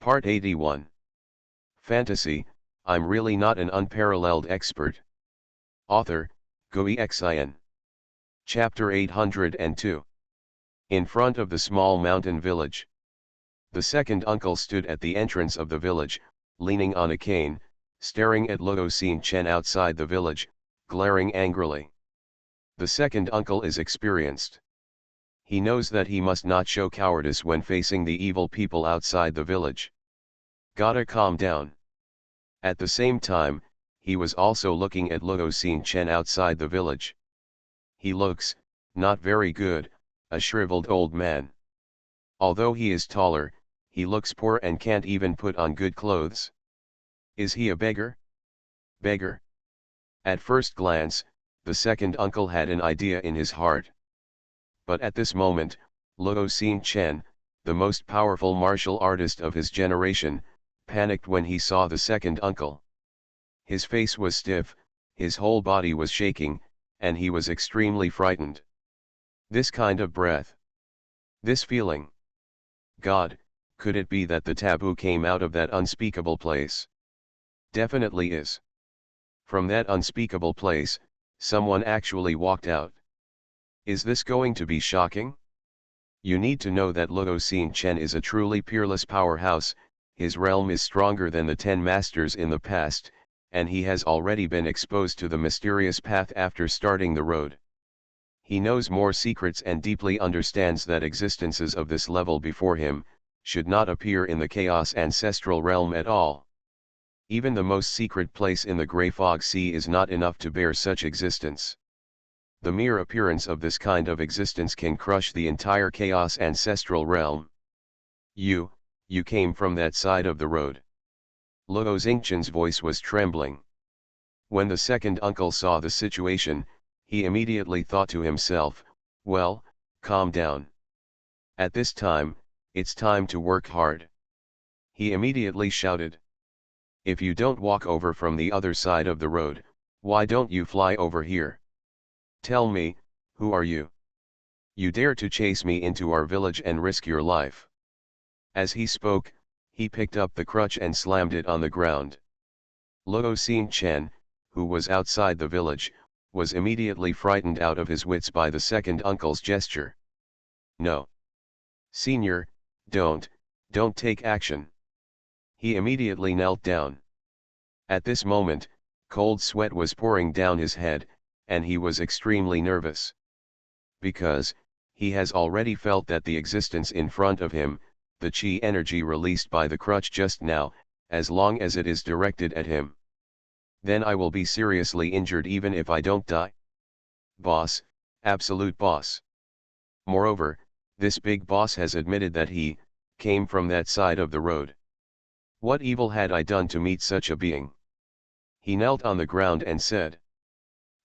Part 81. Fantasy, I'm really not an unparalleled expert. Author, Xuanhuan. Chapter 802. In front of the small mountain village. The second uncle stood at the entrance of the village, leaning on a cane, staring at Luo Xin outside the village, glaring angrily. The second uncle is experienced. He knows that he must not show cowardice when facing the evil people outside the village. Gotta calm down. At the same time, he was also looking at Luo Xin outside the village. He looks, not very good, a shriveled old man. Although he is taller, he looks poor and can't even put on good clothes. Is he a beggar? Beggar? At first glance, the second uncle had an idea in his heart. But at this moment, Luo Xin, the most powerful martial artist of his generation, panicked when he saw the second uncle. His face was stiff, his whole body was shaking, and he was extremely frightened. This kind of breath. This feeling. God, could it be that the taboo came out of that unspeakable place? Definitely is. From that unspeakable place, someone actually walked out. Is this going to be shocking? You need to know that Luo Xin is a truly peerless powerhouse. His realm is stronger than the 10 masters in the past, and he has already been exposed to the mysterious path after starting the road. He knows more secrets and deeply understands that existences of this level before him should not appear in the chaos ancestral realm at all. Even the most secret place in the Grey Fog Sea is not enough to bear such existence. The mere appearance of this kind of existence can crush the entire chaos ancestral realm. You came from that side of the road. Luo Xingqian's voice was trembling. When the second uncle saw the situation, he immediately thought to himself, well, calm down. At this time, it's time to work hard. He immediately shouted. If you don't walk over from the other side of the road, why don't you fly over here? Tell me, who are you? You dare to chase me into our village and risk your life. As he spoke, he picked up the crutch and slammed it on the ground. Luo Xin, who was outside the village, was immediately frightened out of his wits by the second uncle's gesture. No. Senior, don't take action. He immediately knelt down. At this moment, cold sweat was pouring down his head, and he was extremely nervous. Because, he has already felt that the existence in front of him, the chi energy released by the crutch just now, as long as it is directed at him. Then I will be seriously injured even if I don't die. Boss, absolute boss. Moreover, this big boss has admitted that he came from that side of the road. What evil had I done to meet such a being? He knelt on the ground and said,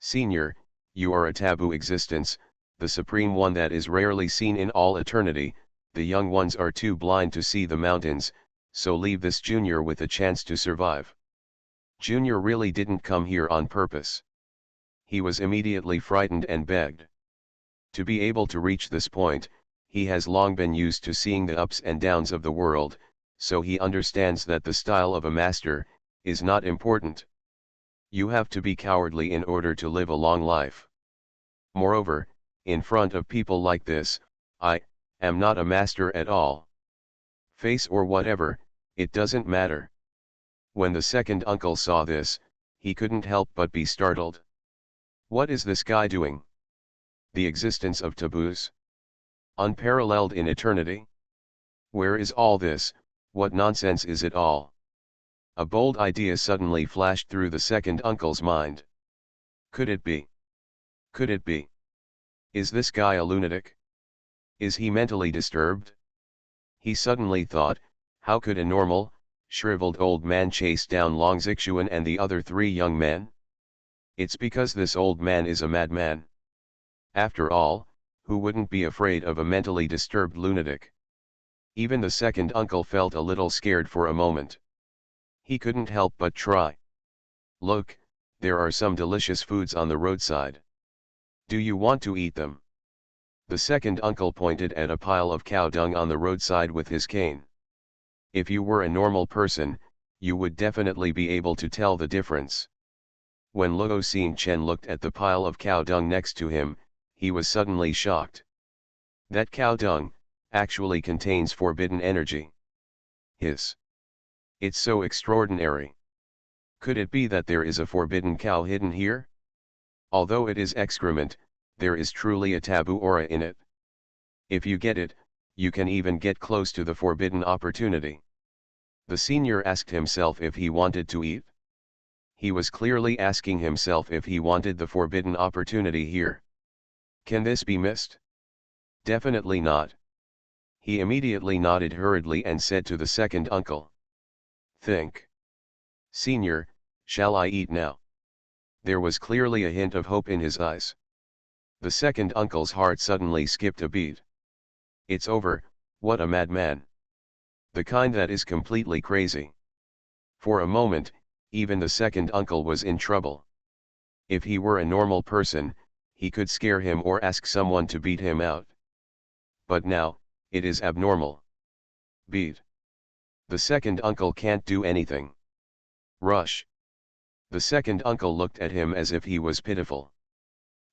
Senior, you are a taboo existence, the supreme one that is rarely seen in all eternity. The young ones are too blind to see the mountains, so leave this junior with a chance to survive. Junior really didn't come here on purpose. He was immediately frightened and begged. To be able to reach this point, he has long been used to seeing the ups and downs of the world, so he understands that the style of a master is not important. You have to be cowardly in order to live a long life. Moreover, in front of people like this, I am not a master at all. Face or whatever, it doesn't matter. When the second uncle saw this, he couldn't help but be startled. What is this guy doing? The existence of taboos? Unparalleled in eternity? Where is all this? What nonsense is it all? A bold idea suddenly flashed through the second uncle's mind. Could it be? Could it be? Is this guy a lunatic? Is he mentally disturbed? He suddenly thought, how could a normal, shriveled old man chase down Long Xuanhuan and the other 3 young men? It's because this old man is a madman. After all, who wouldn't be afraid of a mentally disturbed lunatic? Even the second uncle felt a little scared for a moment. He couldn't help but try. Look, there are some delicious foods on the roadside. Do you want to eat them? The second uncle pointed at a pile of cow dung on the roadside with his cane. If you were a normal person, you would definitely be able to tell the difference. When Luo Xingchen looked at the pile of cow dung next to him, he was suddenly shocked. That cow dung actually contains forbidden energy. It's so extraordinary. Could it be that there is a forbidden cow hidden here? Although it is excrement, there is truly a taboo aura in it. If you get it, you can even get close to the forbidden opportunity. The senior asked himself if he wanted to eat. He was clearly asking himself if he wanted the forbidden opportunity here. Can this be missed? Definitely not. He immediately nodded hurriedly and said to the second uncle. Think. Senior, shall I eat now? There was clearly a hint of hope in his eyes. The second uncle's heart suddenly skipped a beat. It's over, what a madman. The kind that is completely crazy. For a moment, even the second uncle was in trouble. If he were a normal person, he could scare him or ask someone to beat him out. But now, it is abnormal. Beat. The second uncle can't do anything. Rush. The second uncle looked at him as if he was pitiful.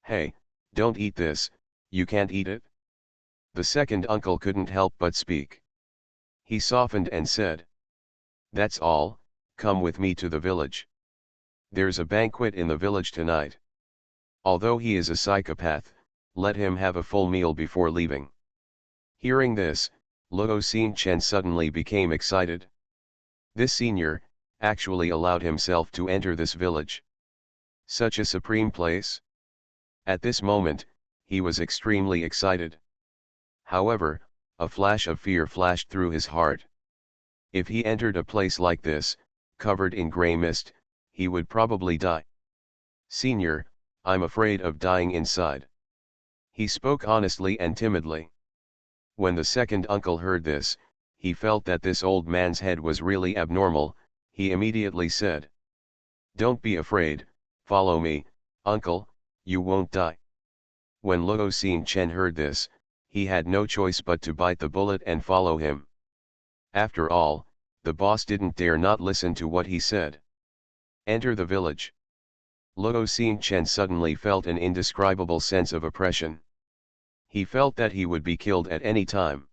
Hey, don't eat this, you can't eat it? The second uncle couldn't help but speak. He softened and said. That's all, come with me to the village. There's a banquet in the village tonight. Although he is a psychopath, let him have a full meal before leaving. Hearing this, Luo Xingchen suddenly became excited. This senior actually allowed himself to enter this village. Such a supreme place. At this moment, he was extremely excited. However, a flash of fear flashed through his heart. If he entered a place like this, covered in grey mist, he would probably die. Senior, I'm afraid of dying inside. He spoke honestly and timidly. When the second uncle heard this, he felt that this old man's head was really abnormal. He immediately said. Don't be afraid, follow me, uncle, you won't die. When Luo Xingchen heard this, he had no choice but to bite the bullet and follow him. After all, the boss didn't dare not listen to what he said. Enter the village. Luo Xingchen suddenly felt an indescribable sense of oppression. He felt that he would be killed at any time.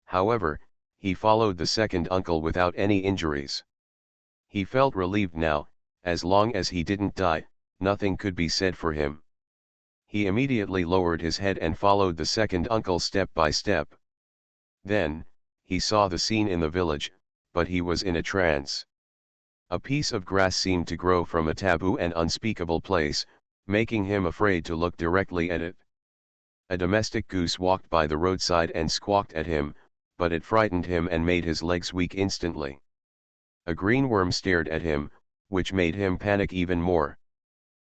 However, he followed the second uncle without any injuries. He felt relieved now, as long as he didn't die, nothing could be said for him. He immediately lowered his head and followed the second uncle step by step. Then, he saw the scene in the village, but he was in a trance. A piece of grass seemed to grow from a taboo and unspeakable place, making him afraid to look directly at it. A domestic goose walked by the roadside and squawked at him, but it frightened him and made his legs weak instantly. A green worm stared at him, which made him panic even more.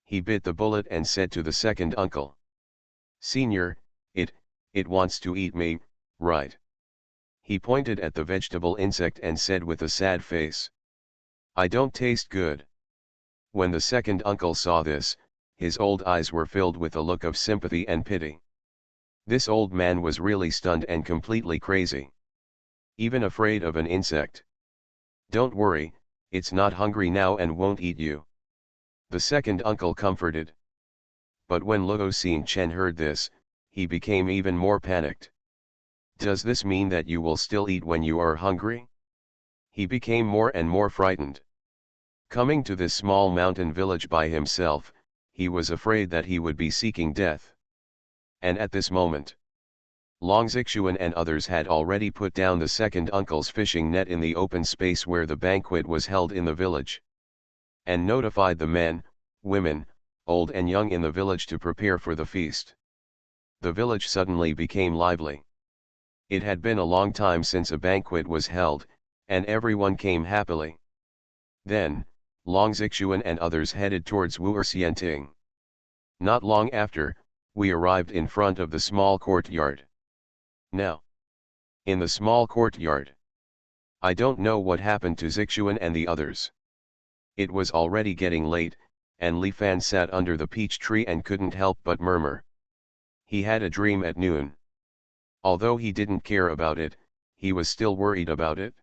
He bit the bullet and said to the second uncle. Senior, it wants to eat me, right? He pointed at the vegetable insect and said with a sad face. I don't taste good. When the second uncle saw this, his old eyes were filled with a look of sympathy and pity. This old man was really stunned and completely crazy. Even afraid of an insect. Don't worry, it's not hungry now and won't eat you. The second uncle comforted. But when Luo Xingchen heard this, he became even more panicked. Does this mean that you will still eat when you are hungry? He became more and more frightened. Coming to this small mountain village by himself, he was afraid that he would be seeking death. And at this moment, Long Xuanhuan and others had already put down the second uncle's fishing net in the open space where the banquet was held in the village, and notified the men, women, old and young in the village to prepare for the feast. The village suddenly became lively. It had been a long time since a banquet was held, and everyone came happily. Then, Long Xuanhuan and others headed towards Wuerxianting. Not long after, we arrived in front of the small courtyard. Now, in the small courtyard, I don't know what happened to Xuanhuan and the others. It was already getting late, and Li Fan sat under the peach tree and couldn't help but murmur. He had a dream at noon. Although he didn't care about it, he was still worried about it.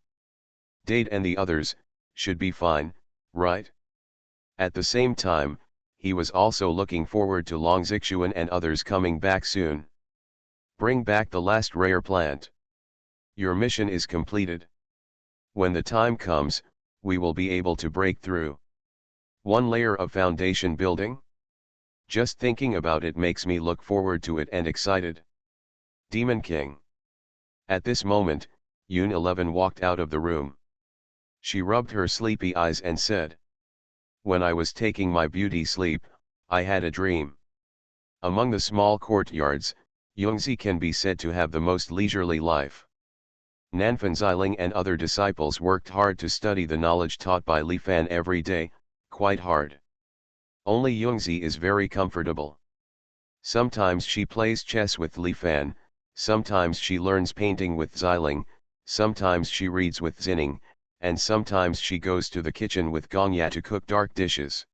Date and the others, should be fine, right? At the same time, he was also looking forward to Xuanhuan and others coming back soon. Bring back the last rare plant. Your mission is completed. When the time comes, we will be able to break through. One layer of foundation building? Just thinking about it makes me look forward to it and excited. Demon King. At this moment, Yun 11 walked out of the room. She rubbed her sleepy eyes and said, "When I was taking my beauty sleep, I had a dream. Among the small courtyards, Yongzi can be said to have the most leisurely life. Nanfan Xiling and other disciples worked hard to study the knowledge taught by Li Fan every day, quite hard. Only Yongzi is very comfortable. Sometimes she plays chess with Li Fan, sometimes she learns painting with Xiling, sometimes she reads with Xining, and sometimes she goes to the kitchen with Gongya to cook dark dishes.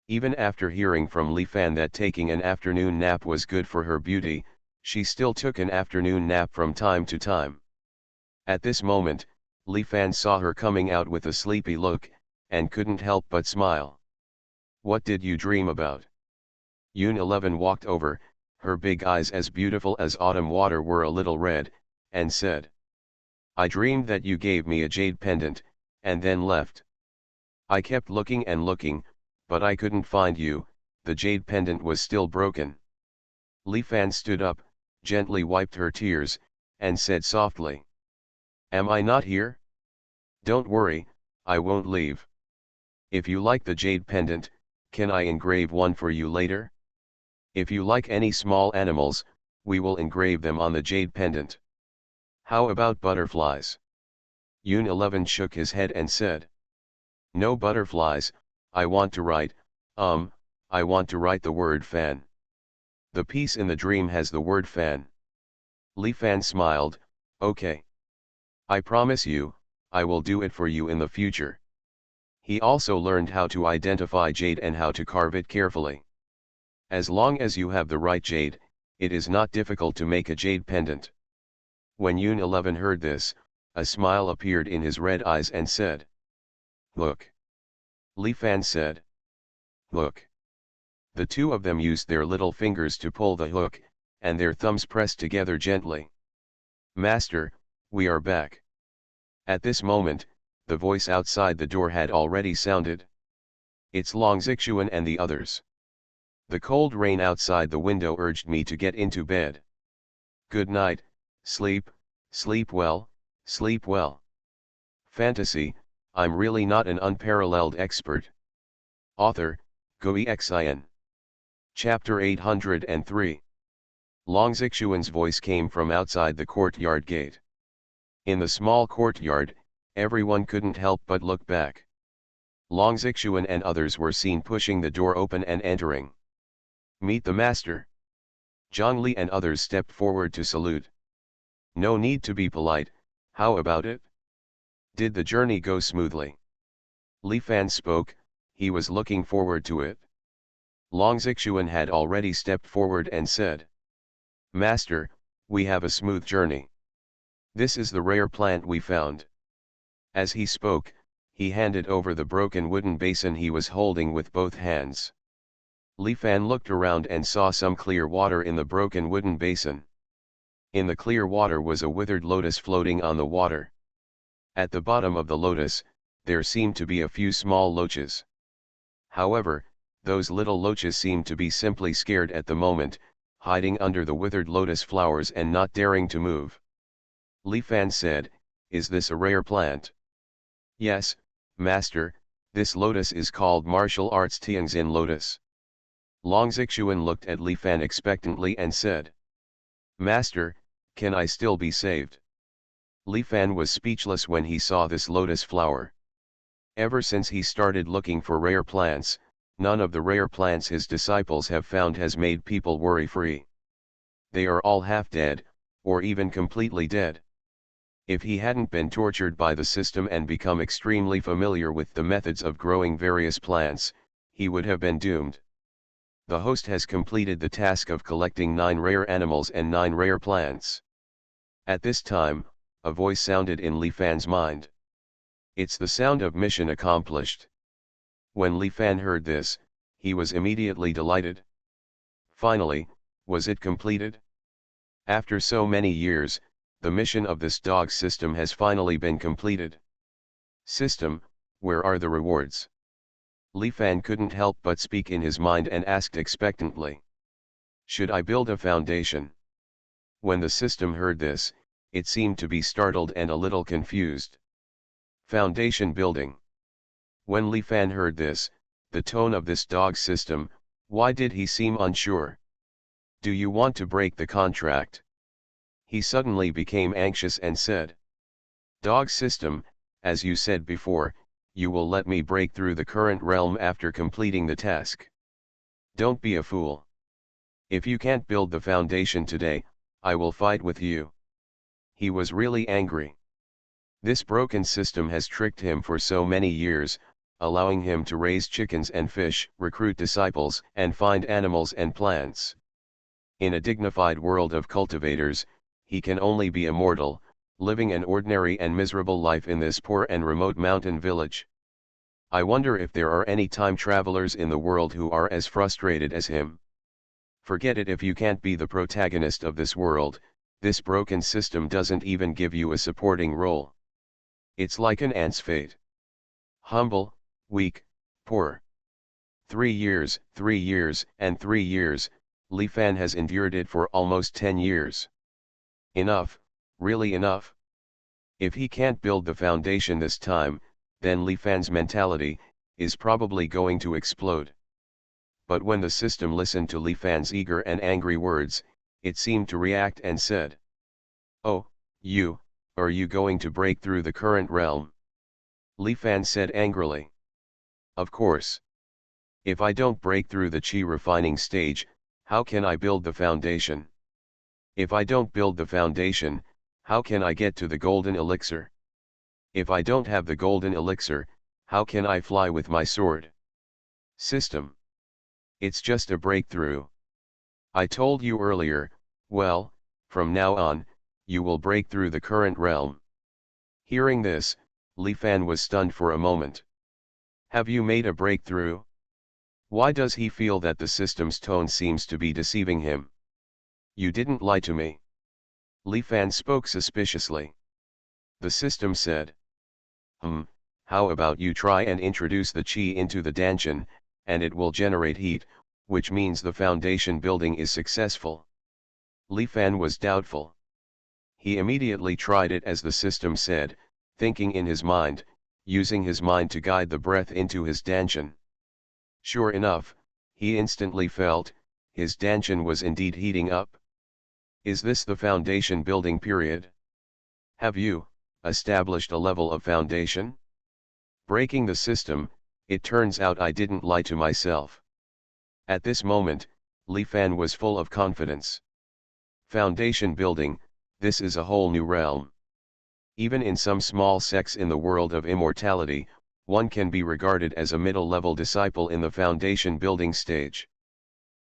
Even after hearing from Li Fan that taking an afternoon nap was good for her beauty, she still took an afternoon nap from time to time. At this moment, Li Fan saw her coming out with a sleepy look, and couldn't help but smile. "What did you dream about?" Yun 11 walked over, her big eyes as beautiful as autumn water were a little red, and said, "I dreamed that you gave me a jade pendant, and then left. I kept looking and looking, but I couldn't find you, the jade pendant was still broken." Li Fan stood up, gently wiped her tears, and said softly, "Am I not here? Don't worry, I won't leave. If you like the jade pendant, can I engrave one for you later? If you like any small animals, we will engrave them on the jade pendant. How about butterflies?" Yun 11 shook his head and said, "No butterflies, I want to write the word fan. The piece in the dream has the word fan." Li Fan smiled, "Okay. I promise you, I will do it for you in the future." He also learned how to identify jade and how to carve it carefully. As long as you have the right jade, it is not difficult to make a jade pendant. When Yun 11 heard this, a smile appeared in his red eyes and said, "Look." Li Fan said, "Look." The two of them used their little fingers to pull the hook, and their thumbs pressed together gently. "Master, we are back." At this moment, the voice outside the door had already sounded. "It's Xuanhuan and the others. The cold rain outside the window urged me to get into bed. Good night, sleep, sleep well, sleep well." Fantasy, I'm really not an unparalleled expert. Author, Xuanhuan. Chapter 803. Xuanhuan's voice came from outside the courtyard gate. In the small courtyard, everyone couldn't help but look back. Xuanhuan and others were seen pushing the door open and entering. "Meet the master." Zhongli and others stepped forward to salute. "No need to be polite, how about it? Did the journey go smoothly?" Li Fan spoke, he was looking forward to it. Xuanhuan had already stepped forward and said, "Master, we have a smooth journey. This is the rare plant we found." As he spoke, he handed over the broken wooden basin he was holding with both hands. Li Fan looked around and saw some clear water in the broken wooden basin. In the clear water was a withered lotus floating on the water. At the bottom of the lotus, there seemed to be a few small loaches. However, those little loaches seemed to be simply scared at the moment, hiding under the withered lotus flowers and not daring to move. Li Fan said, "Is this a rare plant?" "Yes, master, this lotus is called martial arts Tianxin lotus." Xuanhuan looked at Li Fan expectantly and said, "Master, can I still be saved?" Li Fan was speechless when he saw this lotus flower. Ever since he started looking for rare plants, none of the rare plants his disciples have found has made people worry-free. They are all half dead, or even completely dead. If he hadn't been tortured by the system and become extremely familiar with the methods of growing various plants, he would have been doomed. The host has completed the task of collecting 9 rare animals and 9 rare plants. At this time, a voice sounded in Li Fan's mind. It's the sound of mission accomplished. When Li Fan heard this, he was immediately delighted. Finally, was it completed? After so many years, the mission of this dog system has finally been completed. System, where are the rewards? Li Fan couldn't help but speak in his mind and asked expectantly. Should I build a foundation? When the system heard this, it seemed to be startled and a little confused. Foundation building. When Li Fan heard this, the tone of this dog system, why did he seem unsure? Do you want to break the contract? He suddenly became anxious and said. Dog system, as you said before, you will let me break through the current realm after completing the task. Don't be a fool. If you can't build the foundation today, I will fight with you. He was really angry. This broken system has tricked him for so many years, allowing him to raise chickens and fish, recruit disciples, and find animals and plants. In a dignified world of cultivators, he can only be a mortal, living an ordinary and miserable life in this poor and remote mountain village. I wonder if there are any time travelers in the world who are as frustrated as him. Forget it if you can't be the protagonist of this world, this broken system doesn't even give you a supporting role. It's like an ant's fate. Humble, weak, poor. 3 years, 3 years, and 3 years, Li Fan has endured it for almost 10 years. Enough, really enough. If he can't build the foundation this time, then Li Fan's mentality is probably going to explode. But when the system listened to Li Fan's eager and angry words, it seemed to react and said, Oh, are you going to break through the current realm? Li Fan said angrily. Of course. If I don't break through the qi refining stage, how can I build the foundation? If I don't build the foundation, how can I get to the golden elixir? If I don't have the golden elixir, how can I fly with my sword? System. It's just a breakthrough. I told you earlier, well, from now on, you will break through the current realm. Hearing this, Li Fan was stunned for a moment. Have you made a breakthrough? Why does he feel that the system's tone seems to be deceiving him? You didn't lie to me. Li Fan spoke suspiciously. The system said. How about you try and introduce the qi into the danshan, and it will generate heat, which means the foundation building is successful. Li Fan was doubtful. He immediately tried it as the system said, thinking in his mind, using his mind to guide the breath into his danshan. Sure enough, he instantly felt, his danshan was indeed heating up. Is this the foundation building period? Have you established a level of foundation? Breaking the system, it turns out I didn't lie to myself. At this moment, Li Fan was full of confidence. Foundation building, this is a whole new realm. Even in some small sects in the world of immortality, one can be regarded as a middle-level disciple in the foundation building stage.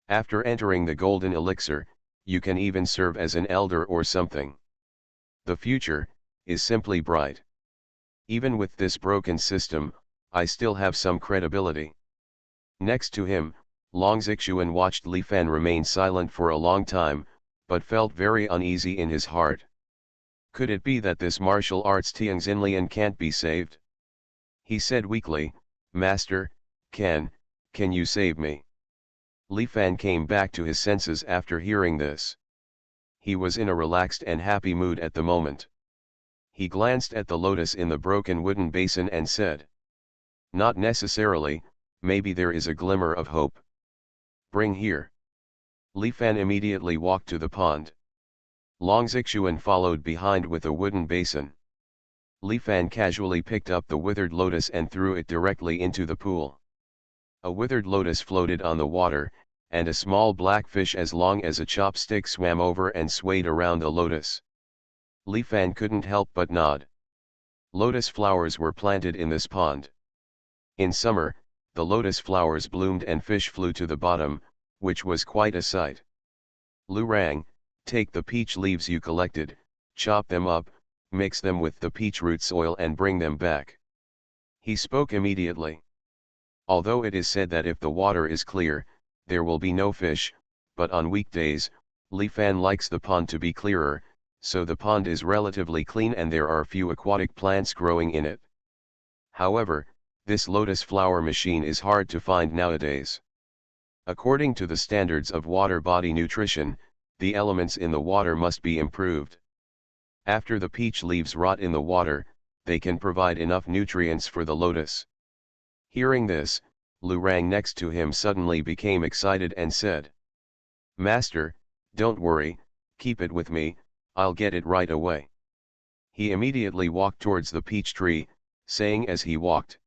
After entering the golden elixir, you can even serve as an elder or something. The future is simply bright. Even with this broken system, I still have some credibility. Next to him, Xuanhuan watched Li Fan remain silent for a long time, but felt very uneasy in his heart. Could it be that this martial arts Tianxinlian can't be saved? He said weakly, Master, can you save me? Li Fan came back to his senses after hearing this. He was in a relaxed and happy mood at the moment. He glanced at the lotus in the broken wooden basin and said, Not necessarily, maybe there is a glimmer of hope. Bring here. Li Fan immediately walked to the pond. Xuanhuan followed behind with a wooden basin. Li Fan casually picked up the withered lotus and threw it directly into the pool. A withered lotus floated on the water, and a small black fish as long as a chopstick swam over and swayed around the lotus. Li Fan couldn't help but nod. Lotus flowers were planted in this pond. In summer, the lotus flowers bloomed and fish flew to the bottom, which was quite a sight. Lu Rang, take the peach leaves you collected, chop them up, mix them with the peach root soil and bring them back. He spoke immediately. Although it is said that if the water is clear, there will be no fish, but on weekdays, Li Fan likes the pond to be clearer, so the pond is relatively clean and there are few aquatic plants growing in it. However, this lotus flower machine is hard to find nowadays. According to the standards of water body nutrition, the elements in the water must be improved. After the peach leaves rot in the water, they can provide enough nutrients for the lotus. Hearing this, Lu Rang next to him suddenly became excited and said, "Master, don't worry, keep it with me, I'll get it right away." He immediately walked towards the peach tree, saying as he walked,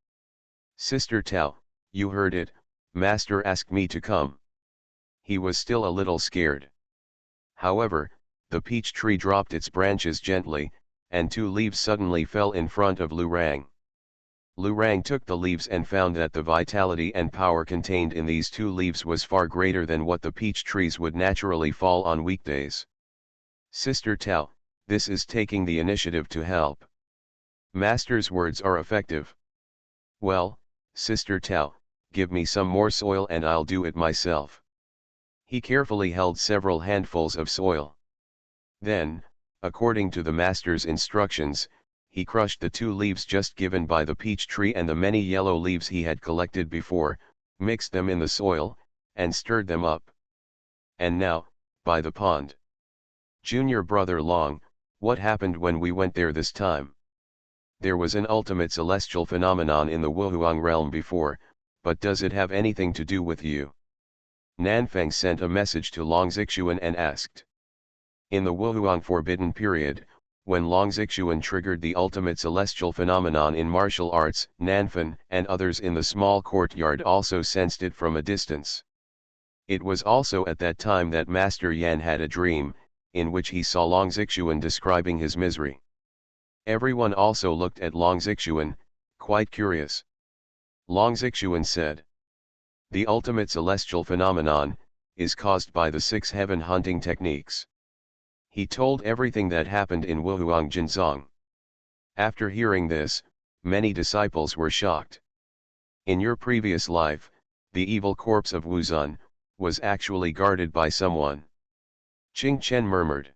"Sister Tao, you heard it, Master asked me to come." He was still a little scared. However, the peach tree dropped its branches gently, and 2 leaves suddenly fell in front of Lu Rang. Lu Rang took the leaves and found that the vitality and power contained in these 2 leaves was far greater than what the peach trees would naturally fall on weekdays. "Sister Tao, this is taking the initiative to help. Master's words are effective." "Well, Sister Tao, give me some more soil and I'll do it myself." He carefully held several handfuls of soil. Then, according to the master's instructions, he crushed the 2 leaves just given by the peach tree and the many yellow leaves he had collected before, mixed them in the soil, and stirred them up. And now, by the pond. "Junior brother Long, what happened when we went there this time?" "There was an ultimate celestial phenomenon in the Wuhuang realm before, but does it have anything to do with you?" Nanfeng sent a message to Long Xuanhuan and asked. In the Wuhuang Forbidden period, when Long Xuanhuan triggered the ultimate celestial phenomenon in martial arts, Nanfeng and others in the small courtyard also sensed it from a distance. It was also at that time that Master Yan had a dream, in which he saw Long Xuanhuan describing his misery. Everyone also looked at Long Xuanhuan, quite curious. Long Xuanhuan said, "The ultimate celestial phenomenon is caused by the 6 heaven hunting techniques." He told everything that happened in Wuhuang Jinzong. After hearing this, many disciples were shocked. "In your previous life, the evil corpse of Wuzun was actually guarded by someone." Qing Chen murmured.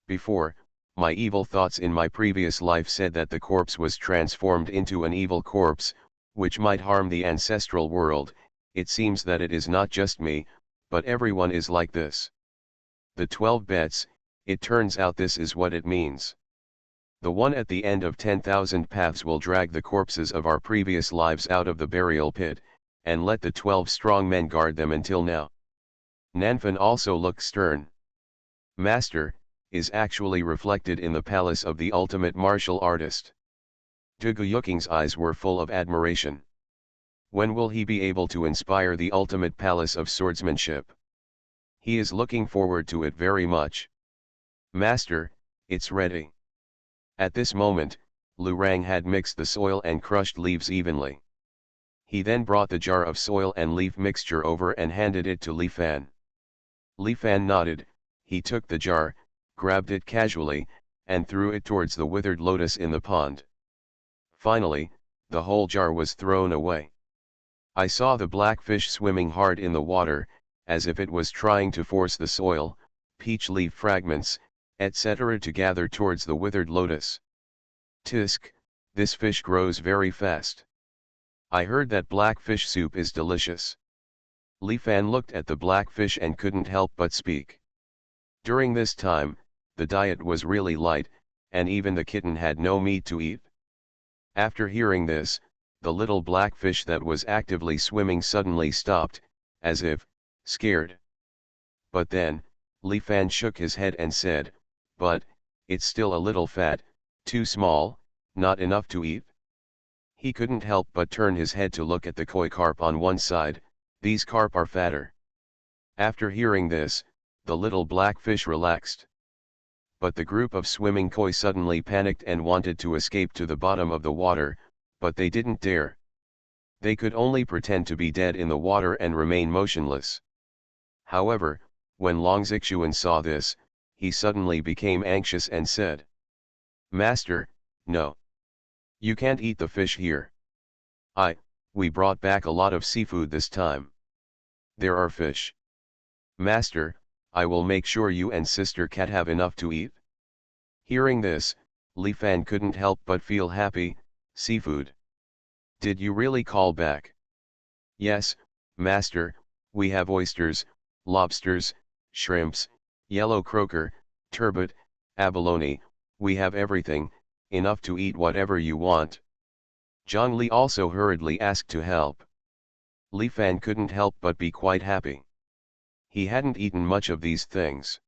"Before, my evil thoughts in my previous life said that the corpse was transformed into an evil corpse, which might harm the ancestral world. It seems that it is not just me, but everyone is like this. The 12 bets, it turns out this is what it means. The one at the end of 10,000 paths will drag the corpses of our previous lives out of the burial pit, and let the 12 strong men guard them until now." Nanfeng also looked stern. "Master, is actually reflected in the palace of the ultimate martial artist." Dugu Yuking's eyes were full of admiration. "When will he be able to inspire the ultimate palace of swordsmanship?" "He is looking forward to it very much." "Master, it's ready." At this moment, Lu Rang had mixed the soil and crushed leaves evenly. He then brought the jar of soil and leaf mixture over and handed it to Li Fan. Li Fan nodded, he took the jar, grabbed it casually, and threw it towards the withered lotus in the pond. Finally, the whole jar was thrown away. I saw the black fish swimming hard in the water, as if it was trying to force the soil, peach leaf fragments, etc. to gather towards the withered lotus. Tisk, this fish grows very fast. I heard that black fish soup is delicious. Li Fan looked at the black fish and couldn't help but speak. During this time, the diet was really light, and even the kitten had no meat to eat. After hearing this, the little black fish that was actively swimming suddenly stopped, as if scared. But then, Li Fan shook his head and said, "But, it's still a little fat, too small, not enough to eat." He couldn't help but turn his head to look at the koi carp on one side. These carp are fatter. After hearing this, the little black fish relaxed. But the group of swimming koi suddenly panicked and wanted to escape to the bottom of the water, but they didn't dare. They could only pretend to be dead in the water and remain motionless. However, when Long Xuanhuan saw this, he suddenly became anxious and said, "Master, no. You can't eat the fish here. We brought back a lot of seafood this time. There are fish. Master, I will make sure you and Sister Cat have enough to eat. Hearing this, Li Fan couldn't help but feel happy. Seafood. Did you really call back? Yes, Master, we have oysters, lobsters, shrimps, yellow croaker, turbot, abalone, we have everything, enough to eat whatever you want. Zhang Li also hurriedly asked to help. Li Fan couldn't help but be quite happy. He hadn't eaten much of these things.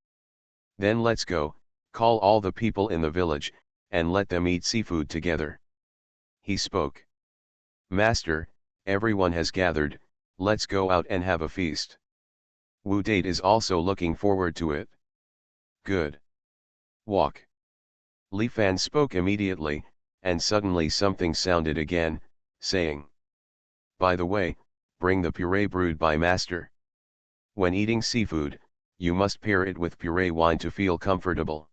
Then let's go, call all the people in the village, and let them eat seafood together. He spoke. Master, everyone has gathered, let's go out and have a feast. Wu Date is also looking forward to it. Good. Walk. Li Fan spoke immediately, and suddenly something sounded again, saying. By the way, bring the puree brewed by Master. When eating seafood, you must pair it with puree wine to feel comfortable.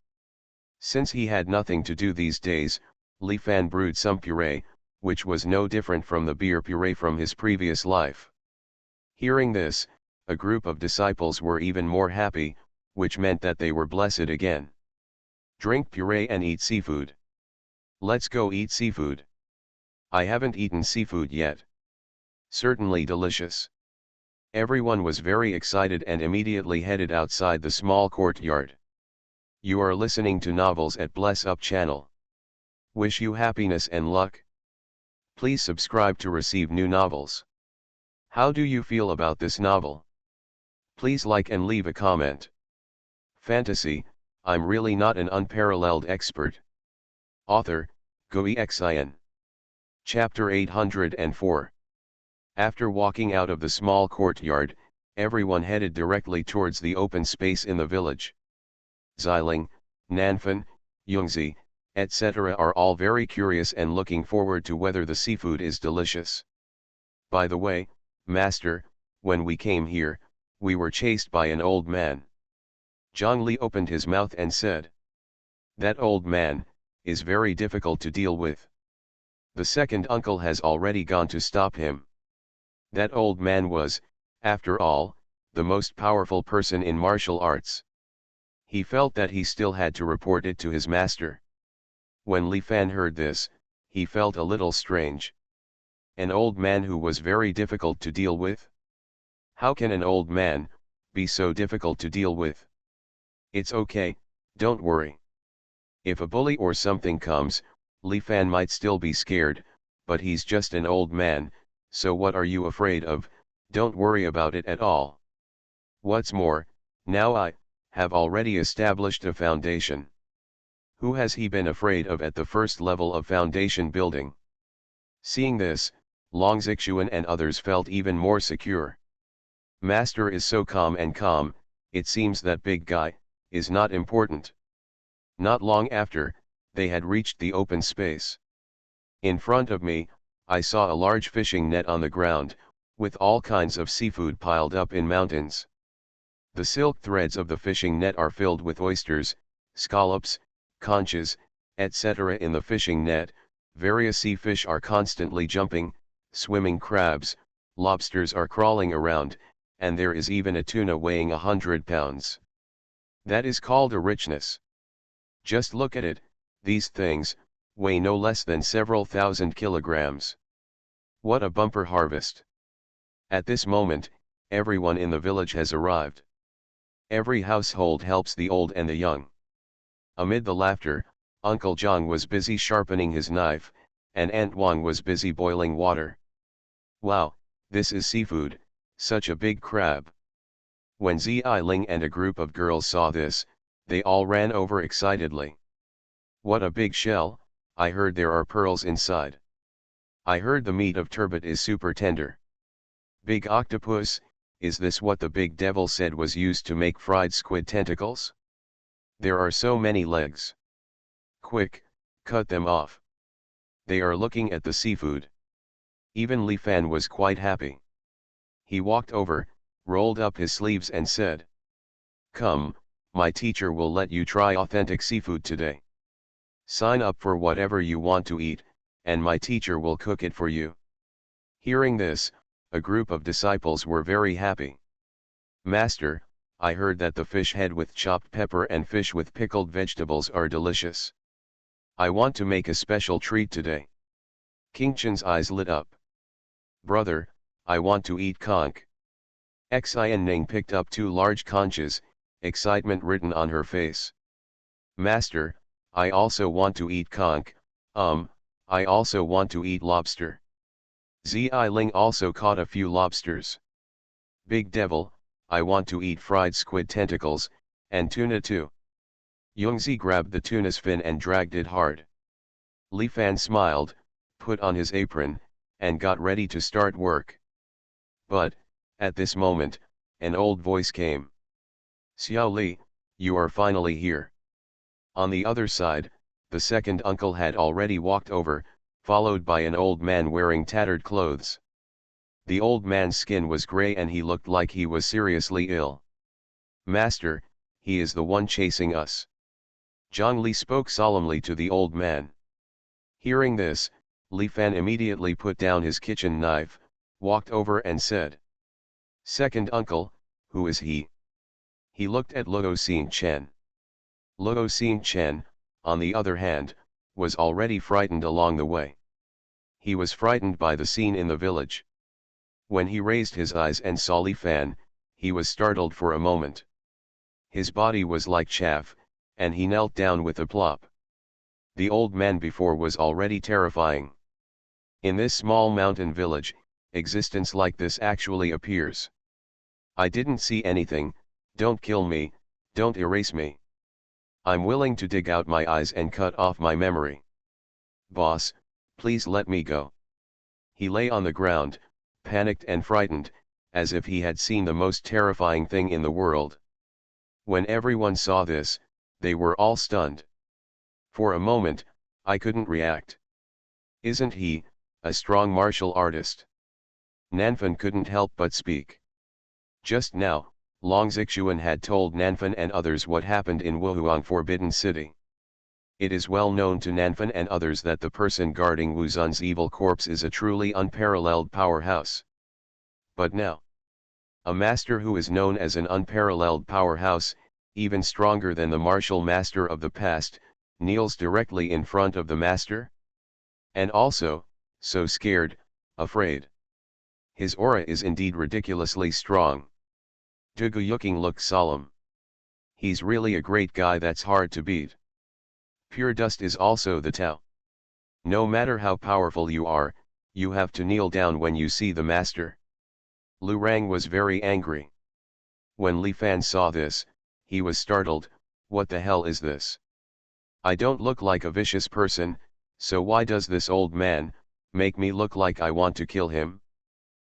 Since he had nothing to do these days, Li Fan brewed some puree, which was no different from the beer puree from his previous life. Hearing this, a group of disciples were even more happy, which meant that they were blessed again. Drink puree and eat seafood. Let's go eat seafood. I haven't eaten seafood yet. Certainly delicious. Everyone was very excited and immediately headed outside the small courtyard. You are listening to Novels at Bless Up channel. Wish you happiness and luck. Please subscribe to receive new novels. How do you feel about this novel? Please like and leave a comment. Fantasy, I'm really not an unparalleled expert. Author, Xuanhuan. Chapter 804. After walking out of the small courtyard, everyone headed directly towards the open space in the village. Xiling, Nanfan, Yungzi, etc. are all very curious and looking forward to whether the seafood is delicious. By the way, Master, when we came here, we were chased by an old man. Zhang Li opened his mouth and said. That old man is very difficult to deal with. The second uncle has already gone to stop him. That old man was, after all, the most powerful person in martial arts. He felt that he still had to report it to his master. When Li Fan heard this, he felt a little strange. An old man who was very difficult to deal with? How can an old man be so difficult to deal with? It's okay, don't worry. If a bully or something comes, Li Fan might still be scared, but he's just an old man, so what are you afraid of? Don't worry about it at all. What's more, now I have already established a foundation. Who has he been afraid of at the first level of foundation building? Seeing this, Long Xuanhuan and others felt even more secure. Master is so calm, it seems that big guy is not important. Not long after, they had reached the open space. In front of me, I saw a large fishing net on the ground, with all kinds of seafood piled up in mountains. The silk threads of the fishing net are filled with oysters, scallops, conches, etc. In the fishing net, various sea fish are constantly jumping, swimming crabs, lobsters are crawling around, and there is even a tuna weighing 100 pounds. That is called a richness. Just look at it, these things weigh no less than several thousand kilograms. What a bumper harvest! At this moment, everyone in the village has arrived. Every household helps the old and the young. Amid the laughter, Uncle Zhang was busy sharpening his knife, and Aunt Wang was busy boiling water. Wow, this is seafood, such a big crab. When Xiling and a group of girls saw this, they all ran over excitedly. What a big shell, I heard there are pearls inside. I heard the meat of turbot is super tender. Big octopus, is this what the big devil said was used to make fried squid tentacles? There are so many legs. Quick, cut them off. They are looking at the seafood. Even Li Fan was quite happy. He walked over, rolled up his sleeves and said. Come, my teacher will let you try authentic seafood today. Sign up for whatever you want to eat, and my teacher will cook it for you. Hearing this, a group of disciples were very happy. Master, I heard that the fish head with chopped pepper and fish with pickled vegetables are delicious. I want to make a special treat today. King Chen's eyes lit up. Brother, I want to eat conch. Xianning picked up two large conches, excitement written on her face. Master, I also want to eat conch, I also want to eat lobster. Zi Ling also caught a few lobsters. Big devil, I want to eat fried squid tentacles, and tuna too. Yongzi grabbed the tuna's fin and dragged it hard. Li Fan smiled, put on his apron, and got ready to start work. But, at this moment, an old voice came. Xiao Li, you are finally here. On the other side, the second uncle had already walked over, followed by an old man wearing tattered clothes. The old man's skin was gray and he looked like he was seriously ill. Master, he is the one chasing us. Zhang Li spoke solemnly to the old man. Hearing this, Li Fan immediately put down his kitchen knife, walked over and said. Second uncle, who is he? He looked at Luo Xingchen. Luo Xingchen, on the other hand, was already frightened along the way. He was frightened by the scene in the village. When he raised his eyes and saw Li Fan, he was startled for a moment. His body was like chaff, and he knelt down with a plop. The old man before was already terrifying. In this small mountain village, existence like this actually appears. I didn't see anything, don't kill me, don't erase me. I'm willing to dig out my eyes and cut off my memory. Boss, please let me go. He lay on the ground, panicked and frightened, as if he had seen the most terrifying thing in the world. When everyone saw this, they were all stunned. For a moment, I couldn't react. Isn't he, a strong martial artist? Nanfan couldn't help but speak. Just now, Long Xuanhuan had told Nanfan and others what happened in Wuhuang Forbidden City. It is well known to Nanfan and others that the person guarding Wuzun's evil corpse is a truly unparalleled powerhouse. But now, a master who is known as an unparalleled powerhouse, even stronger than the martial master of the past, kneels directly in front of the master? And also, so scared, afraid. His aura is indeed ridiculously strong. Dugu Yuking looked solemn. He's really a great guy that's hard to beat. Pure dust is also the Tao. No matter how powerful you are, you have to kneel down when you see the master. Lu Rang was very angry. When Li Fan saw this, he was startled. What the hell is this? I don't look like a vicious person, so why does this old man make me look like I want to kill him?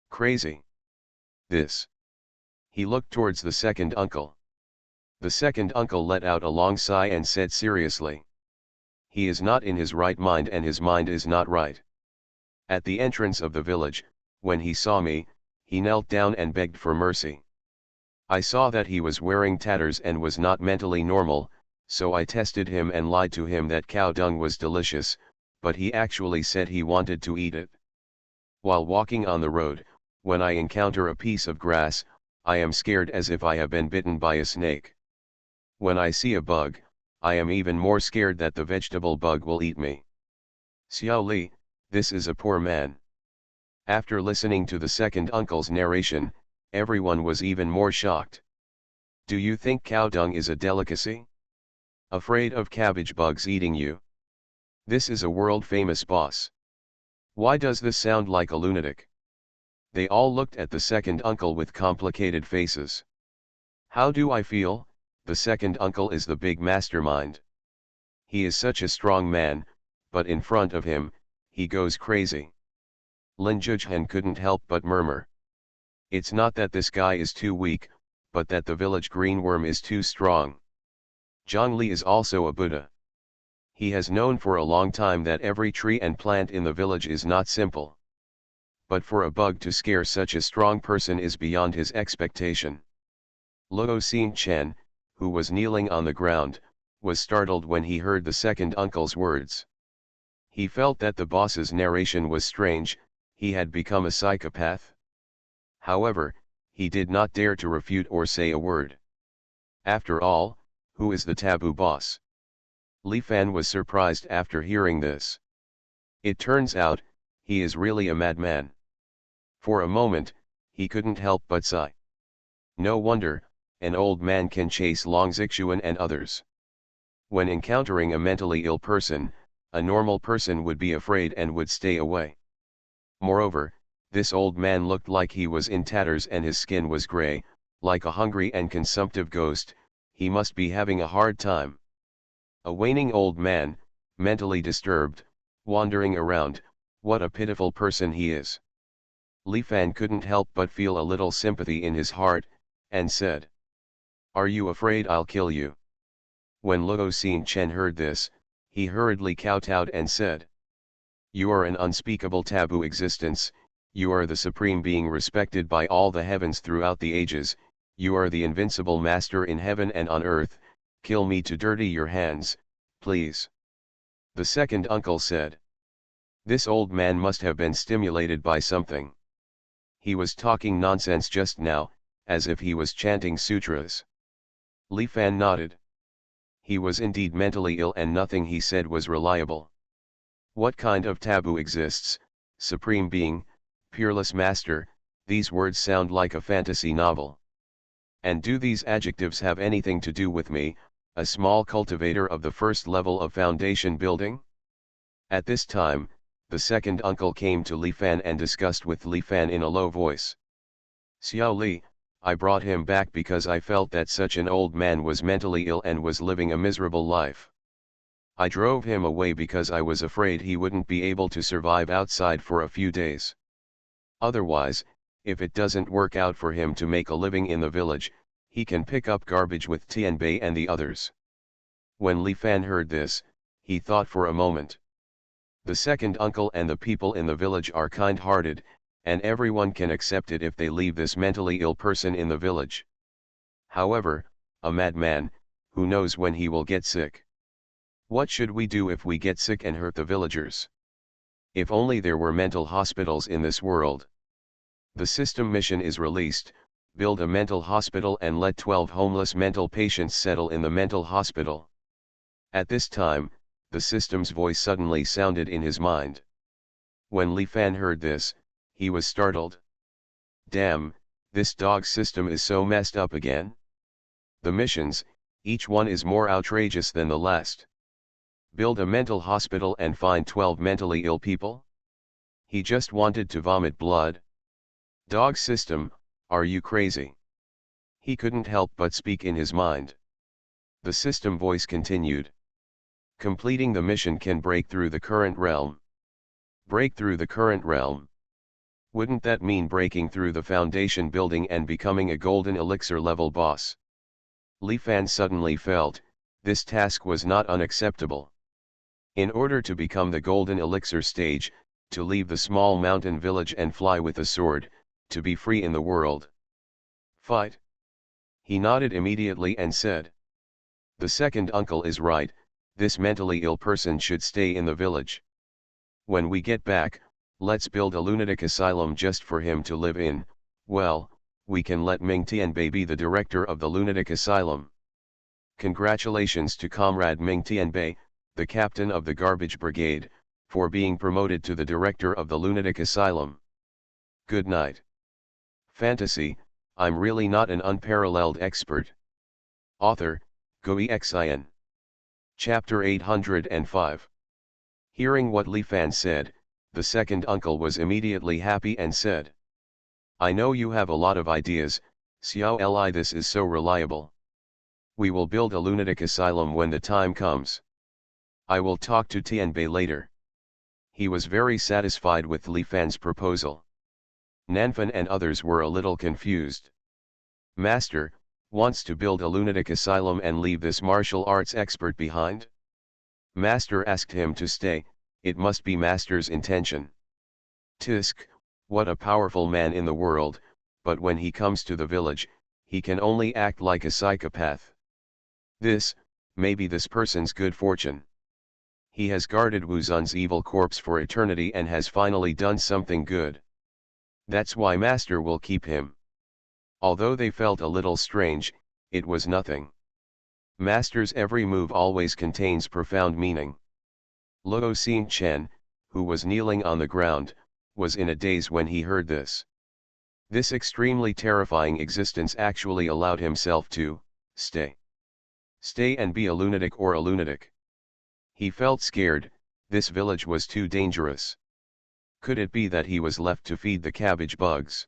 Crazy. This. He looked towards the second uncle. The second uncle let out a long sigh and said seriously. He is not in his right mind and his mind is not right. At the entrance of the village, when he saw me, he knelt down and begged for mercy. I saw that he was wearing tatters and was not mentally normal, so I tested him and lied to him that cow dung was delicious, but he actually said he wanted to eat it. While walking on the road, when I encounter a piece of grass, I am scared as if I have been bitten by a snake. When I see a bug, I am even more scared that the vegetable bug will eat me. Xiao Li, this is a poor man. After listening to the second uncle's narration, everyone was even more shocked. Do you think cow dung is a delicacy? Afraid of cabbage bugs eating you? This is a world-famous boss. Why does this sound like a lunatic? They all looked at the second uncle with complicated faces. How do I feel? The second uncle is the big mastermind. He is such a strong man, but in front of him, he goes crazy. Lin Zhujian couldn't help but murmur. It's not that this guy is too weak, but that the village greenworm is too strong. Zhang Li is also a Buddha. He has known for a long time that every tree and plant in the village is not simple. But for a bug to scare such a strong person is beyond his expectation. Luo Xingchen, who was kneeling on the ground, was startled when he heard the second uncle's words. He felt that the boss's narration was strange. he had become a psychopath? However, he did not dare to refute or say a word. After all, who is the taboo boss? Li Fan was surprised after hearing this. It turns out, he is really a madman. For a moment, he couldn't help but sigh. No wonder, an old man can chase Long Xuanhuan and others. When encountering a mentally ill person, a normal person would be afraid and would stay away. Moreover, this old man looked like he was in tatters and his skin was gray, like a hungry and consumptive ghost. He must be having a hard time. A waning old man, mentally disturbed, wandering around, what a pitiful person he is. Li Fan couldn't help but feel a little sympathy in his heart, and said, "Are you afraid I'll kill you?" When Luo Xin Chen heard this, he hurriedly kowtowed and said, "You are an unspeakable taboo existence, you are the supreme being respected by all the heavens throughout the ages, you are the invincible master in heaven and on earth, kill me to dirty your hands, please." The second uncle said. This old man must have been stimulated by something. He was talking nonsense just now, as if he was chanting sutras. Li Fan nodded. He was indeed mentally ill and nothing he said was reliable. What kind of taboo exists, supreme being, peerless master, these words sound like a fantasy novel. And do these adjectives have anything to do with me, a small cultivator of the first level of foundation building? At this time, the second uncle came to Li Fan and discussed with Li Fan in a low voice. "Xiao Li, I brought him back because I felt that such an old man was mentally ill and was living a miserable life. I drove him away because I was afraid he wouldn't be able to survive outside for a few days. Otherwise, if it doesn't work out for him to make a living in the village, he can pick up garbage with Tianbei and the others." When Li Fan heard this, he thought for a moment. The second uncle and the people in the village are kind-hearted, and everyone can accept it if they leave this mentally ill person in the village. However, a madman, who knows when he will get sick? What should we do if we get sick and hurt the villagers? If only there were mental hospitals in this world. The system mission is released, build a mental hospital and let 12 homeless mental patients settle in the mental hospital. At this time, the system's voice suddenly sounded in his mind. When Li Fan heard this, he was startled. Damn, this dog system is so messed up again. The missions, each one is more outrageous than the last. Build a mental hospital and find 12 mentally ill people? He just wanted to vomit blood. Dog system, are you crazy? He couldn't help but speak in his mind. The system voice continued. Completing the mission can break through the current realm. Break through the current realm. Wouldn't that mean breaking through the foundation building and becoming a golden elixir level boss? Li Fan suddenly felt, this task was not unacceptable. In order to become the golden elixir stage, to leave the small mountain village and fly with a sword, to be free in the world. Fight. He nodded immediately and said. The second uncle is right, this mentally ill person should stay in the village. When we get back, let's build a lunatic asylum just for him to live in. Well, we can let Ming Tianbei be the director of the lunatic asylum. Congratulations to Comrade Ming Tianbei, the captain of the garbage brigade, for being promoted to the director of the lunatic asylum. Good night. Fantasy, I'm really not an unparalleled expert. Author, Xuanhuan. Chapter 805. Hearing what Li Fan said, the second uncle was immediately happy and said. I know you have a lot of ideas, Xiao Li, this is so reliable. We will build a lunatic asylum when the time comes. I will talk to Tianbei later. He was very satisfied with Li Fan's proposal. Nanfan and others were a little confused. Master, wants to build a lunatic asylum and leave this martial arts expert behind? Master asked him to stay, it must be Master's intention. Tisk, what a powerful man in the world, but when he comes to the village, he can only act like a psychopath. Maybe this person's good fortune. He has guarded Wuzun's evil corpse for eternity and has finally done something good. That's why Master will keep him. Although they felt a little strange, it was nothing. Master's every move always contains profound meaning. Luo Xingchen, who was kneeling on the ground, was in a daze when he heard this. This extremely terrifying existence actually allowed himself to stay and be a lunatic or a lunatic. He felt scared. This village was too dangerous. Could it be that he was left to feed the cabbage bugs?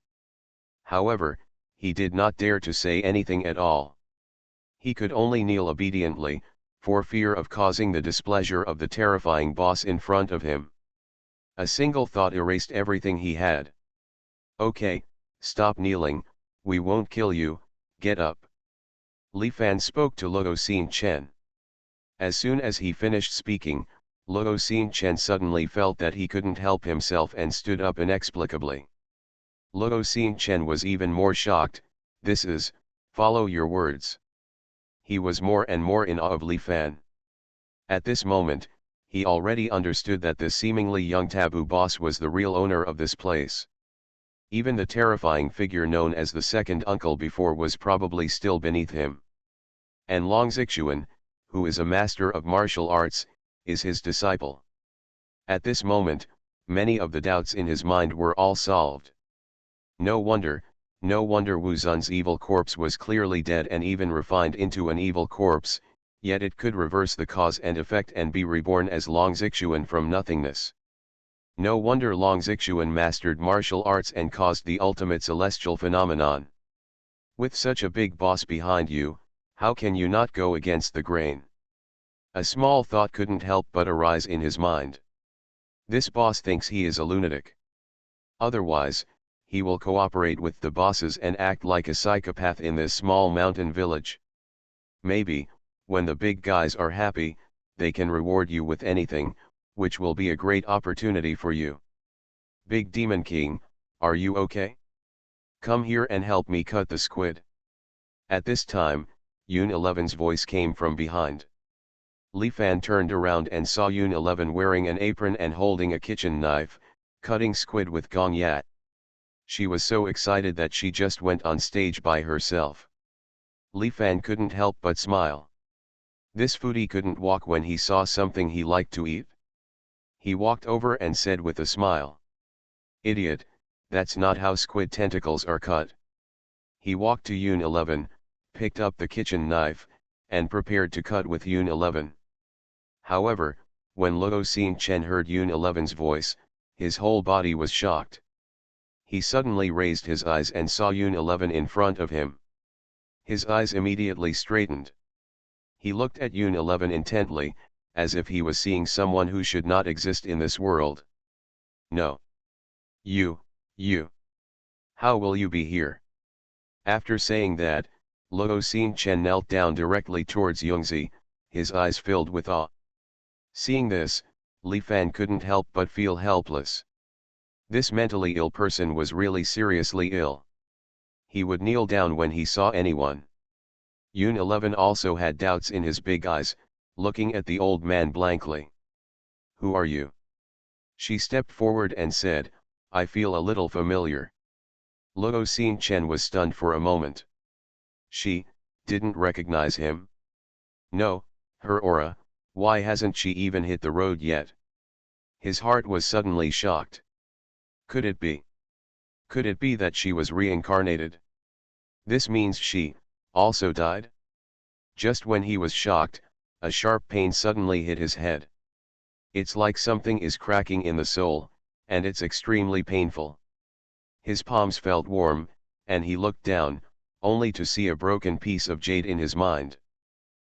However, he did not dare to say anything at all. He could only kneel obediently, for fear of causing the displeasure of the terrifying boss in front of him. A single thought erased everything he had. Okay, stop kneeling, we won't kill you, get up. Li Fan spoke to Luo Xingchen. As soon as he finished speaking, Luo Xingchen suddenly felt that he couldn't help himself and stood up inexplicably. Luo Xingchen was even more shocked. This is, follow your words. He was more and more in awe of Li Fan. At this moment, he already understood that this seemingly young taboo boss was the real owner of this place. Even the terrifying figure known as the second uncle before was probably still beneath him. And Long Xuanhuan, who is a master of martial arts, is his disciple. At this moment, many of the doubts in his mind were all solved. No wonder Wuzun's evil corpse was clearly dead and even refined into an evil corpse, yet it could reverse the cause and effect and be reborn as Long Xuanhuan from nothingness. No wonder Long Xuanhuan mastered martial arts and caused the ultimate celestial phenomenon. With such a big boss behind you, how can you not go against the grain? A small thought couldn't help but arise in his mind. This boss thinks he is a lunatic. Otherwise, he will cooperate with the bosses and act like a psychopath in this small mountain village. Maybe, when the big guys are happy, they can reward you with anything, which will be a great opportunity for you. Big Demon King, are you okay? Come here and help me cut the squid. At this time, Yun 11's voice came from behind. Li Fan turned around and saw Yun 11 wearing an apron and holding a kitchen knife, cutting squid with Gong Yat. She was so excited that she just went on stage by herself. Li Fan couldn't help but smile. This foodie couldn't walk when he saw something he liked to eat. He walked over and said with a smile, "Idiot, that's not how squid tentacles are cut." He walked to Yun 11, picked up the kitchen knife, and prepared to cut with Yun 11. However, when Luo Xingchen heard Yun 11's voice, his whole body was shocked. He suddenly raised his eyes and saw Yun 11 in front of him. His eyes immediately straightened. He looked at Yun 11 intently, as if he was seeing someone who should not exist in this world. "No. You. How will you be here?" After saying that, Luo Xingchen knelt down directly towards Yungzi, his eyes filled with awe. Seeing this, Li Fan couldn't help but feel helpless. This mentally ill person was really seriously ill. He would kneel down when he saw anyone. Yun 11 also had doubts in his big eyes, looking at the old man blankly. "Who are you?" She stepped forward and said, "I feel a little familiar." Luo Xingchen was stunned for a moment. She didn't recognize him? No, her aura, why hasn't she even hit the road yet? His heart was suddenly shocked. Could it be? Could it be that she was reincarnated? This means she also died? Just when he was shocked, a sharp pain suddenly hit his head. It's like something is cracking in the soul, and it's extremely painful. His palms felt warm, and he looked down, only to see a broken piece of jade in his mind.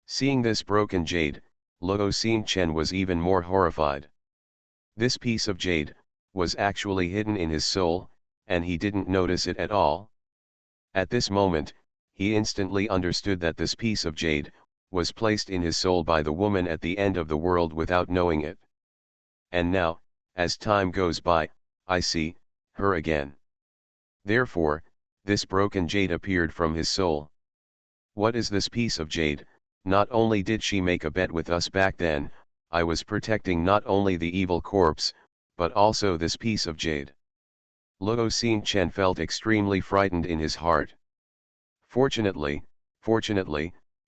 Seeing this broken jade, Luo Xingchen was even more horrified. This piece of jade was actually hidden in his soul, and he didn't notice it at all. At this moment, he instantly understood that this piece of jade was placed in his soul by the woman at the end of the world without knowing it. And now, as time goes by, I see her again. Therefore, this broken jade appeared from his soul. What is this piece of jade? Not only did she make a bet with us back then, I was protecting not only the evil corpse, but also this piece of jade. Luo Xingchen felt extremely frightened in his heart. Fortunately,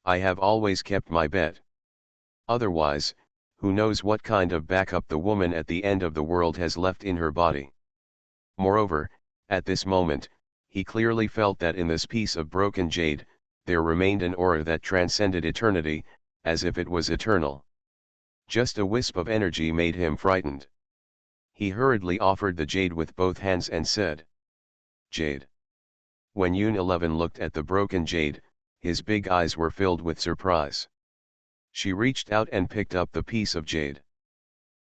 I have always kept my bet. Otherwise, who knows what kind of backup the woman at the end of the world has left in her body. Moreover, at this moment, he clearly felt that in this piece of broken jade, there remained an aura that transcended eternity, as if it was eternal. Just a wisp of energy made him frightened. He hurriedly offered the jade with both hands and said, "Jade." When Yun 11 looked at the broken jade, his big eyes were filled with surprise. She reached out and picked up the piece of jade.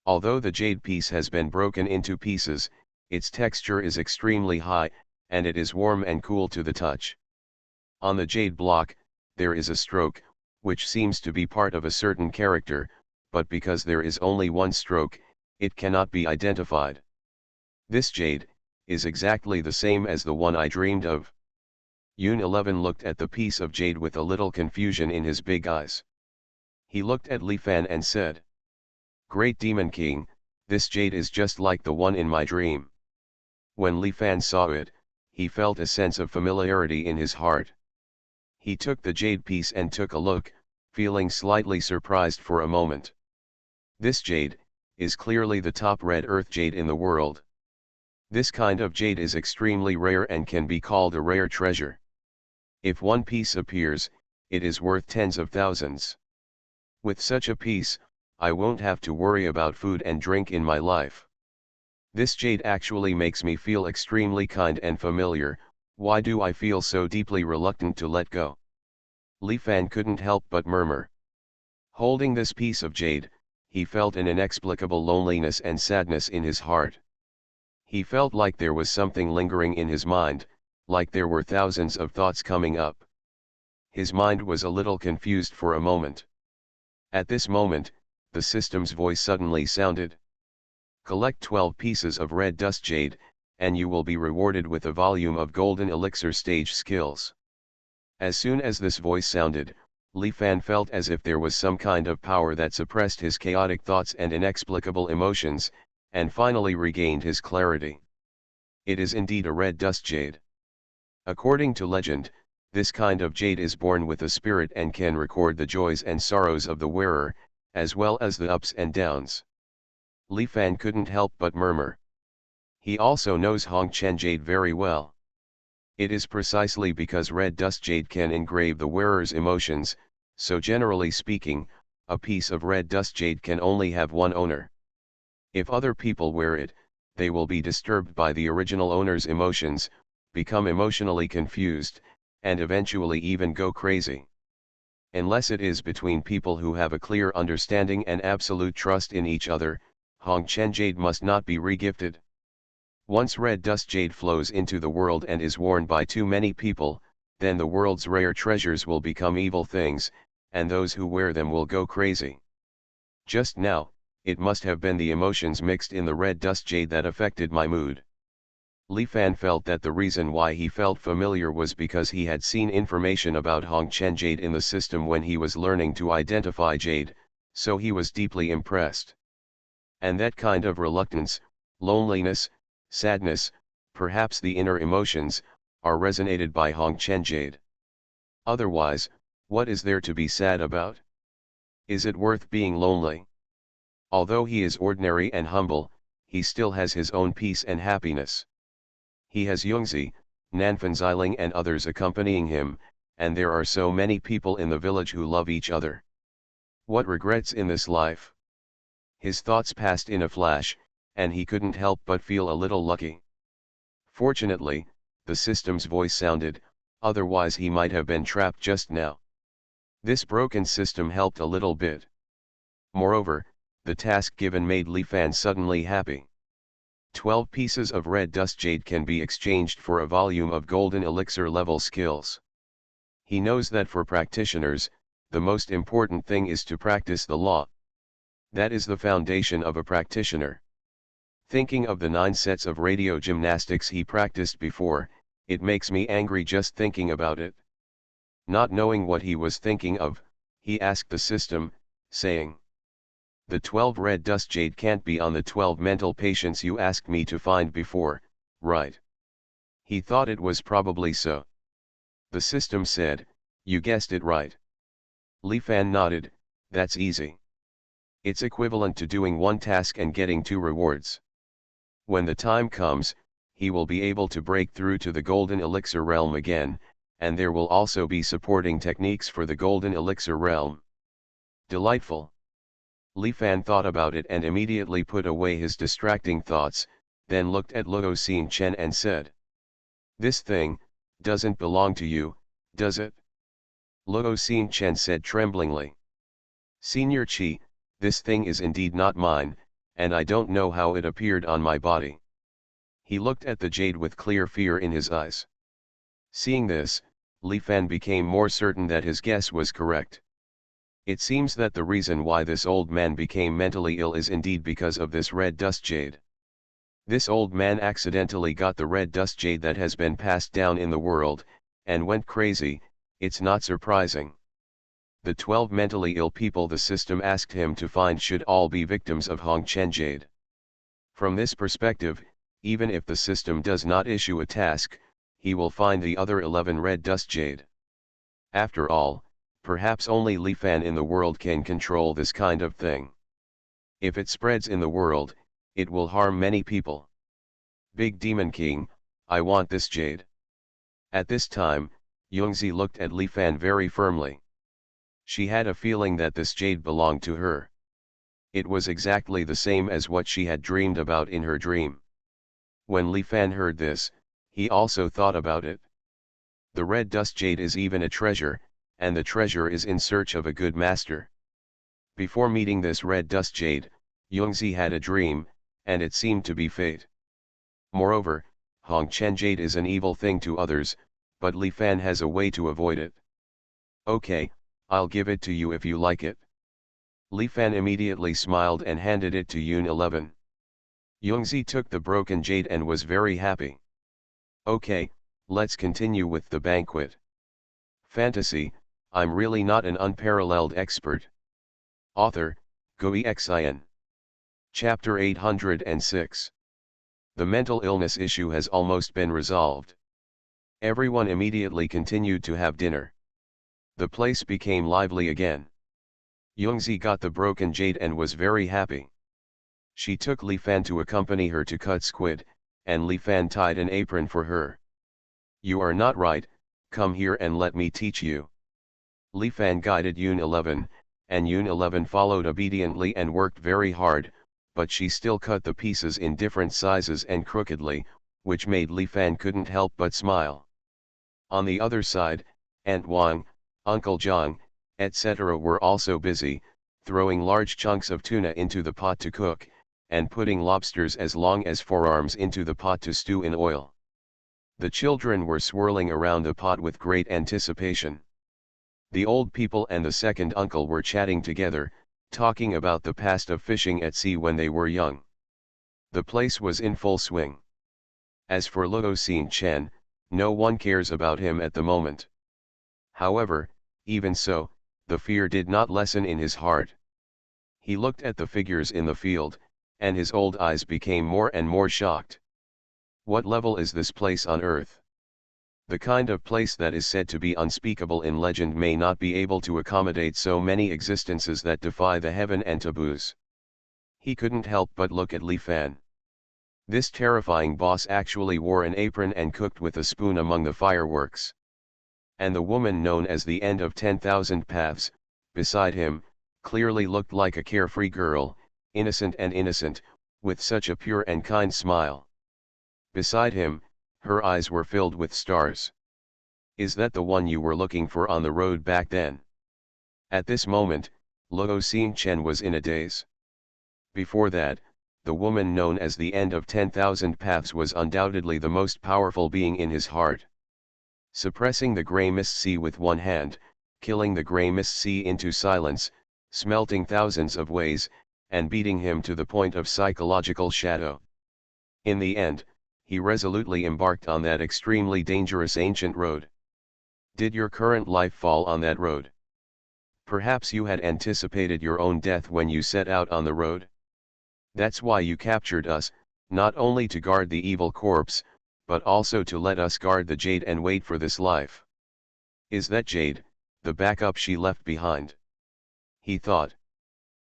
Although the jade piece has been broken into pieces, its texture is extremely high, and it is warm and cool to the touch. On the jade block, there is a stroke, which seems to be part of a certain character, but because there is only one stroke, it cannot be identified. This jade is exactly the same as the one I dreamed of. Yun 11 looked at the piece of jade with a little confusion in his big eyes. He looked at Li Fan and said, "Great Demon King, this jade is just like the one in my dream." When Li Fan saw it, he felt a sense of familiarity in his heart. He took the jade piece and took a look, feeling slightly surprised for a moment. This jade is clearly the top red earth jade in the world. This kind of jade is extremely rare and can be called a rare treasure. If one piece appears, it is worth tens of thousands. With such a piece, I won't have to worry about food and drink in my life. This jade actually makes me feel extremely kind and familiar. Why do I feel so deeply reluctant to let go? Li Fan couldn't help but murmur. Holding this piece of jade, he felt an inexplicable loneliness and sadness in his heart. He felt like there was something lingering in his mind, like there were thousands of thoughts coming up. His mind was a little confused for a moment. At this moment, the system's voice suddenly sounded. Collect 12 pieces of red dust jade, and you will be rewarded with a volume of golden elixir stage skills. As soon as this voice sounded, Li Fan felt as if there was some kind of power that suppressed his chaotic thoughts and inexplicable emotions, and finally regained his clarity. It is indeed a red dust jade. According to legend, this kind of jade is born with a spirit and can record the joys and sorrows of the wearer, as well as the ups and downs. Li Fan couldn't help but murmur. He also knows Hongchen jade very well. It is precisely because red dust jade can engrave the wearer's emotions, so generally speaking, a piece of red dust jade can only have one owner. If other people wear it, they will be disturbed by the original owner's emotions, become emotionally confused, and eventually even go crazy. Unless it is between people who have a clear understanding and absolute trust in each other, Hongchen jade must not be regifted. Once red dust jade flows into the world and is worn by too many people, then the world's rare treasures will become evil things, and those who wear them will go crazy. Just now, it must have been the emotions mixed in the red dust jade that affected my mood. Li Fan felt that the reason why he felt familiar was because he had seen information about Hongchen jade in the system when he was learning to identify jade, so he was deeply impressed. And that kind of reluctance, loneliness, sadness, perhaps the inner emotions, are resonated by Hongchen jade. Otherwise, what is there to be sad about? Is it worth being lonely? Although he is ordinary and humble, he still has his own peace and happiness. He has Yongzi, Nanfan Xiling and others accompanying him, and there are so many people in the village who love each other. What regrets in this life? His thoughts passed in a flash, and he couldn't help but feel a little lucky. Fortunately, the system's voice sounded, otherwise he might have been trapped just now. This broken system helped a little bit. Moreover, the task given made Li Fan suddenly happy. 12 pieces of red dust jade can be exchanged for a volume of golden elixir level skills. He knows that for practitioners, the most important thing is to practice the law. That is the foundation of a practitioner. Thinking of the 9 sets of radio gymnastics he practiced before, it makes me angry just thinking about it. Not knowing what he was thinking of, he asked the system, saying, The 12 red dust jade can't be on the 12 mental patients you asked me to find before, right? He thought it was probably so. The system said, you guessed it right. Li Fan nodded, that's easy. It's equivalent to doing one task and getting 2 rewards. When the time comes, he will be able to break through to the Golden Elixir realm again, and there will also be supporting techniques for the Golden Elixir realm. Delightful. Li Fan thought about it and immediately put away his distracting thoughts, then looked at Luo Xingchen and said, this thing doesn't belong to you, does it? Luo Xingchen said tremblingly. Senior Qi, this thing is indeed not mine, and I don't know how it appeared on my body. He looked at the jade with clear fear in his eyes. Seeing this, Li Fan became more certain that his guess was correct. It seems that the reason why this old man became mentally ill is indeed because of this red dust jade. This old man accidentally got the red dust jade that has been passed down in the world, and went crazy. It's not surprising. The 12 mentally ill people the system asked him to find should all be victims of Hongchen jade. From this perspective, even if the system does not issue a task, he will find the other 11 red dust jade. After all, perhaps only Li Fan in the world can control this kind of thing. If it spreads in the world, it will harm many people. Big Demon King, I want this jade. At this time, Yongzi looked at Li Fan very firmly. She had a feeling that this jade belonged to her. It was exactly the same as what she had dreamed about in her dream. When Li Fan heard this, he also thought about it. The red dust jade is even a treasure, and the treasure is in search of a good master. Before meeting this red dust jade, Yongzi had a dream, and it seemed to be fate. Moreover, Hongchen jade is an evil thing to others, but Li Fan has a way to avoid it. Okay, I'll give it to you if you like it. Li Fan immediately smiled and handed it to Yun 11. Yongzi took the broken jade and was very happy. Okay, let's continue with the banquet. Fantasy, I'm really not an unparalleled expert. Author, Xuanhuan. Chapter 806. The mental illness issue has almost been resolved. Everyone immediately continued to have dinner. The place became lively again. Yongzi got the broken jade and was very happy. She took Li Fan to accompany her to cut squid, and Li Fan tied an apron for her. You are not right, come here and let me teach you. Li Fan guided Yun 11, and Yun 11 followed obediently and worked very hard, but she still cut the pieces in different sizes and crookedly, which made Li Fan couldn't help but smile. On the other side, Aunt Wang, Uncle Zhang, etc. were also busy, throwing large chunks of tuna into the pot to cook, and putting lobsters as long as forearms into the pot to stew in oil. The children were swirling around the pot with great anticipation. The old people and the second uncle were chatting together, talking about the past of fishing at sea when they were young. The place was in full swing. As for Luo Xingchen, no one cares about him at the moment. However, even so, the fear did not lessen in his heart. He looked at the figures in the field, and his old eyes became more and more shocked. What level is this place on earth? The kind of place that is said to be unspeakable in legend may not be able to accommodate so many existences that defy the heaven and taboos. He couldn't help but look at Li Fan. This terrifying boss actually wore an apron and cooked with a spoon among the fireworks. And the woman known as the End of 10,000 Paths, beside him, clearly looked like a carefree girl, innocent, with such a pure and kind smile. Beside him, her eyes were filled with stars. Is that the one you were looking for on the road back then? At this moment, Luo Xingchen was in a daze. Before that, the woman known as the End of 10,000 Paths was undoubtedly the most powerful being in his heart. Suppressing the grey mist sea with one hand, killing the grey mist sea into silence, smelting thousands of ways, and beating him to the point of psychological shadow. In the end, he resolutely embarked on that extremely dangerous ancient road. Did your current life fall on that road? Perhaps you had anticipated your own death when you set out on the road? That's why you captured us, not only to guard the evil corpse, but also to let us guard the jade and wait for this life. Is that jade, the backup she left behind? He thought.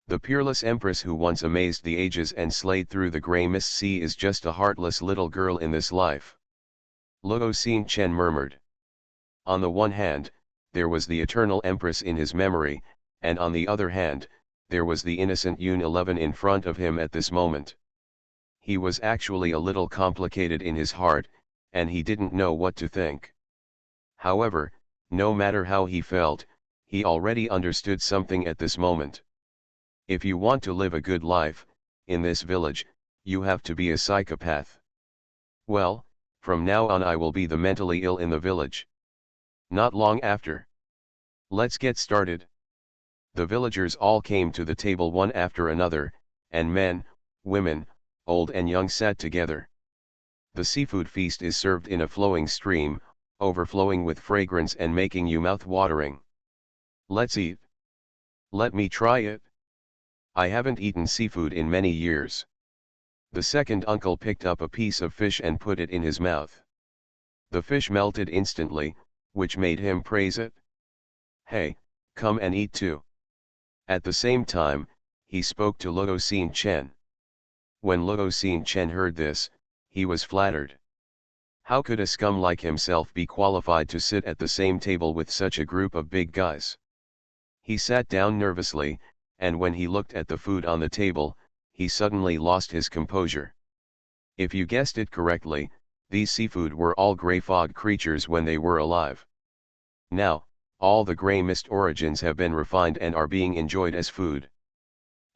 The peerless empress who once amazed the ages and slayed through the grey mist sea is just a heartless little girl in this life. Luo Xingchen murmured. On the one hand, there was the eternal empress in his memory, and on the other hand, there was the innocent Yun 11 in front of him at this moment. He was actually a little complicated in his heart, and he didn't know what to think. However, no matter how he felt, he already understood something at this moment. If you want to live a good life, in this village, you have to be a psychopath. Well, from now on I will be the mentally ill in the village. Not long after. Let's get started. The villagers all came to the table one after another, and men, women, old and young sat together. The seafood feast is served in a flowing stream, overflowing with fragrance and making you mouth-watering. Let's eat. Let me try it. I haven't eaten seafood in many years. The second uncle picked up a piece of fish and put it in his mouth. The fish melted instantly, which made him praise it. Hey, come and eat too. At the same time, he spoke to Luo Xingchen. When Luo Xingchen heard this, he was flattered. How could a scum like himself be qualified to sit at the same table with such a group of big guys? He sat down nervously, and when he looked at the food on the table, he suddenly lost his composure. If you guessed it correctly, these seafood were all grey fog creatures when they were alive. Now, all the grey mist origins have been refined and are being enjoyed as food.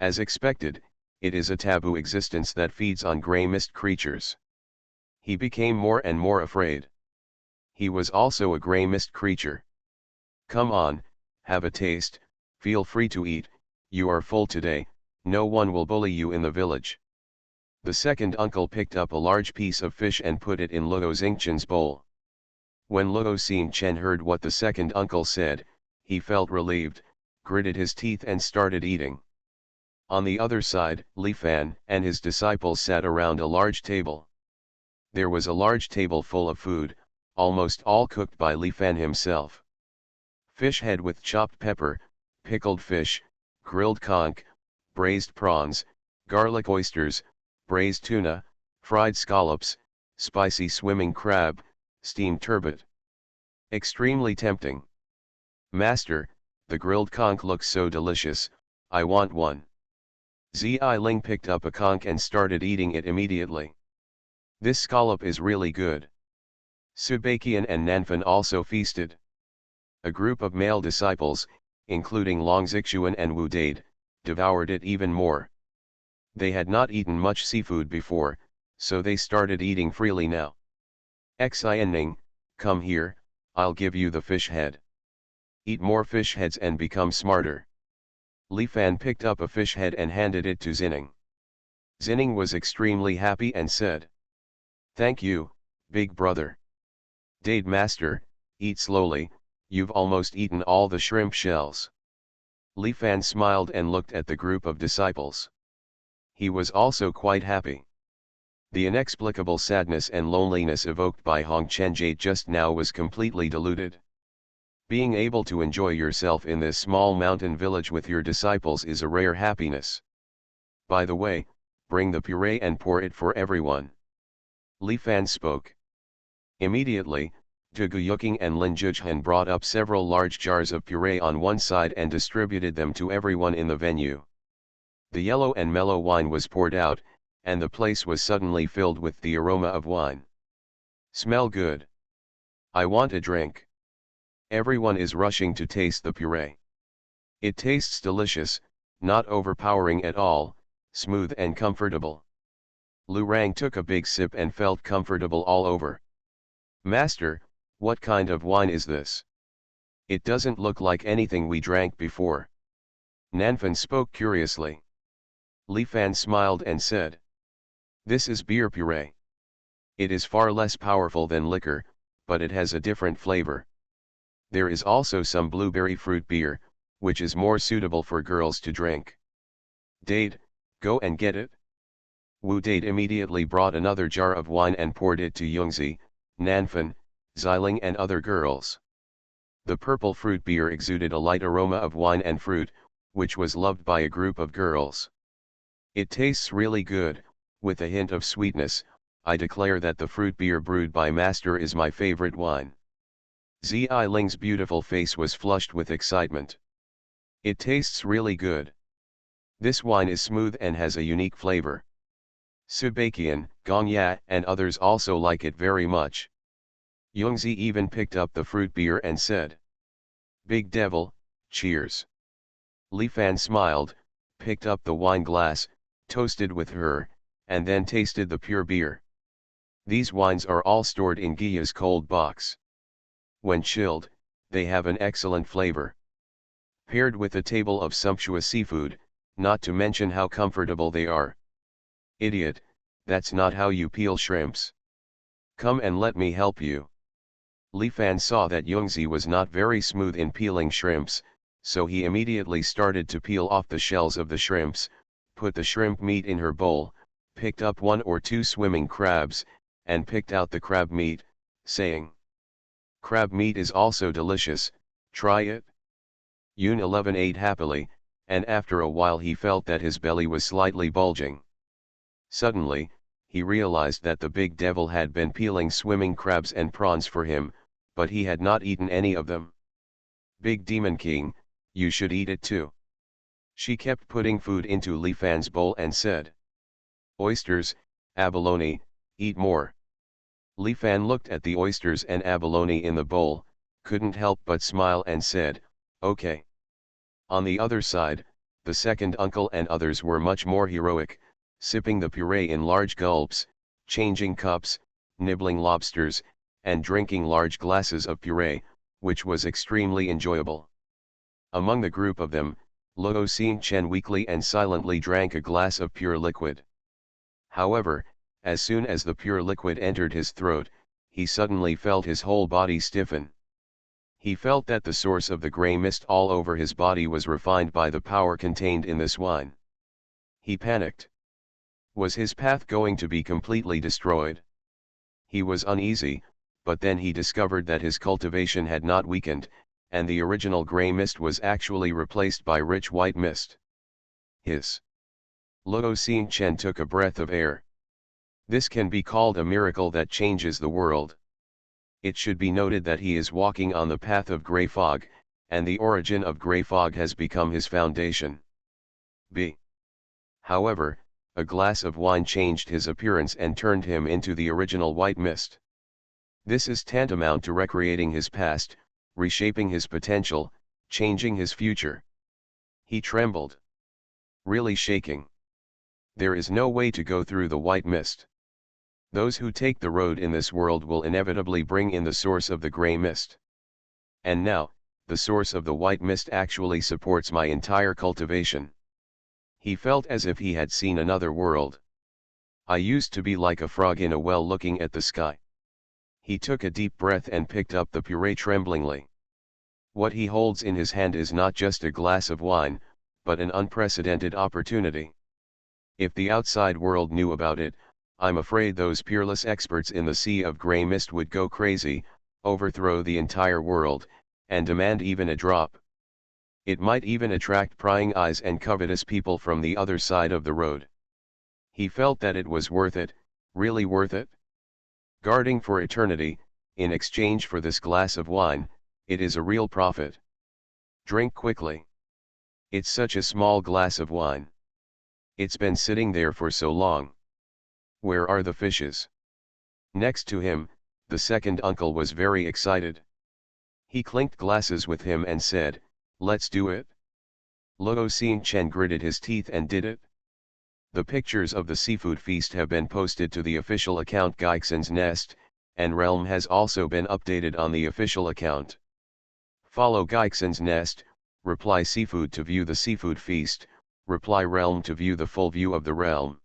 As expected, it is a taboo existence that feeds on grey mist creatures. He became more and more afraid. He was also a grey mist creature. Come on, have a taste, feel free to eat, you are full today, no one will bully you in the village. The second uncle picked up a large piece of fish and put it in Luo Xingchen's bowl. When Luo Xingchen heard what the second uncle said, he felt relieved, gritted his teeth and started eating. On the other side, Li Fan and his disciples sat around a large table. There was a large table full of food, almost all cooked by Li Fan himself. Fish head with chopped pepper, pickled fish, grilled conch, braised prawns, garlic oysters, braised tuna, fried scallops, spicy swimming crab, steamed turbot. Extremely tempting. Master, the grilled conch looks so delicious, I want one. Zi Ling picked up a conch and started eating it immediately. This scallop is really good. Subakian and Nanfan also feasted. A group of male disciples, including Long Zixuan and Wu Dade, devoured it even more. They had not eaten much seafood before, so they started eating freely now. Xianning, come here, I'll give you the fish head. Eat more fish heads and become smarter. Li Fan picked up a fish head and handed it to Zinning. Zinning was extremely happy and said, "Thank you, big brother. Dade master, eat slowly, you've almost eaten all the shrimp shells." Li Fan smiled and looked at the group of disciples. He was also quite happy. The inexplicable sadness and loneliness evoked by Hong Chenjie just now was completely diluted. Being able to enjoy yourself in this small mountain village with your disciples is a rare happiness. By the way, bring the puree and pour it for everyone. Li Fan spoke. Immediately, Du Guyuking and Lin Jujhan brought up several large jars of puree on one side and distributed them to everyone in the venue. The yellow and mellow wine was poured out, and the place was suddenly filled with the aroma of wine. Smell good. I want a drink. Everyone is rushing to taste the puree. It tastes delicious, not overpowering at all, smooth and comfortable. Lu Rang took a big sip and felt comfortable all over. Master, what kind of wine is this? It doesn't look like anything we drank before. Nanfan spoke curiously. Li Fan smiled and said, "This is beer puree. It is far less powerful than liquor, but it has a different flavor. There is also some blueberry fruit beer, which is more suitable for girls to drink. Date, go and get it. Wu Date immediately brought another jar of wine and poured it to Yongzi, Nanfan, Xiling and other girls. The purple fruit beer exuded a light aroma of wine and fruit, which was loved by a group of girls. It tastes really good, with a hint of sweetness. I declare that the fruit beer brewed by Master is my favorite wine. Ziling's beautiful face was flushed with excitement. It tastes really good. This wine is smooth and has a unique flavor. Subakian, Gongya and others also like it very much. Yongzi even picked up the fruit beer and said, "Big devil, cheers." Li Fan smiled, picked up the wine glass, toasted with her, and then tasted the pure beer. These wines are all stored in Giya's cold box. When chilled, they have an excellent flavor. Paired with a table of sumptuous seafood, not to mention how comfortable they are. Idiot, that's not how you peel shrimps. Come and let me help you. Li Fan saw that Yongzi was not very smooth in peeling shrimps, so he immediately started to peel off the shells of the shrimps, put the shrimp meat in her bowl, picked up 1 or 2 swimming crabs, and picked out the crab meat, saying, "Crab meat is also delicious, try it." Yun 11 ate happily, and after a while he felt that his belly was slightly bulging. Suddenly, he realized that the big devil had been peeling swimming crabs and prawns for him, but he had not eaten any of them. "Big Demon King, you should eat it too." She kept putting food into Li Fan's bowl and said, "Oysters, abalone, eat more." Li Fan looked at the oysters and abalone in the bowl, couldn't help but smile and said, "Okay." On the other side, the second uncle and others were much more heroic, sipping the puree in large gulps, changing cups, nibbling lobsters, and drinking large glasses of puree, which was extremely enjoyable. Among the group of them, Luo Xingchen weakly and silently drank a glass of pure liquid. However, as soon as the pure liquid entered his throat, he suddenly felt his whole body stiffen. He felt that the source of the grey mist all over his body was refined by the power contained in this wine. He panicked. Was his path going to be completely destroyed? He was uneasy, but then he discovered that his cultivation had not weakened, and the original grey mist was actually replaced by rich white mist. Hiss. Luo Xingchen took a breath of air. This can be called a miracle that changes the world. It should be noted that he is walking on the path of grey fog, and the origin of grey fog has become his foundation. B. However, a glass of wine changed his appearance and turned him into the original white mist. This is tantamount to recreating his past, reshaping his potential, changing his future. He trembled. Really shaking. There is no way to go through the white mist. Those who take the road in this world will inevitably bring in the source of the grey mist. And now, the source of the white mist actually supports my entire cultivation. He felt as if he had seen another world. I used to be like a frog in a well looking at the sky. He took a deep breath and picked up the puree tremblingly. What he holds in his hand is not just a glass of wine, but an unprecedented opportunity. If the outside world knew about it, I'm afraid those peerless experts in the sea of grey mist would go crazy, overthrow the entire world, and demand even a drop. It might even attract prying eyes and covetous people from the other side of the road. He felt that it was worth it, really worth it. Guarding for eternity, in exchange for this glass of wine, it is a real profit. Drink quickly. It's such a small glass of wine. It's been sitting there for so long. Where are the fishes? Next to him, the second uncle was very excited. He clinked glasses with him and said, "Let's do it." Luo Xingchen gritted his teeth and did it. The pictures of the seafood feast have been posted to the official account Geixen's Nest, and Realm has also been updated on the official account. Follow Geixen's Nest, reply Seafood to view the seafood feast, reply Realm to view the full view of the realm.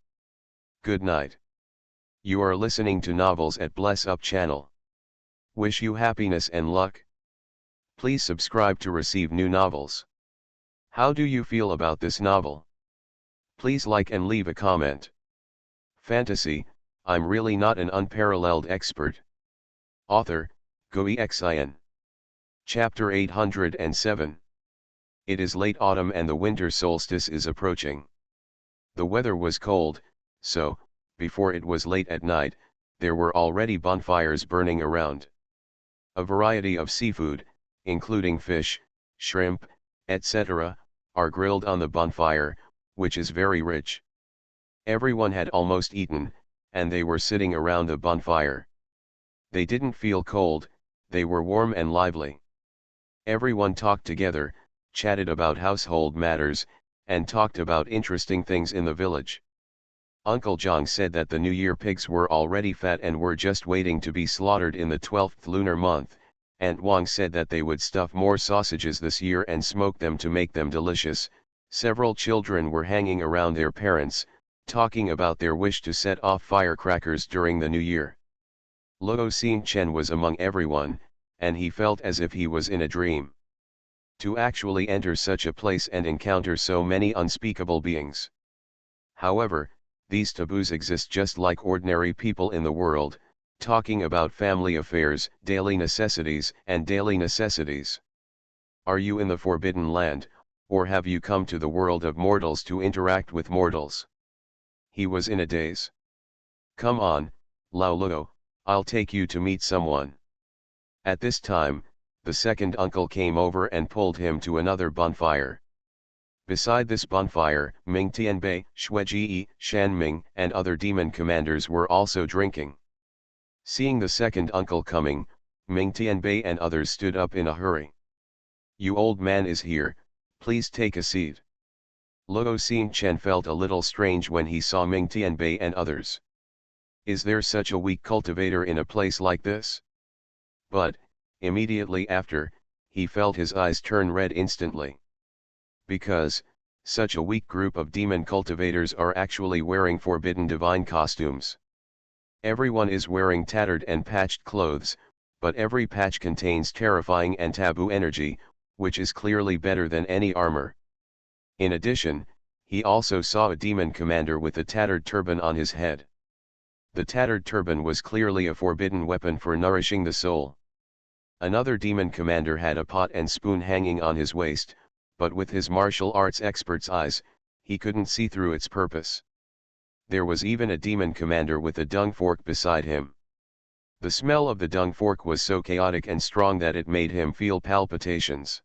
Good night. You are listening to Novels at Bless Up channel. Wish you happiness and luck. Please subscribe to receive new novels. How do you feel about this novel? Please like and leave a comment. Fantasy, I'm really not an unparalleled expert. Author, Xuanhuan. Chapter 807. It is late autumn and the winter solstice is approaching. The weather was cold, so, before it was late at night, there were already bonfires burning around. A variety of seafood, including fish, shrimp, etc., are grilled on the bonfire, which is very rich. Everyone had almost eaten, and they were sitting around the bonfire. They didn't feel cold, they were warm and lively. Everyone talked together, chatted about household matters, and talked about interesting things in the village. Uncle Zhang said that the New Year pigs were already fat and were just waiting to be slaughtered in the 12th lunar month. Aunt Wang said that they would stuff more sausages this year and smoke them to make them delicious. Several children were hanging around their parents, talking about their wish to set off firecrackers during the New Year. Luo Xingchen was among everyone, and he felt as if he was in a dream. To actually enter such a place and encounter so many unspeakable beings. However, these taboos exist just like ordinary people in the world, talking about family affairs, daily necessities. Are you in the Forbidden Land, or have you come to the world of mortals to interact with mortals? He was in a daze. Come on, Lao Luo, I'll take you to meet someone. At this time, the second uncle came over and pulled him to another bonfire. Beside this bonfire, Ming Tianbei, Xueji, Shanming, and other demon commanders were also drinking. Seeing the second uncle coming, Ming Tianbei and others stood up in a hurry. You old man is here, please take a seat. Luo Xingchen felt a little strange when he saw Ming Tianbei and others. Is there such a weak cultivator in a place like this? But, immediately after, he felt his eyes turn red instantly. Because, such a weak group of demon cultivators are actually wearing forbidden divine costumes. Everyone is wearing tattered and patched clothes, but every patch contains terrifying and taboo energy, which is clearly better than any armor. In addition, he also saw a demon commander with a tattered turban on his head. The tattered turban was clearly a forbidden weapon for nourishing the soul. Another demon commander had a pot and spoon hanging on his waist, but with his martial arts expert's eyes, he couldn't see through its purpose. There was even a demon commander with a dung fork beside him. The smell of the dung fork was so chaotic and strong that it made him feel palpitations.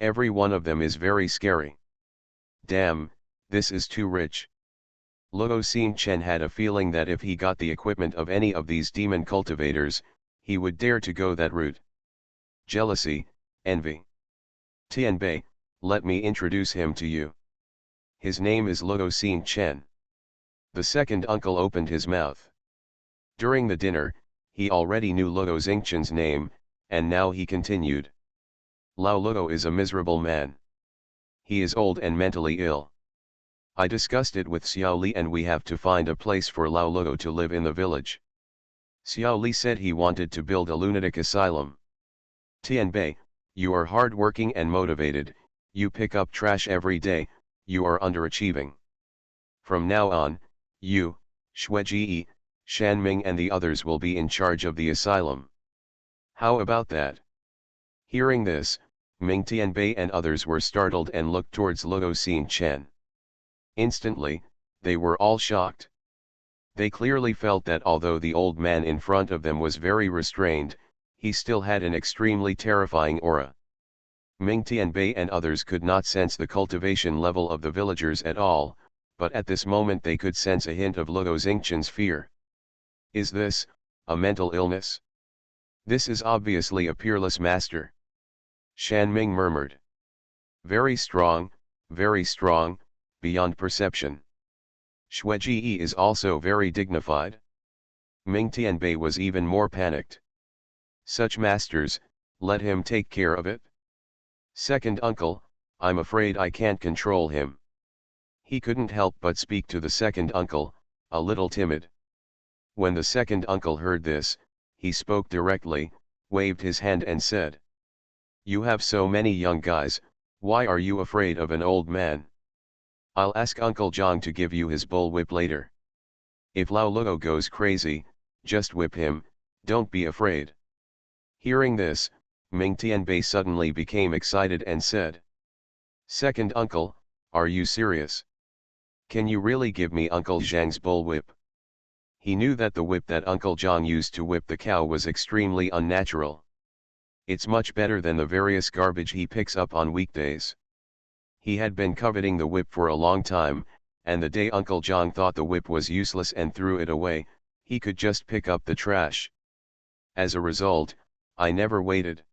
Every one of them is very scary. Damn, this is too rich. Luo Xingchen had a feeling that if he got the equipment of any of these demon cultivators, he would dare to go that route. Jealousy, envy. Tianbei, let me introduce him to you. His name is Luo Xingchen. The second uncle opened his mouth. During the dinner, he already knew Luo Xingchen's name, and now he continued. Lao Luo is a miserable man. He is old and mentally ill. I discussed it with Xiao Li and we have to find a place for Lao Luo to live in the village. Xiao Li said he wanted to build a lunatic asylum. Tianbei, you are hardworking and motivated, you pick up trash every day, you are underachieving. From now on, you, Xueji, Shanming and the others will be in charge of the asylum. How about that? Hearing this, Ming Tianbei and others were startled and looked towards Luo Xingchen. Instantly, they were all shocked. They clearly felt that although the old man in front of them was very restrained, he still had an extremely terrifying aura. Ming Tianbei and others could not sense the cultivation level of the villagers at all, but at this moment they could sense a hint of Luo Xingchen's fear. Is this a mental illness? This is obviously a peerless master. Shanming murmured. Very strong, beyond perception. Xueji is also very dignified. Ming Tianbei was even more panicked. Such masters, let him take care of it. Second uncle, I'm afraid I can't control him. He couldn't help but speak to the second uncle, a little timid. When the second uncle heard this, he spoke directly, waved his hand and said. You have so many young guys, Why are you afraid of an old man? I'll ask Uncle Zhang to give you his bullwhip later. If Lao Luo goes crazy, just whip him, don't be afraid. Hearing this, Ming Tianbei suddenly became excited and said, Second uncle, are you serious? Can you really give me Uncle Zhang's bullwhip? He knew that the whip that Uncle Zhang used to whip the cow was extremely unnatural. It's much better than the various garbage he picks up on weekdays. He had been coveting the whip for a long time, and the day Uncle Zhang thought the whip was useless and threw it away, he could just pick up the trash. As a result, I never waited.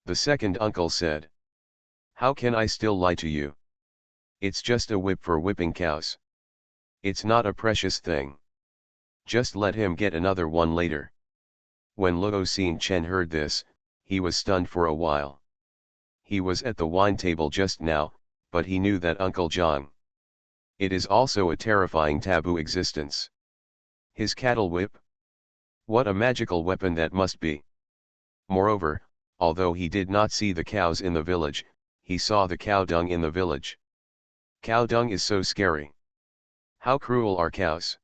The second uncle said. How can I still lie to you? It's just a whip for whipping cows. It's not a precious thing. Just let him get another one later. When Luo Xingchen heard this, he was stunned for a while. He was at the wine table just now, but he knew that Uncle Zhang. It is also a terrifying taboo existence. His cattle whip? What a magical weapon that must be. Moreover, although he did not see the cows in the village, he saw the cow dung in the village. Cow dung is so scary. How cruel are cows?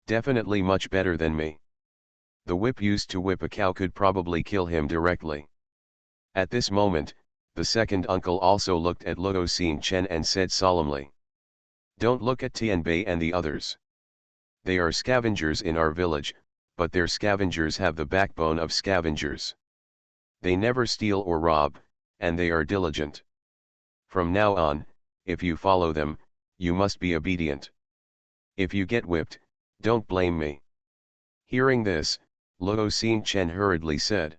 Definitely much better than me. The whip used to whip a cow could probably kill him directly. At this moment, the second uncle also looked at Luo Xingchen and said solemnly. Don't look at Tianbei and the others. They are scavengers in our village, but their scavengers have the backbone of scavengers. They never steal or rob, and they are diligent. From now on, if you follow them, you must be obedient. If you get whipped, don't blame me. Hearing this, Luo Xingchen hurriedly said.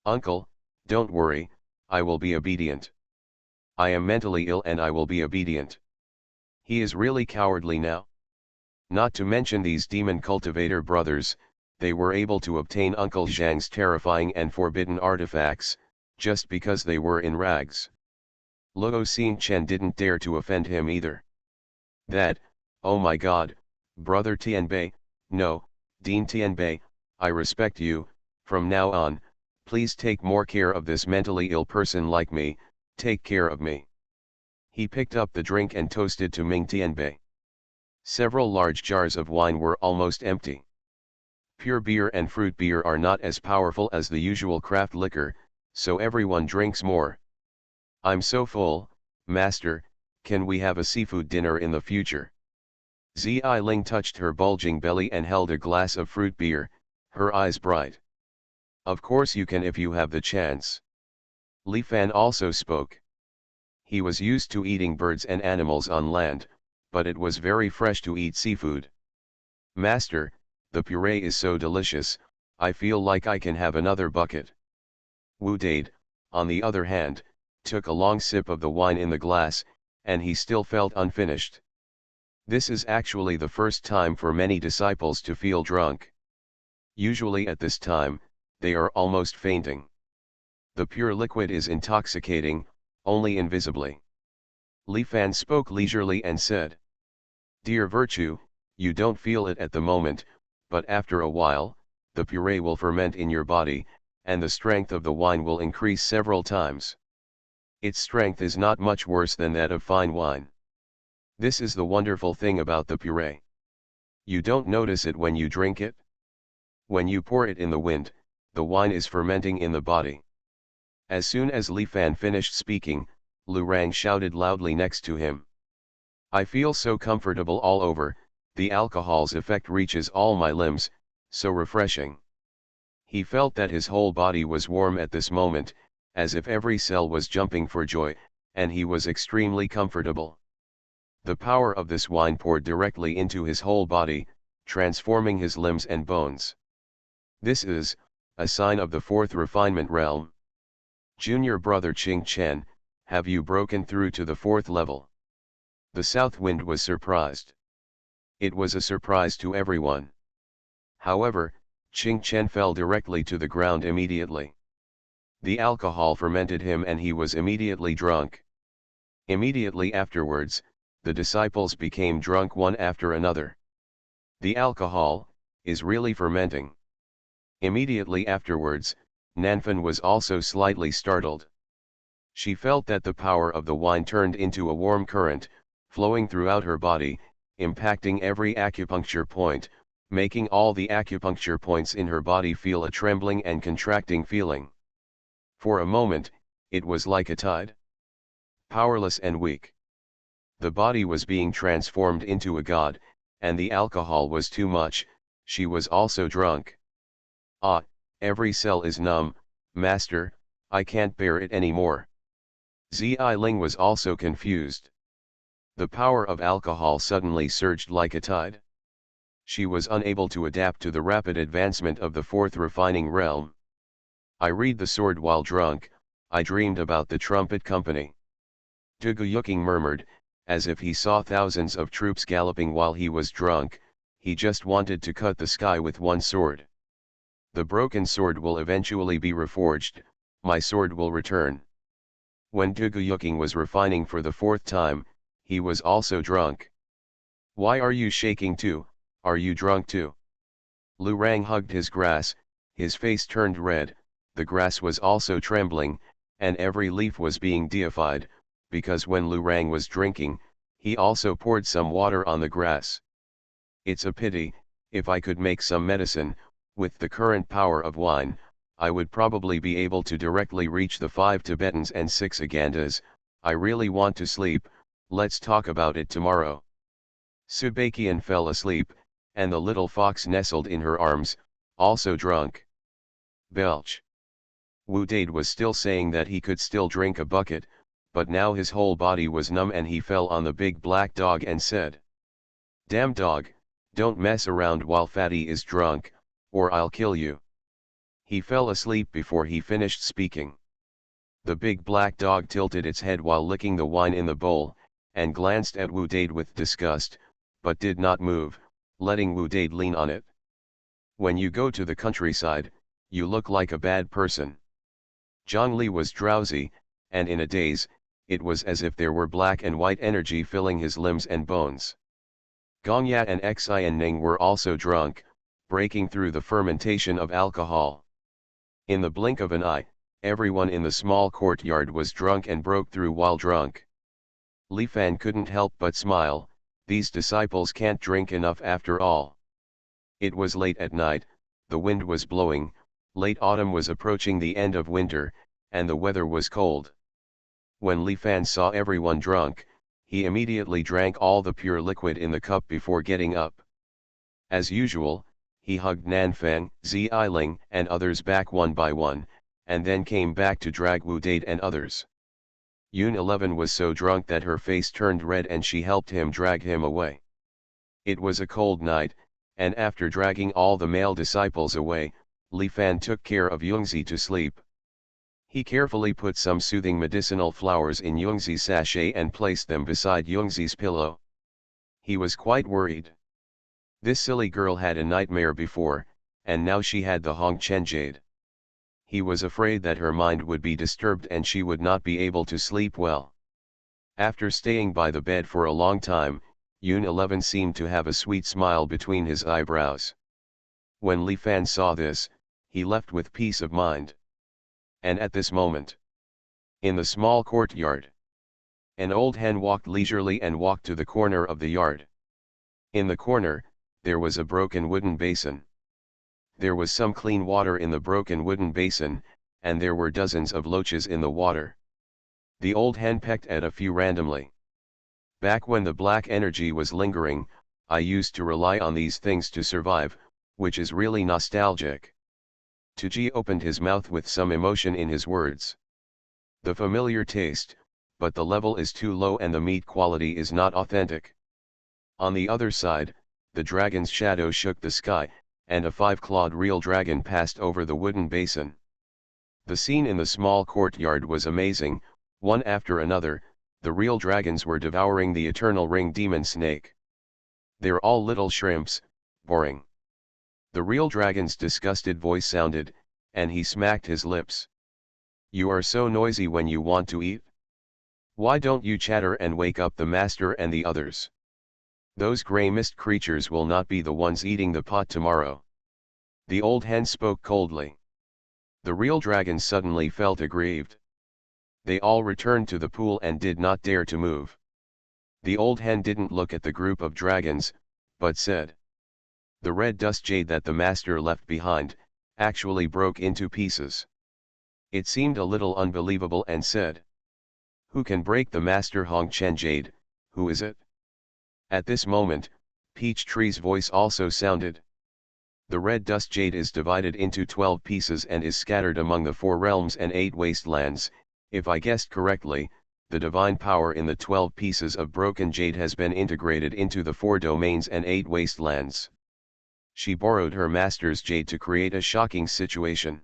Uncle, don't worry, I will be obedient. I am mentally ill and I will be obedient. He is really cowardly now. Not to mention these demon cultivator brothers, they were able to obtain Uncle Zhang's terrifying and forbidden artifacts, just because they were in rags. Luo Xingchen didn't dare to offend him either. That, oh my god, brother Tianbei, no, Dean Tianbei, I respect you, from now on, please take more care of this mentally ill person like me, take care of me. He picked up the drink and toasted to Ming Tianbei. Several large jars of wine were almost empty. Pure beer and fruit beer are not as powerful as the usual craft liquor, so everyone drinks more. I'm so full, master, can we have a seafood dinner in the future? Zi Ling touched her bulging belly and held a glass of fruit beer, her eyes bright. Of course you can if you have the chance. Li Fan also spoke. He was used to eating birds and animals on land, but it was very fresh to eat seafood. Master, the puree is so delicious, I feel like I can have another bucket. Wu Dade, on the other hand, took a long sip of the wine in the glass, and he still felt unfinished. This is actually the first time for many disciples to feel drunk. Usually at this time, they are almost fainting. The pure liquid is intoxicating, only invisibly. Li Fan spoke leisurely and said, Dear Virtue, you don't feel it at the moment, but after a while, the puree will ferment in your body, and the strength of the wine will increase several times. Its strength is not much worse than that of fine wine. This is the wonderful thing about the puree. You don't notice it when you drink it. When you pour it in the wind, the wine is fermenting in the body. As soon as Li Fan finished speaking, Lu Rang shouted loudly next to him. I feel so comfortable all over, the alcohol's effect reaches all my limbs, so refreshing. He felt that his whole body was warm at this moment, as if every cell was jumping for joy, and he was extremely comfortable. The power of this wine poured directly into his whole body, transforming his limbs and bones. This is a sign of the fourth refinement realm. Junior brother Qing Chen, have you broken through to the fourth level? The south wind was surprised. It was a surprise to everyone. However, Qing Chen fell directly to the ground immediately. The alcohol fermented him and he was immediately drunk. Immediately afterwards, the disciples became drunk one after another. The alcohol is really fermenting. Immediately afterwards, Nanfan was also slightly startled. She felt that the power of the wine turned into a warm current, flowing throughout her body, impacting every acupuncture point, making all the acupuncture points in her body feel a trembling and contracting feeling. For a moment, it was like a tide. Powerless and weak. The body was being transformed into a god, and the alcohol was too much, she was also drunk. Ah, every cell is numb, master, I can't bear it anymore. Xialing was also confused. The power of alcohol suddenly surged like a tide. She was unable to adapt to the rapid advancement of the fourth refining realm. I read the sword while drunk, I dreamed about the trumpet company. Duguyuking murmured, as if he saw thousands of troops galloping while he was drunk, he just wanted to cut the sky with one sword. The broken sword will eventually be reforged, my sword will return. When Duguyuking was refining for the fourth time, he was also drunk. Why are you shaking too, are you drunk too? Lu Rang hugged his grass, his face turned red, the grass was also trembling, and every leaf was being deified, because when Lu Rang was drinking, he also poured some water on the grass. It's a pity, if I could make some medicine, with the current power of wine, I would probably be able to directly reach the 5 Tibetans and 6 Agandas. I really want to sleep, let's talk about it tomorrow. Subakian fell asleep, and the little fox nestled in her arms, also drunk. Belch. Wu Dade was still saying that he could still drink a bucket, but now his whole body was numb and he fell on the big black dog and said, "Damn dog, don't mess around while Fatty is drunk, or I'll kill you." He fell asleep before he finished speaking. The big black dog tilted its head while licking the wine in the bowl, and glanced at Wu Dade with disgust, but did not move, letting Wu Dade lean on it. "When you go to the countryside, you look like a bad person." Zhongli was drowsy, and in a daze, it was as if there were black and white energy filling his limbs and bones. Gongya and Xianning were also drunk, breaking through the fermentation of alcohol. In the blink of an eye, everyone in the small courtyard was drunk and broke through while drunk. Li Fan couldn't help but smile, these disciples can't drink enough after all. It was late at night, the wind was blowing, late autumn was approaching the end of winter, and the weather was cold. When Li Fan saw everyone drunk, he immediately drank all the pure liquid in the cup before getting up. As usual, he hugged Nanfang, Xialing and others back one by one, and then came back to drag Wu Dade and others. Yun 11 was so drunk that her face turned red and she helped him drag him away. It was a cold night, and after dragging all the male disciples away, Li Fan took care of Yungzi to sleep. He carefully put some soothing medicinal flowers in Yungzi's sachet and placed them beside Yungzi's pillow. He was quite worried. This silly girl had a nightmare before, and now she had the Hongchen Jade. He was afraid that her mind would be disturbed and she would not be able to sleep well. After staying by the bed for a long time, Yun 11 seemed to have a sweet smile between his eyebrows. When Li Fan saw this, he left with peace of mind. And at this moment, in the small courtyard, an old hen walked leisurely and walked to the corner of the yard. In the corner, there was a broken wooden basin. There was some clean water in the broken wooden basin, and there were dozens of loaches in the water. The old hen pecked at a few randomly. Back when the black energy was lingering, I used to rely on these things to survive, which is really nostalgic. Tuji opened his mouth with some emotion in his words. The familiar taste, but the level is too low and the meat quality is not authentic. On the other side, the dragon's shadow shook the sky, and a 5-clawed real dragon passed over the wooden basin. The scene in the small courtyard was amazing, one after another, the real dragons were devouring the eternal ring demon snake. "They're all little shrimps, boring." The real dragon's disgusted voice sounded, and he smacked his lips. "You are so noisy when you want to eat. Why don't you chatter and wake up the master and the others? Those grey mist creatures will not be the ones eating the pot tomorrow." The old hen spoke coldly. The real dragon suddenly felt aggrieved. They all returned to the pool and did not dare to move. The old hen didn't look at the group of dragons, but said, "The red dust jade that the master left behind, actually broke into pieces." It seemed a little unbelievable and said, "Who can break the master Hong Chen jade, who is it?" At this moment, Peach Tree's voice also sounded. "The red dust jade is divided into 12 pieces and is scattered among the 4 realms and 8 wastelands. If I guessed correctly, the divine power in the 12 pieces of broken jade has been integrated into the 4 domains and 8 wastelands." She borrowed her master's jade to create a shocking situation.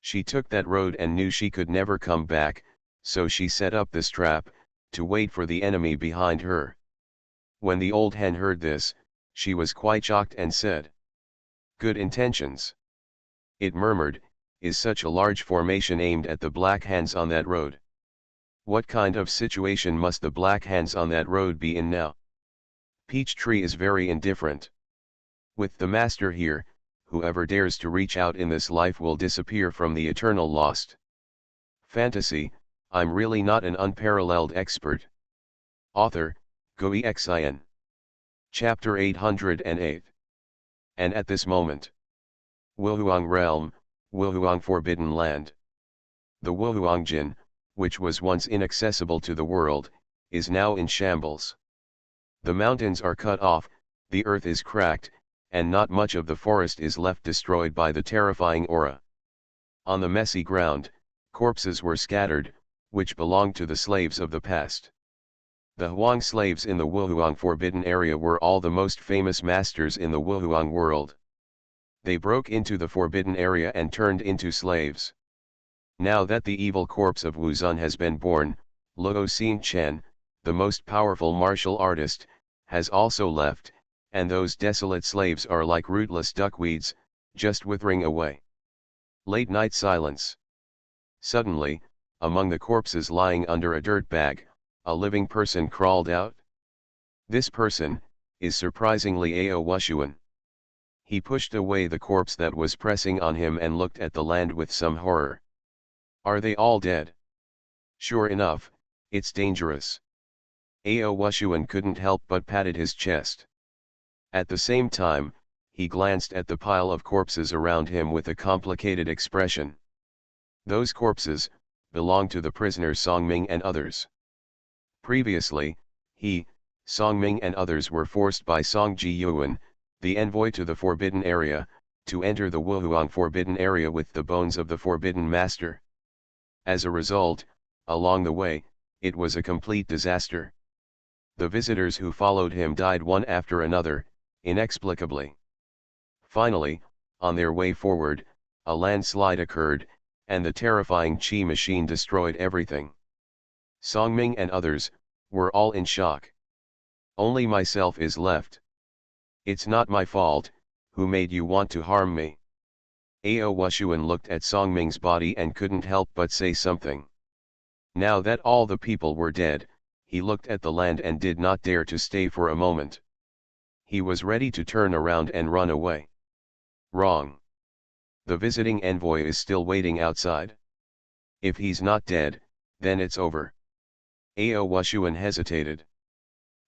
She took that road and knew she could never come back, so she set up this trap, to wait for the enemy behind her. When the old hen heard this, she was quite shocked and said, "Good intentions." It murmured, "Is such a large formation aimed at the black hands on that road? What kind of situation must the black hands on that road be in now? Peach Tree is very indifferent. With the master here, whoever dares to reach out in this life will disappear from the eternal lost." Fantasy, I'm really not an unparalleled expert. Author, Xuanhuan. Chapter 808. And at this moment, Wuhuang Realm, Wuhuang Forbidden Land. The Wuhuang Jin, which was once inaccessible to the world, is now in shambles. The mountains are cut off, the earth is cracked, and not much of the forest is left, destroyed by the terrifying aura. On the messy ground, corpses were scattered, which belonged to the slaves of the past. The Huang slaves in the Wuhuang Forbidden Area were all the most famous masters in the Wuhuang world. They broke into the Forbidden Area and turned into slaves. Now that the evil corpse of Wu Zun has been born, Luo Xing Chen, the most powerful martial artist, has also left, and those desolate slaves are like rootless duckweeds, just withering away. Late night silence. Suddenly, among the corpses lying under a dirt bag, a living person crawled out. This person is surprisingly Ao Wushuan. He pushed away the corpse that was pressing on him and looked at the land with some horror. "Are they all dead? Sure enough, it's dangerous." Ao Wushuan couldn't help but patted his chest. At the same time, he glanced at the pile of corpses around him with a complicated expression. Those corpses belonged to the prisoners Songming and others. Previously, he, Songming and others were forced by Song Jiyuan, the envoy to the Forbidden Area, to enter the Wuhuang Forbidden Area with the bones of the Forbidden Master. As a result, along the way, it was a complete disaster. The visitors who followed him died one after another, inexplicably. Finally, on their way forward, a landslide occurred, and the terrifying Qi machine destroyed everything. Songming and others were all in shock. Only myself is left. "It's not my fault. Who made you want to harm me?" Ao Wushuan looked at Songming's body and couldn't help but say something. Now that all the people were dead, he looked at the land and did not dare to stay for a moment. He was ready to turn around and run away. Wrong. The visiting envoy is still waiting outside. If he's not dead, then it's over. Ao Wushuan hesitated.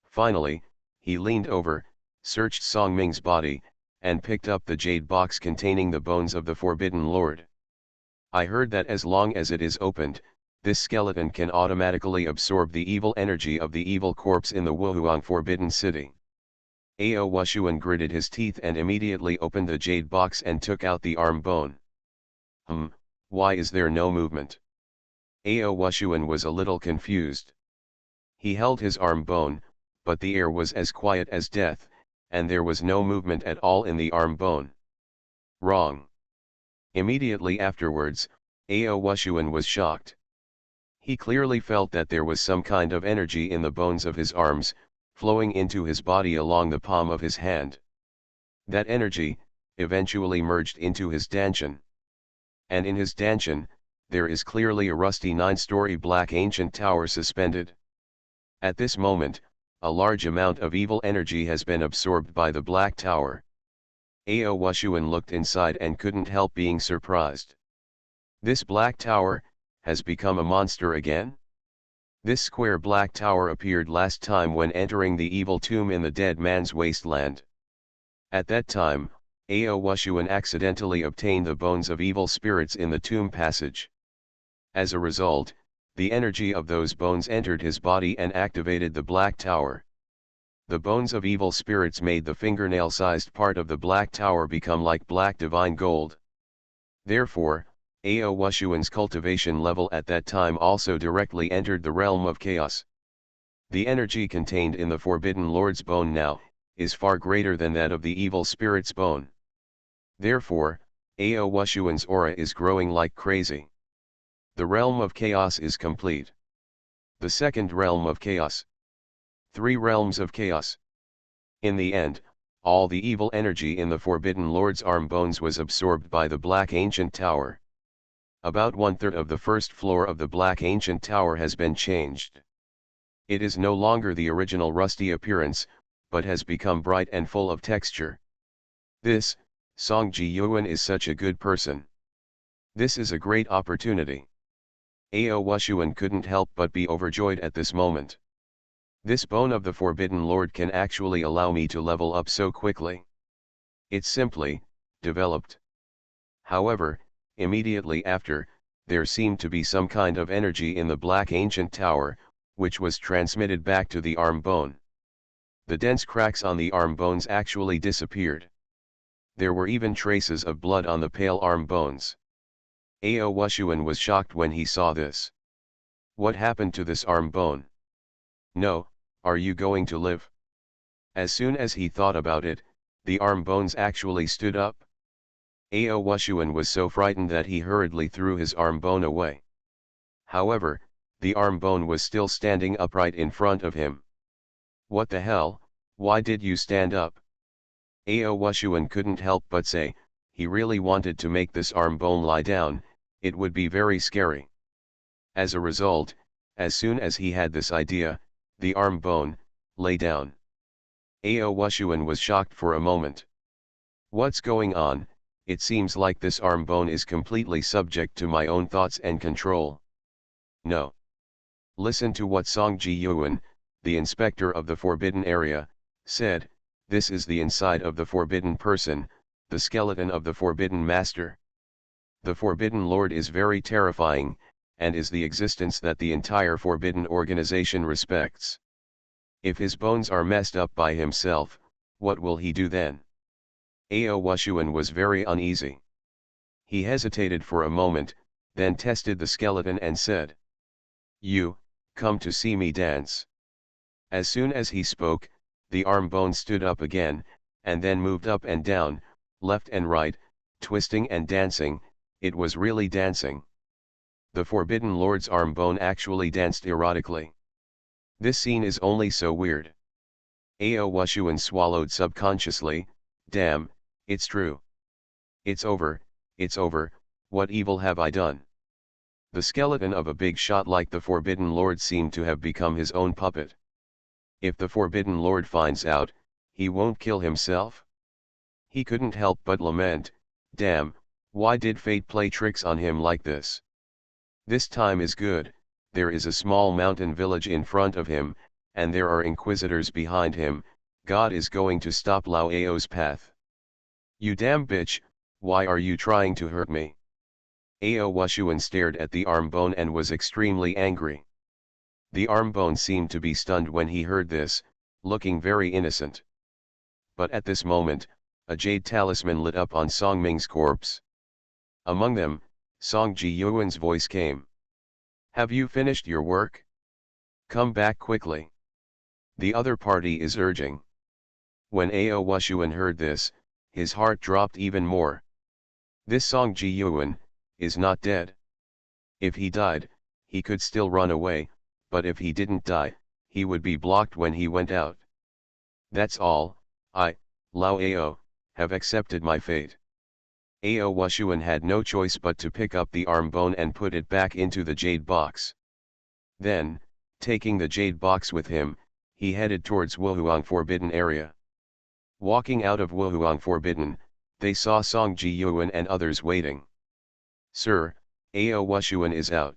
Finally, he leaned over, searched Songming's body, and picked up the jade box containing the bones of the Forbidden Lord. "I heard that as long as it is opened, this skeleton can automatically absorb the evil energy of the evil corpse in the Wuhuang Forbidden City." Ao Wushuan gritted his teeth and immediately opened the jade box and took out the arm bone. Why is there no movement? Ao Wushuan was a little confused. He held his arm bone, but the air was as quiet as death, and there was no movement at all in the arm bone. Wrong. Immediately afterwards, Ao Wushuan was shocked. He clearly felt that there was some kind of energy in the bones of his arms, flowing into his body along the palm of his hand. That energy eventually merged into his dantian. And in his dantian, there is clearly a rusty 9-story black ancient tower suspended. At this moment, a large amount of evil energy has been absorbed by the black tower. Ao Wushuan looked inside and couldn't help being surprised. This black tower has become a monster again? This square black tower appeared last time when entering the evil tomb in the dead man's wasteland. At that time, Xuanhuan accidentally obtained the bones of evil spirits in the tomb passage. As a result, the energy of those bones entered his body and activated the black tower. The bones of evil spirits made the fingernail-sized part of the black tower become like black divine gold. Therefore, Xuanhuan's cultivation level at that time also directly entered the realm of chaos. The energy contained in the Forbidden Lord's bone now is far greater than that of the evil spirit's bone. Therefore, Xuanhuan's aura is growing like crazy. The realm of chaos is complete. The second realm of chaos. 3 realms of chaos. In the end, all the evil energy in the Forbidden Lord's arm bones was absorbed by the Black Ancient Tower. About 1/3 of the first floor of the Black Ancient Tower has been changed. It is no longer the original rusty appearance, but has become bright and full of texture. This, Xuanhuan is such a good person. This is a great opportunity. Xuanhuan couldn't help but be overjoyed at this moment. This bone of the Forbidden Lord can actually allow me to level up so quickly. It's simply developed. However, immediately after, there seemed to be some kind of energy in the Black Ancient Tower, which was transmitted back to the arm bone. The dense cracks on the arm bones actually disappeared. There were even traces of blood on the pale arm bones. Xuanhuan was shocked when he saw this. What happened to this arm bone? No, are you going to live? As soon as he thought about it, the arm bones actually stood up. Xuanhuan was so frightened that he hurriedly threw his arm bone away. However, the arm bone was still standing upright in front of him. What the hell, why did you stand up? Xuanhuan couldn't help but say, he really wanted to make this arm bone lie down, it would be very scary. As a result, as soon as he had this idea, the arm bone lay down. Xuanhuan was shocked for a moment. What's going on? It seems like this arm bone is completely subject to my own thoughts and control. No. Listen to what Xuanhuan, the inspector of the forbidden area, said. This is the inside of the forbidden person, the skeleton of the forbidden master. The Forbidden Lord is very terrifying, and is the existence that the entire forbidden organization respects. If his bones are messed up by himself, what will he do then? Xuanhuan was very uneasy. He hesitated for a moment, then tested the skeleton and said, "You, come to see me dance." As soon as he spoke, the arm bone stood up again, and then moved up and down, left and right, twisting and dancing. It was really dancing. The Forbidden Lord's arm bone actually danced erotically. This scene is only so weird. Xuanhuan swallowed subconsciously. Damn, it's true. It's over, what evil have I done? The skeleton of a big shot like the Forbidden Lord seemed to have become his own puppet. If the Forbidden Lord finds out, he won't kill himself? He couldn't help but lament, damn, why did fate play tricks on him like this? This time is good, there is a small mountain village in front of him, and there are inquisitors behind him. God is going to stop Lao Ao's path. You damn bitch, why are you trying to hurt me? Xuanhuan stared at the arm bone and was extremely angry. The arm bone seemed to be stunned when he heard this, looking very innocent. But at this moment, a jade talisman lit up on Song Ming's corpse. Among them, Xuanhuan's voice came. Have you finished your work? Come back quickly. The other party is urging. When Xuanhuan heard this, his heart dropped even more. This Xuanhuan is not dead. If he died, he could still run away, but if he didn't die, he would be blocked when he went out. That's all, I, Lao Ao, have accepted my fate. Xuanhuan had no choice but to pick up the arm bone and put it back into the jade box. Then, taking the jade box with him, he headed towards Wuhuang Forbidden area. Walking out of Wuhuang Forbidden, they saw Xuanhuan and others waiting. Sir, Xuanhuan is out.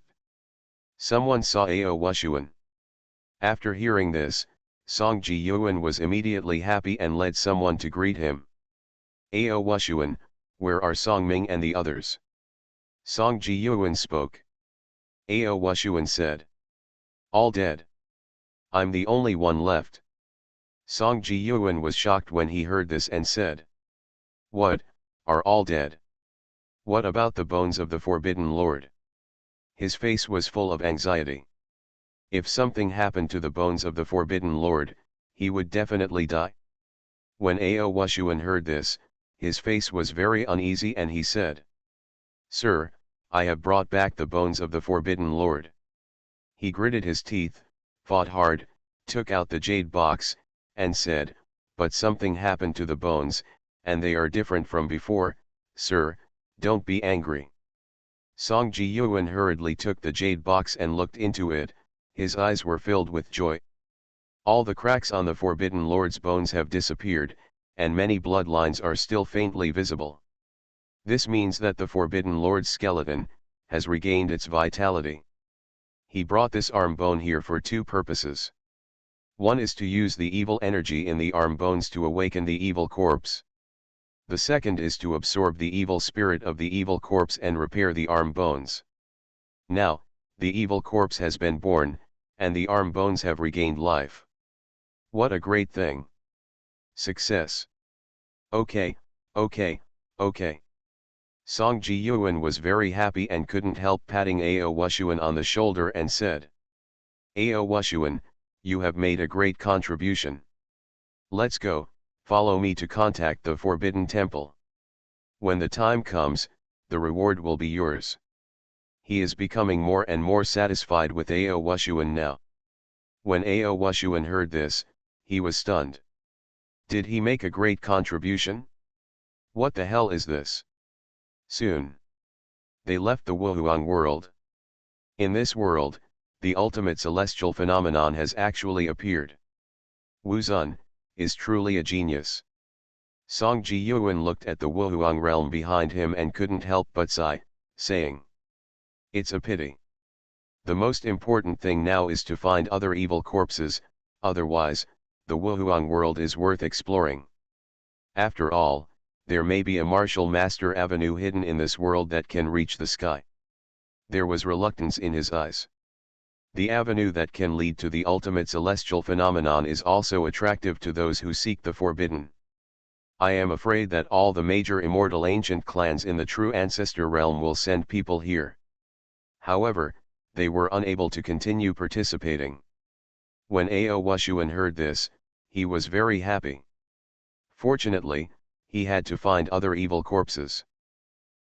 Someone saw Xuanhuan. After hearing this, Song Ji-yuan was immediately happy and led someone to greet him. Xuanhuan, where are Song Ming and the others? Song Ji-yuan spoke. Xuanhuan said. All dead. I'm the only one left. Song Ji-yuan was shocked when he heard this and said. What, are all dead? What about the bones of the Forbidden Lord? His face was full of anxiety. If something happened to the bones of the Forbidden Lord, he would definitely die. When Xuanhuan heard this, his face was very uneasy and he said. Sir, I have brought back the bones of the Forbidden Lord. He gritted his teeth, fought hard, took out the jade box, and said, but something happened to the bones, and they are different from before. Sir, don't be angry. Song Ji-yuan hurriedly took the jade box and looked into it. His eyes were filled with joy. All the cracks on the Forbidden Lord's bones have disappeared, and many bloodlines are still faintly visible. This means that the Forbidden Lord's skeleton has regained its vitality. He brought this arm bone here for two purposes. One is to use the evil energy in the arm bones to awaken the evil corpse. The second is to absorb the evil spirit of the evil corpse and repair the arm bones. Now, the evil corpse has been born, and the arm bones have regained life. What a great thing! Success! Okay. Song Ji-yuan was very happy and couldn't help patting Xuanhuan on the shoulder and said. Xuanhuan, you have made a great contribution. Let's go, follow me to contact the Forbidden Temple. When the time comes, the reward will be yours. He is becoming more and more satisfied with Xuanhuan now. When Xuanhuan heard this, he was stunned. Did he make a great contribution? What the hell is this? Soon they left the Xuanhuan world. In this world, the ultimate celestial phenomenon has actually appeared. Wuzun is truly a genius. Song Ji-yuan looked at the Xuanhuan realm behind him and couldn't help but sigh, saying. It's a pity. The most important thing now is to find other evil corpses, otherwise, the Xuanhuan world is worth exploring. After all, there may be a martial master avenue hidden in this world that can reach the sky. There was reluctance in his eyes. The avenue that can lead to the ultimate celestial phenomenon is also attractive to those who seek the forbidden. I am afraid that all the major immortal ancient clans in the true ancestor realm will send people here. However, they were unable to continue participating. When Xuanhuan heard this, he was very happy. Fortunately, he had to find other evil corpses.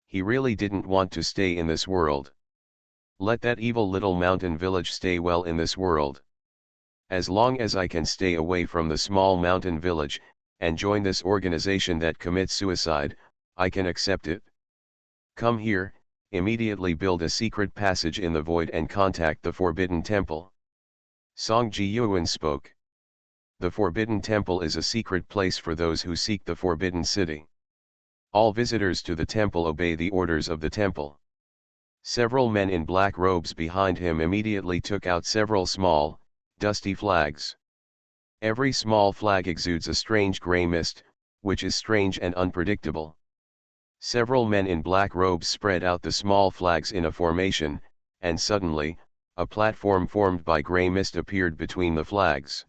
He really didn't want to stay in this world. Let that evil little mountain village stay well in this world. As long as I can stay away from the small mountain village, and join this organization that commits suicide, I can accept it. Come here, immediately build a secret passage in the void and contact the Forbidden Temple. Song Ji-yuan spoke. The Forbidden Temple is a secret place for those who seek the Forbidden City. All visitors to the temple obey the orders of the temple. Several men in black robes behind him immediately took out several small, dusty flags. Every small flag exudes a strange gray mist, which is strange and unpredictable. Several men in black robes spread out the small flags in a formation, and suddenly, a platform formed by gray mist appeared between the flags.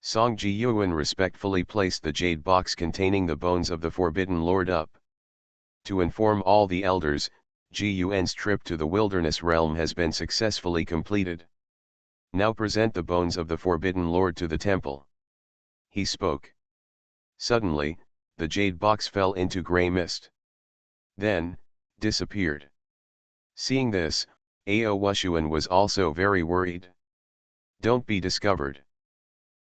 Song Ji-yuan respectfully placed the jade box containing the bones of the Forbidden Lord up. To inform all the elders, Ji-yuan's trip to the wilderness realm has been successfully completed. Now present the bones of the Forbidden Lord to the temple. He spoke. Suddenly, the jade box fell into gray mist. Then, disappeared. Seeing this, Xuanhuan was also very worried. Don't be discovered.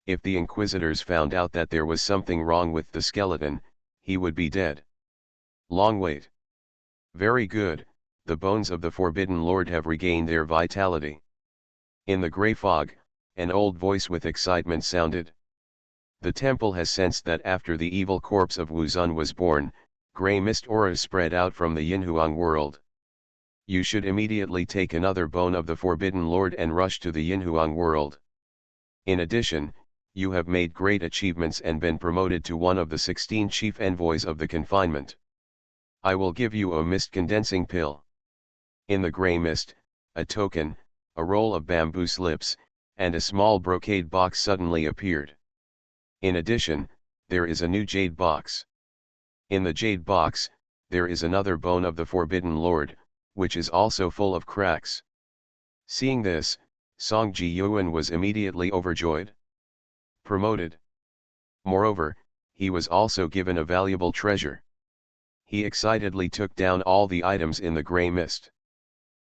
If the inquisitors found out that there was something wrong with the skeleton, he would be dead. Long wait. Very good, the bones of the Forbidden Lord have regained their vitality. In the gray fog, an old voice with excitement sounded. The temple has sensed that after the evil corpse of Wuzun was born, gray mist auras spread out from the Yinhuang world. You should immediately take another bone of the Forbidden Lord and rush to the Yinhuang world. In addition, you have made great achievements and been promoted to one of the 16 chief envoys of the confinement. I will give you a mist condensing pill. In the grey mist, a token, a roll of bamboo slips, and a small brocade box suddenly appeared. In addition, there is a new jade box. In the jade box, there is another bone of the Forbidden Lord, which is also full of cracks. Seeing this, Song Ji-yuan was immediately overjoyed. Promoted. Moreover, he was also given a valuable treasure. He excitedly took down all the items in the grey mist.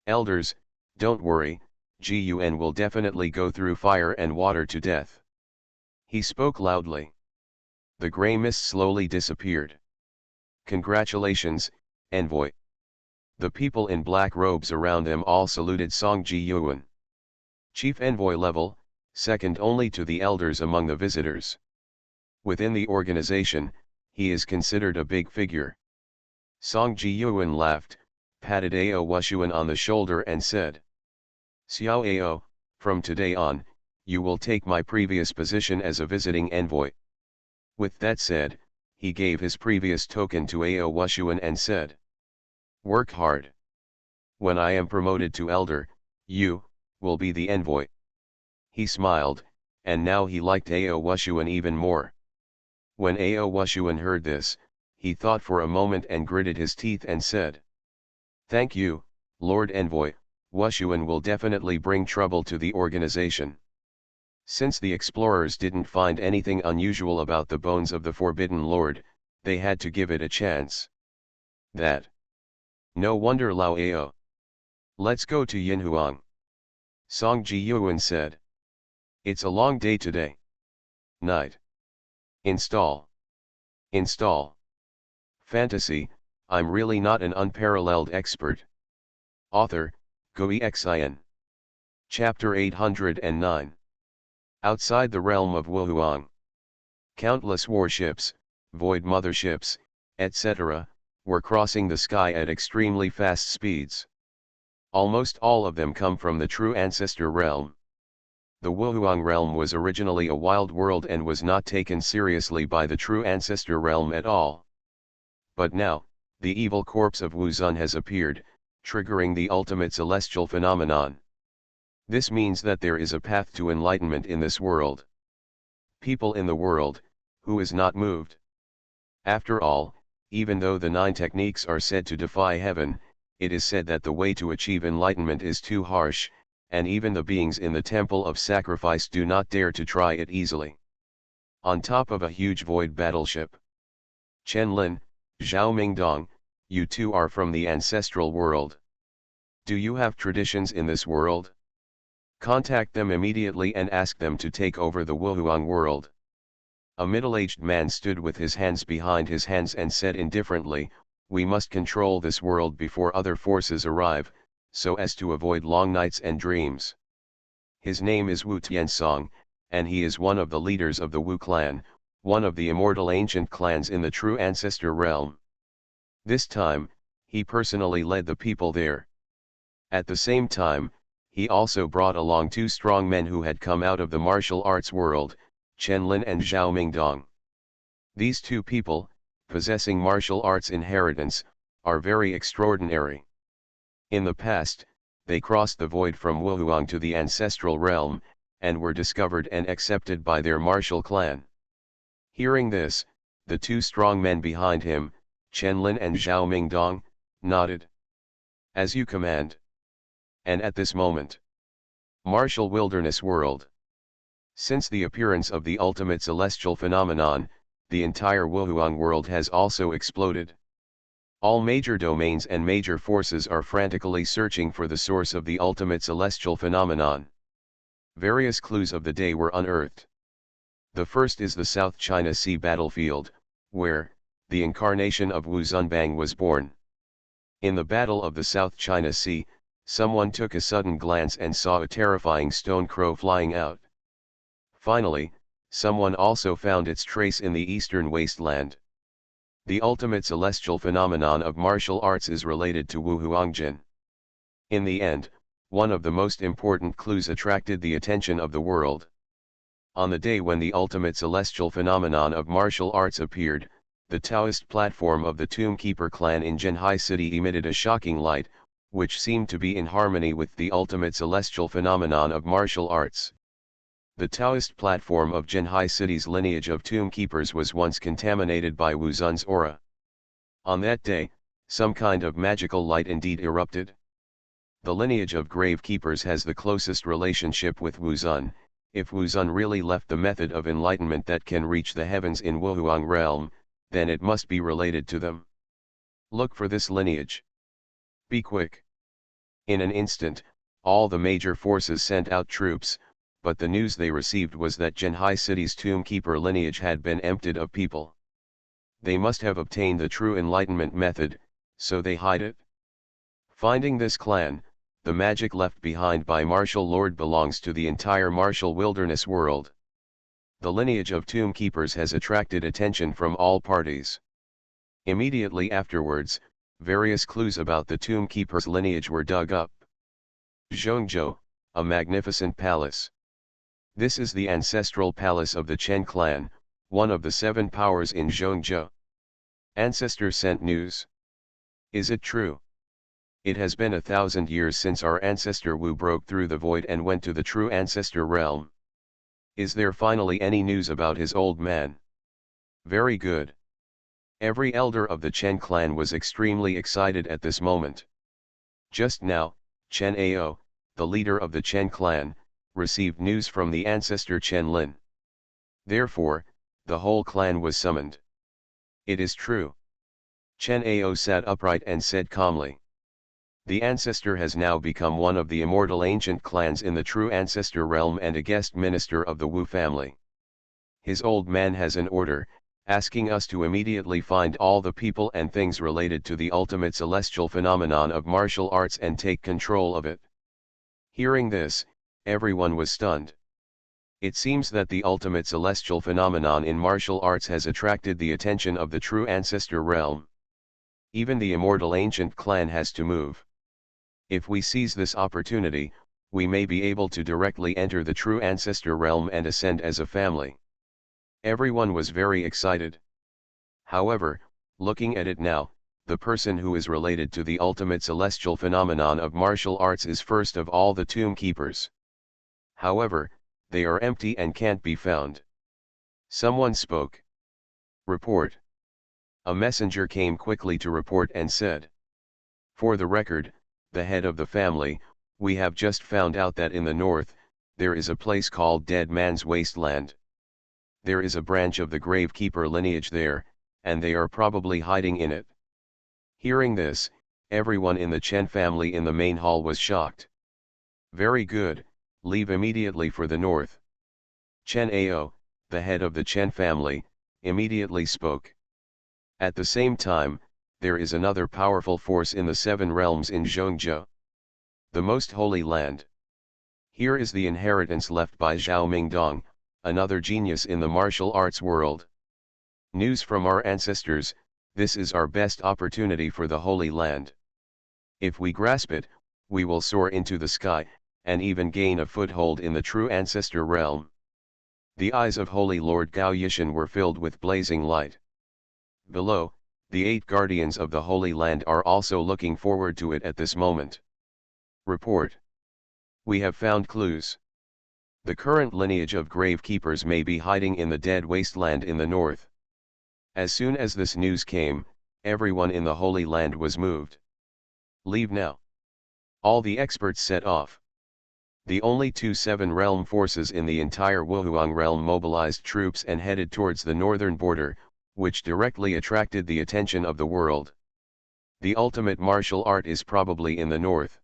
Elders, don't worry, Ji-yuan will definitely go through fire and water to death. He spoke loudly. The grey mist slowly disappeared. Congratulations, envoy. The people in black robes around them all saluted Song Ji-yuan. Chief envoy level, second only to the elders among the visitors. Within the organization, he is considered a big figure. Song Ji-yuan laughed, patted Ao Wushuan on the shoulder and said, Xiao Ao, from today on, you will take my previous position as a visiting envoy. With that said, he gave his previous token to Ao Wushuan and said, work hard. When I am promoted to elder, you will be the envoy. He smiled, and now he liked Ao Wushuan even more. When Ao Wushuan heard this, he thought for a moment and gritted his teeth and said, thank you, Lord Envoy. Wushuan will definitely bring trouble to the organization. Since the explorers didn't find anything unusual about the bones of the Forbidden Lord, they had to give it a chance. That. No wonder Lao Ao. Let's go to Yinhuang. Song Ji-yuan said. It's a long day today. Night. Install. Install. Fantasy, I'm really not an unparalleled expert. Author, Xuanhuan. Chapter 809. Outside the realm of Wuhuang. Countless warships, void motherships, etc., were crossing the sky at extremely fast speeds. Almost all of them come from the true ancestor realm. The Wuhuang realm was originally a wild world and was not taken seriously by the true ancestor realm at all. But now, the evil corpse of Wuzun has appeared, triggering the ultimate celestial phenomenon. This means that there is a path to enlightenment in this world. People in the world, who is not moved? After all, even though the 9 techniques are said to defy heaven, it is said that the way to achieve enlightenment is too harsh, and even the beings in the temple of sacrifice do not dare to try it easily. On top of a huge void battleship. Chen Lin, Zhao Mingdong, you two are from the ancestral world. Do you have traditions in this world? Contact them immediately and ask them to take over the Wuhuang world. A middle-aged man stood with his hands behind his hands and said indifferently, we must control this world before other forces arrive, so as to avoid long nights and dreams. His name is Wu Tiansong, and he is one of the leaders of the Wu clan, one of the immortal ancient clans in the true ancestor realm. This time, he personally led the people there. At the same time, he also brought along 2 strong men who had come out of the martial arts world, Chen Lin and Zhao Mingdong. These 2 people, possessing martial arts inheritance, are very extraordinary. In the past, they crossed the void from Wuhuang to the ancestral realm, and were discovered and accepted by their martial clan. Hearing this, the 2 strong men behind him, Chen Lin and Zhao Mingdong, nodded. As you command. And at this moment, martial wilderness world. Since the appearance of the ultimate celestial phenomenon, the entire Wuhuang world has also exploded. All major domains and major forces are frantically searching for the source of the ultimate celestial phenomenon. Various clues of the day were unearthed. The first is the South China Sea battlefield, where the incarnation of Wu Zunbang was born. In the Battle of the South China Sea, someone took a sudden glance and saw a terrifying stone crow flying out. Finally, someone also found its trace in the eastern wasteland. The ultimate celestial phenomenon of martial arts is related to Wu Huangjin. In the end, one of the most important clues attracted the attention of the world. On the day when the ultimate celestial phenomenon of martial arts appeared, the Taoist platform of the Tomb Keeper clan in Zhenhai City emitted a shocking light, which seemed to be in harmony with the ultimate celestial phenomenon of martial arts. The Taoist platform of Zhenhai City's lineage of Tomb Keepers was once contaminated by Wu Zun's aura. On that day, some kind of magical light indeed erupted. The lineage of Grave Keepers has the closest relationship with Wu Zun. If Wu Zun really left the method of enlightenment that can reach the heavens in Wuhuang realm, then it must be related to them. Look for this lineage. Be quick. In an instant, all the major forces sent out troops, but the news they received was that Zhenhai City's Tomb Keeper lineage had been emptied of people. They must have obtained the true enlightenment method, so they hide it. Finding this clan, the magic left behind by Martial Lord belongs to the entire martial wilderness world. The lineage of Tomb Keepers has attracted attention from all parties. Immediately afterwards, various clues about the Tomb Keepers' lineage were dug up. Zhongzhou, a magnificent palace. This is the ancestral palace of the Chen clan, one of the 7 powers in Zhongzhou. Ancestors sent news. Is it true? It has been 1,000 years since our ancestor Wu broke through the void and went to the true ancestor realm. Is there finally any news about his old man? Very good. Every elder of the Chen clan was extremely excited at this moment. Just now, Chen Ao, the leader of the Chen clan, received news from the ancestor Chen Lin. Therefore, the whole clan was summoned. It is true. Chen Ao sat upright and said calmly. The ancestor has now become one of the immortal ancient clans in the true ancestor realm and a guest minister of the Wu family. His old man has an order, asking us to immediately find all the people and things related to the ultimate celestial phenomenon of martial arts and take control of it. Hearing this, everyone was stunned. It seems that the ultimate celestial phenomenon in martial arts has attracted the attention of the true ancestor realm. Even the immortal ancient clan has to move. If we seize this opportunity, we may be able to directly enter the true ancestor realm and ascend as a family. Everyone was very excited. However, looking at it now, the person who is related to the ultimate celestial phenomenon of martial arts is first of all the Tomb Keepers. However, they are empty and can't be found. Someone spoke. Report. A messenger came quickly to report and said. For the record, the head of the family, we have just found out that in the north, there is a place called Dead Man's Wasteland. There is a branch of the Grave Keeper lineage there, and they are probably hiding in it. Hearing this, everyone in the Chen family in the main hall was shocked. Very good, leave immediately for the north. Chen Ao, the head of the Chen family, immediately spoke. At the same time, there is another powerful force in the 7 realms in Zhongzhou. The most holy land. Here is the inheritance left by Zhao Mingdong, another genius in the martial arts world. News from our ancestors, this is our best opportunity for the Holy Land. If we grasp it, we will soar into the sky, and even gain a foothold in the true ancestor realm. The eyes of Holy Lord Gao Yishan were filled with blazing light. Below, the 8 guardians of the Holy Land are also looking forward to it at this moment. Report. We have found clues. The current lineage of Grave Keepers may be hiding in the Dead Wasteland in the north. As soon as this news came, everyone in the Holy Land was moved. Leave now. All the experts set off. The only 2 7-realm forces in the entire Wuhuang realm mobilized troops and headed towards the northern border, which directly attracted the attention of the world. The ultimate martial art is probably in the north.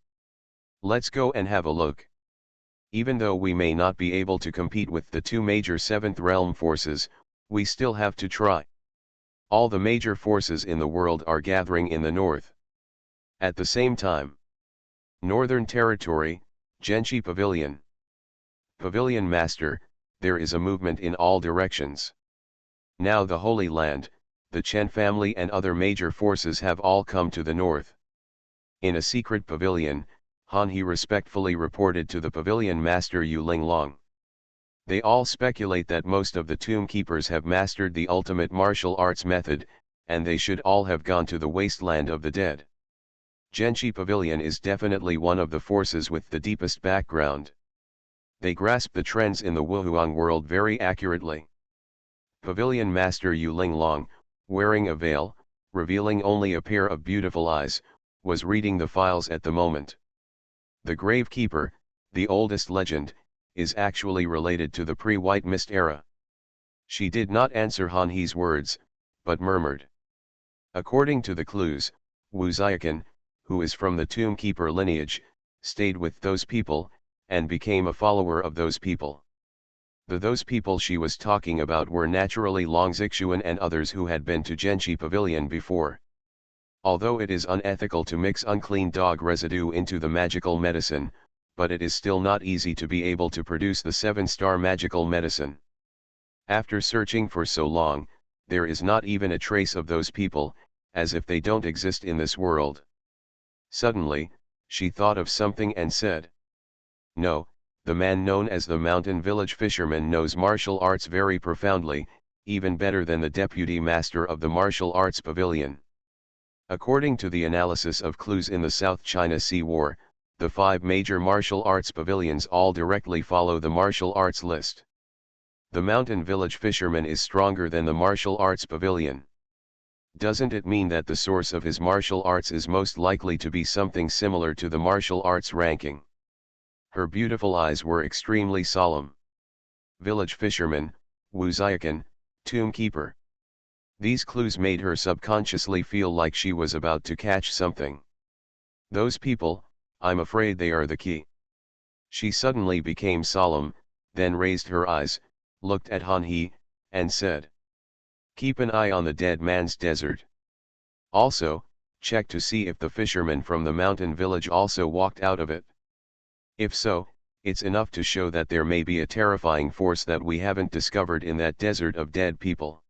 Let's go and have a look. Even though we may not be able to compete with the 2 major 7th realm forces, we still have to try. All the major forces in the world are gathering in the north. At the same time, Northern Territory, Zhenqi Pavilion. Pavilion Master, there is a movement in all directions. Now the Holy Land, the Chen family and other major forces have all come to the north. In a secret pavilion, Han He respectfully reported to the pavilion master Yu Linglong. They all speculate that most of the tomb keepers have mastered the ultimate martial arts method, and they should all have gone to the wasteland of the dead. Genchi Pavilion is definitely one of the forces with the deepest background. They grasp the trends in the Wuhuang world very accurately. Pavilion Master Yu Linglong, wearing a veil, revealing only a pair of beautiful eyes, was reading the files at the moment. The Gravekeeper, the oldest legend, is actually related to the pre-White Mist era. She did not answer Han He's words, but murmured. According to the clues, Wu Xiaoqan, who is from the Tomb Keeper lineage, stayed with those people, and became a follower of those people. Those people she was talking about were naturally Long Xuanhuan and others who had been to Genchi Pavilion before. Although it is unethical to mix unclean dog residue into the magical medicine, but it is still not easy to be able to produce the 7-star magical medicine. After searching for so long, there is not even a trace of those people, as if they don't exist in this world. Suddenly, she thought of something and said, "No, the man known as the Mountain Village Fisherman knows martial arts very profoundly, even better than the deputy master of the martial arts pavilion." According to the analysis of clues in the South China Sea War, the 5 major martial arts pavilions all directly follow the martial arts list. The Mountain Village Fisherman is stronger than the martial arts pavilion. Doesn't it mean that the source of his martial arts is most likely to be something similar to the martial arts ranking? Her beautiful eyes were extremely solemn. Village Fisherman, Wu Xiaoqan, Tomb Keeper. These clues made her subconsciously feel like she was about to catch something. Those people, I'm afraid they are the key. She suddenly became solemn, then raised her eyes, looked at Han He, and said, "Keep an eye on the dead man's desert. Also, check to see if the fisherman from the mountain village also walked out of it. If so, it's enough to show that there may be a terrifying force that we haven't discovered in that desert of dead people."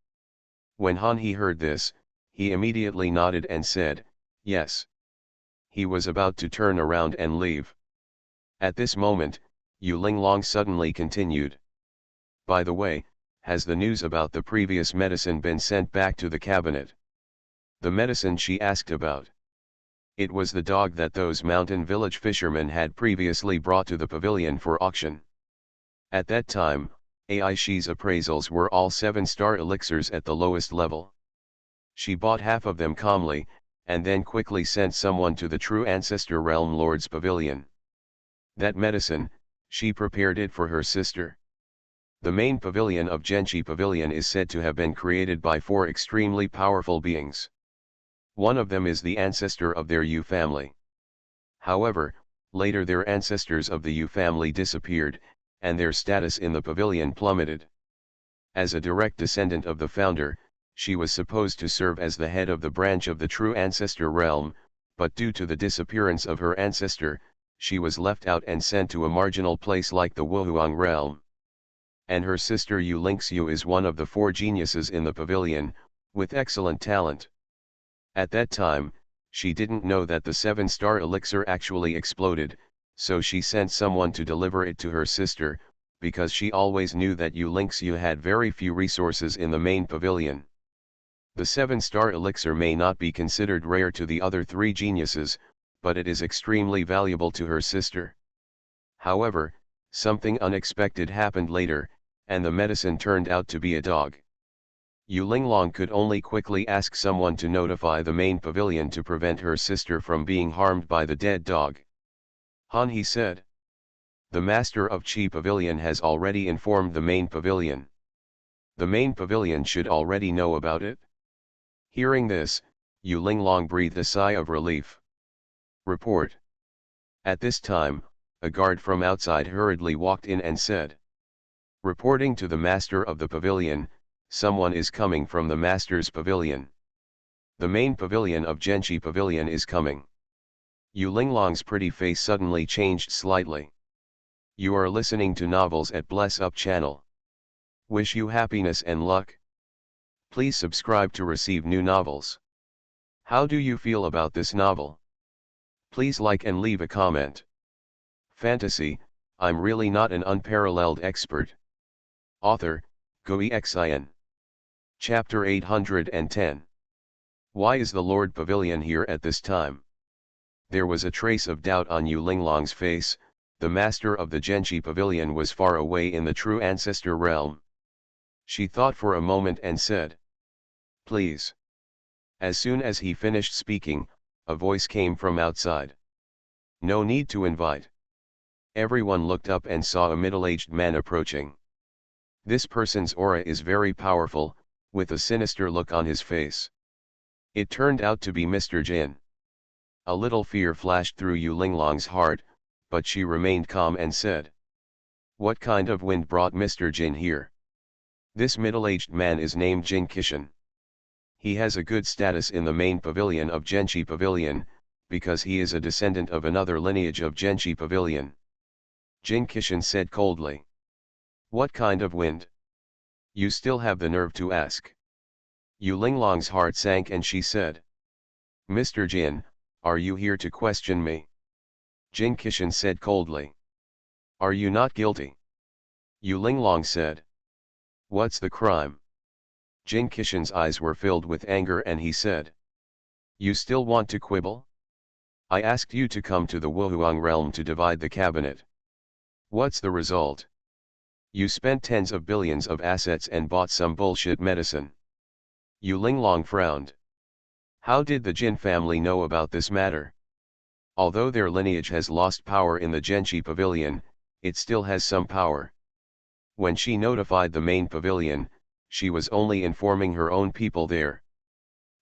When Han He heard this, he immediately nodded and said, "Yes." He was about to turn around and leave. At this moment, Yu Linglong suddenly continued, "By the way, has the news about the previous medicine been sent back to the cabinet?" The medicine she asked about. It was the dog that those mountain village fishermen had previously brought to the pavilion for auction. At that time, Aishi's appraisals were all 7-star elixirs at the lowest level. She bought half of them calmly, and then quickly sent someone to the true ancestor realm lord's pavilion. That medicine, she prepared it for her sister. The main pavilion of Genchi Pavilion is said to have been created by 4 extremely powerful beings. One of them is the ancestor of their Yu family. However, later their ancestors of the Yu family disappeared, and their status in the pavilion plummeted. As a direct descendant of the founder, she was supposed to serve as the head of the branch of the true ancestor realm, but due to the disappearance of her ancestor, she was left out and sent to a marginal place like the Wuhuang realm. And her sister Yu Lingxiu is one of the 4 geniuses in the pavilion, with excellent talent. At that time, she didn't know that the 7-star elixir actually exploded, so she sent someone to deliver it to her sister, because she always knew that Yu Lingxiu had very few resources in the main pavilion. The 7-star elixir may not be considered rare to the other 3 geniuses, but it is extremely valuable to her sister. However, something unexpected happened later, and the medicine turned out to be a dog. Yu Linglong could only quickly ask someone to notify the main pavilion to prevent her sister from being harmed by the dead dog. Han He said, "The master of Qi Pavilion has already informed the main pavilion. The main pavilion should already know about it." Hearing this, Yu Linglong breathed a sigh of relief. Report. At this time, a guard from outside hurriedly walked in and said, "Reporting to the master of the pavilion, someone is coming from the master's pavilion. The main pavilion of Genchi Pavilion is coming." Yu Linglong's pretty face suddenly changed slightly. You are listening to Novels at Bless Up channel. Wish you happiness and luck. Please subscribe to receive new novels. How do you feel about this novel? Please like and leave a comment. Fantasy, I'm really not an unparalleled expert. Author, Xuanhuan. Chapter 810. Why is the Lord Pavilion here at this time? There was a trace of doubt on Yu Linglong's face. The master of the Genji Pavilion was far away in the true ancestor realm. She thought for a moment and said, "Please." As soon as he finished speaking, a voice came from outside. "No need to invite." Everyone looked up and saw a middle-aged man approaching. This person's aura is very powerful, with a sinister look on his face. It turned out to be Mr. Jin. A little fear flashed through Yu Linglong's heart, but she remained calm and said, "What kind of wind brought Mr. Jin here?" This middle-aged man is named Jin Kishin. He has a good status in the main pavilion of Genji Pavilion, because he is a descendant of another lineage of Genji Pavilion. Jin Kishin said coldly. "What kind of wind? You still have the nerve to ask." Yu Linglong's heart sank and she said, "Mr. Jin, are you here to question me?" Jin Kishin said coldly. "Are you not guilty?" Yu Linglong said. "What's the crime?" Jin Kishin's eyes were filled with anger and he said, "You still want to quibble? I asked you to come to the Wuhuang realm to divide the cabinet. What's the result? You spent tens of billions of assets and bought some bullshit medicine." Yu Linglong frowned. How did the Jin family know about this matter? Although their lineage has lost power in the Genji Pavilion, it still has some power. When she notified the main pavilion, she was only informing her own people there.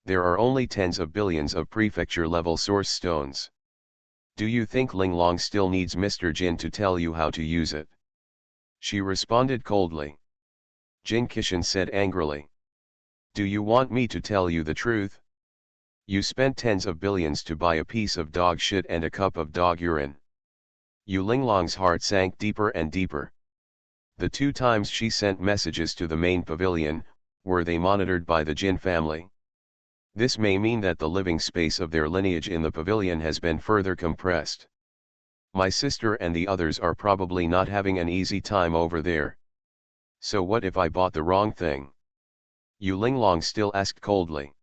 There are only tens of billions of prefecture-level source stones. Do you think Linglong still needs Mr. Jin to tell you how to use it? She responded coldly. Jin Kishin said angrily. Do you want me to tell you the truth? You spent tens of billions to buy a piece of dog shit and a cup of dog urine. Yu Linglong's heart sank deeper and deeper. The 2 times she sent messages to the main pavilion, were they monitored by the Jin family? This may mean that the living space of their lineage in the pavilion has been further compressed. My sister and the others are probably not having an easy time over there. So what if I bought the wrong thing? Yu Linglong still asked coldly.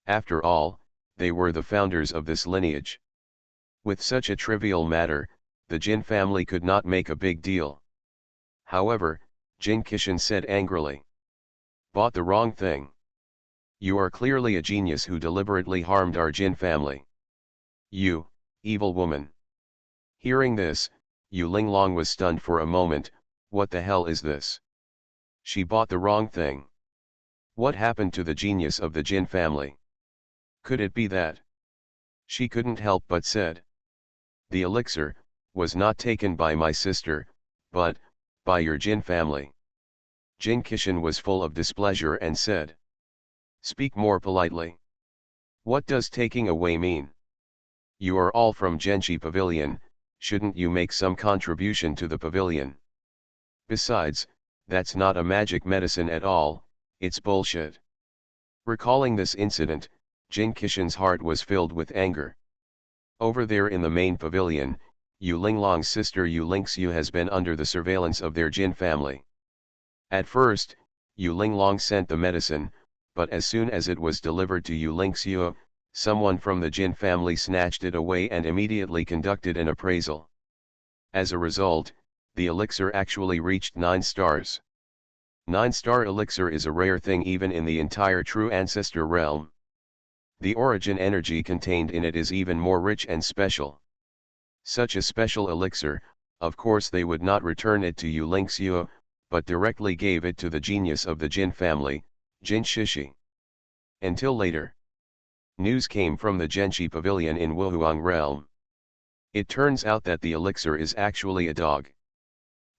After all, they were the founders of this lineage. With such a trivial matter, the Jin family could not make a big deal. However, Jin Kishin said angrily. Bought the wrong thing. You are clearly a genius who deliberately harmed our Jin family. You, evil woman. Hearing this, Yu Linglong was stunned for a moment. What the hell is this? She bought the wrong thing. What happened to the genius of the Jin family? Could it be that? She couldn't help but said. The elixir was not taken by my sister, but by your Jin family. Jin Kishin was full of displeasure and said. Speak more politely. What does taking away mean? You are all from Genji Pavilion, shouldn't you make some contribution to the pavilion? Besides, that's not a magic medicine at all, it's bullshit. Recalling this incident, Jin Kishin's heart was filled with anger. Over there in the main pavilion, Yu Linglong's sister Yu Lingxiu has been under the surveillance of their Jin family. At first, Yu Linglong sent the medicine, but as soon as it was delivered to Yu Lingxiu, someone from the Jin family snatched it away and immediately conducted an appraisal. As a result, the elixir actually reached 9 stars. 9-star elixir is a rare thing even in the entire true ancestor realm. The origin energy contained in it is even more rich and special. Such a special elixir, of course they would not return it to Yu Lingxiu, but directly gave it to the genius of the Jin family, Jin Shishi. Until later. News came from the Genji Pavilion in Wuhuang realm. It turns out that the elixir is actually a dog.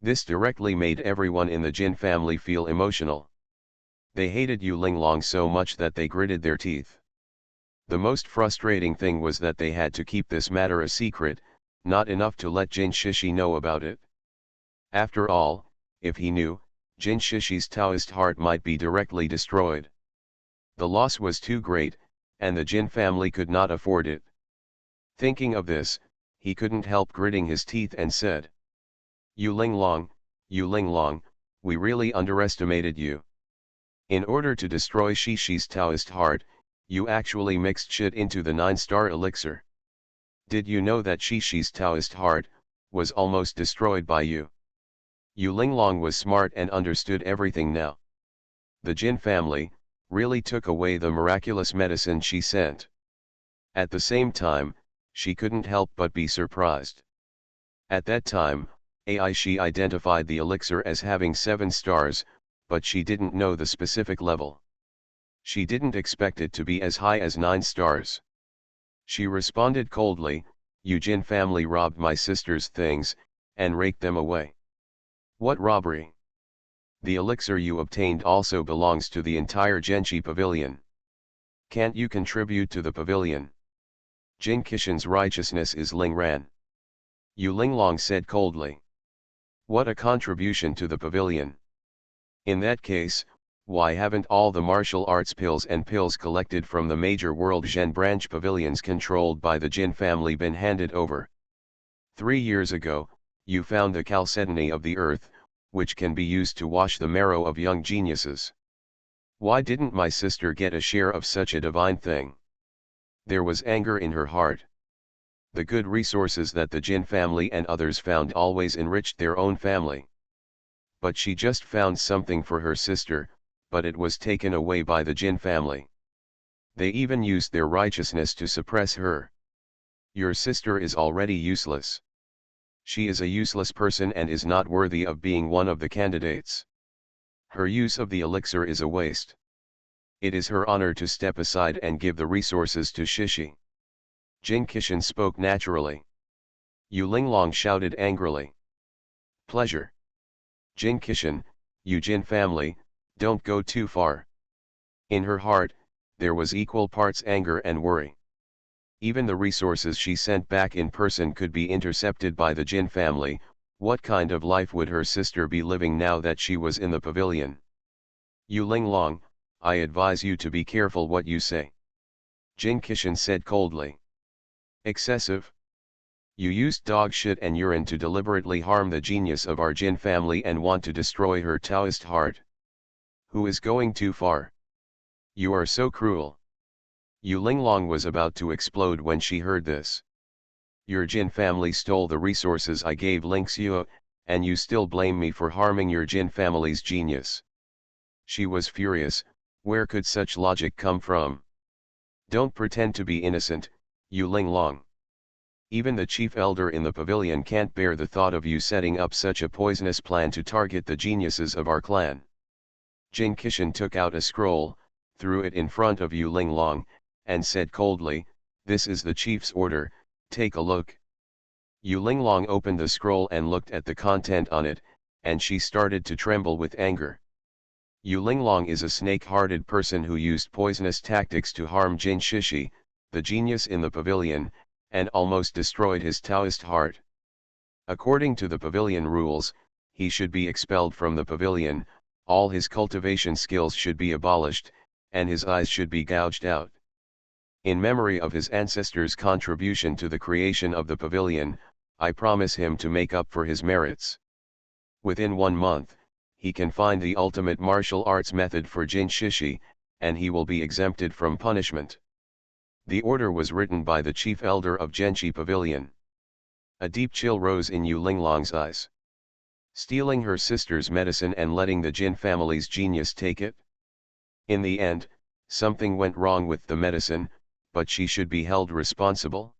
This directly made everyone in the Jin family feel emotional. They hated Yu Linglong so much that they gritted their teeth. The most frustrating thing was that they had to keep this matter a secret, not enough to let Jin Shishi know about it. After all, if he knew, Jin Shishi's Taoist heart might be directly destroyed. The loss was too great, and the Jin family could not afford it. Thinking of this, he couldn't help gritting his teeth and said, You Linglong, we really underestimated you. In order to destroy Shishi's Taoist heart, you actually mixed shit into the 9-star elixir. Did you know that Shishi's Taoist heart was almost destroyed by you? Yu Linglong was smart and understood everything now. The Jin family really took away the miraculous medicine she sent. At the same time, she couldn't help but be surprised. At that time, she identified the elixir as having 7 stars, but she didn't know the specific level. She didn't expect it to be as high as 9 stars. She responded coldly, You Jin family robbed my sister's things, and raked them away. What robbery? The elixir you obtained also belongs to the entire Genshi pavilion. Can't you contribute to the pavilion? Jin Qixin's righteousness is Lingran. Yu Linglong said coldly. What a contribution to the pavilion. In that case, why haven't all the martial arts pills and pills collected from the major world Zhen branch pavilions controlled by the Jin family been handed over? 3 years ago, you found the chalcedony of the earth, which can be used to wash the marrow of young geniuses. Why didn't my sister get a share of such a divine thing? There was anger in her heart. The good resources that the Jin family and others found always enriched their own family. But she just found something for her sister, but it was taken away by the Jin family. They even used their righteousness to suppress her. Your sister is already useless. She is a useless person and is not worthy of being one of the candidates. Her use of the elixir is a waste. It is her honor to step aside and give the resources to Shishi. Jin Qixin spoke naturally. Yu Linglong shouted angrily. Pleasure. Jin Qixin, you Jin family, don't go too far. In her heart, there was equal parts anger and worry. Even the resources she sent back in person could be intercepted by the Jin family. What kind of life would her sister be living now that she was in the pavilion? Yu Linglong, I advise you to be careful what you say. Jin Qixin said coldly. Excessive. You used dog shit and urine to deliberately harm the genius of our Jin family and want to destroy her Taoist heart. Who is going too far? You are so cruel. Yu Linglong was about to explode when she heard this. Your Jin family stole the resources I gave Ling Xiu, and you still blame me for harming your Jin family's genius. She was furious. Where could such logic come from? Don't pretend to be innocent, Yu Linglong. Even the chief elder in the pavilion can't bear the thought of you setting up such a poisonous plan to target the geniuses of our clan. Jin Qixin took out a scroll, threw it in front of Yu Linglong, and said coldly, This is the chief's order, take a look. Yu Linglong opened the scroll and looked at the content on it, and she started to tremble with anger. Yu Linglong is a snake-hearted person who used poisonous tactics to harm Jin Shishi, the genius in the pavilion, and almost destroyed his Taoist heart. According to the pavilion rules, he should be expelled from the pavilion, all his cultivation skills should be abolished, and his eyes should be gouged out. In memory of his ancestors' contribution to the creation of the pavilion, I promise him to make up for his merits. Within 1 month, he can find the ultimate martial arts method for Jin Shishi, and he will be exempted from punishment. The order was written by the chief elder of Genshi Pavilion. A deep chill rose in Yu Linglong's eyes. Stealing her sister's medicine and letting the Jin family's genius take it? In the end, something went wrong with the medicine, but she should be held responsible.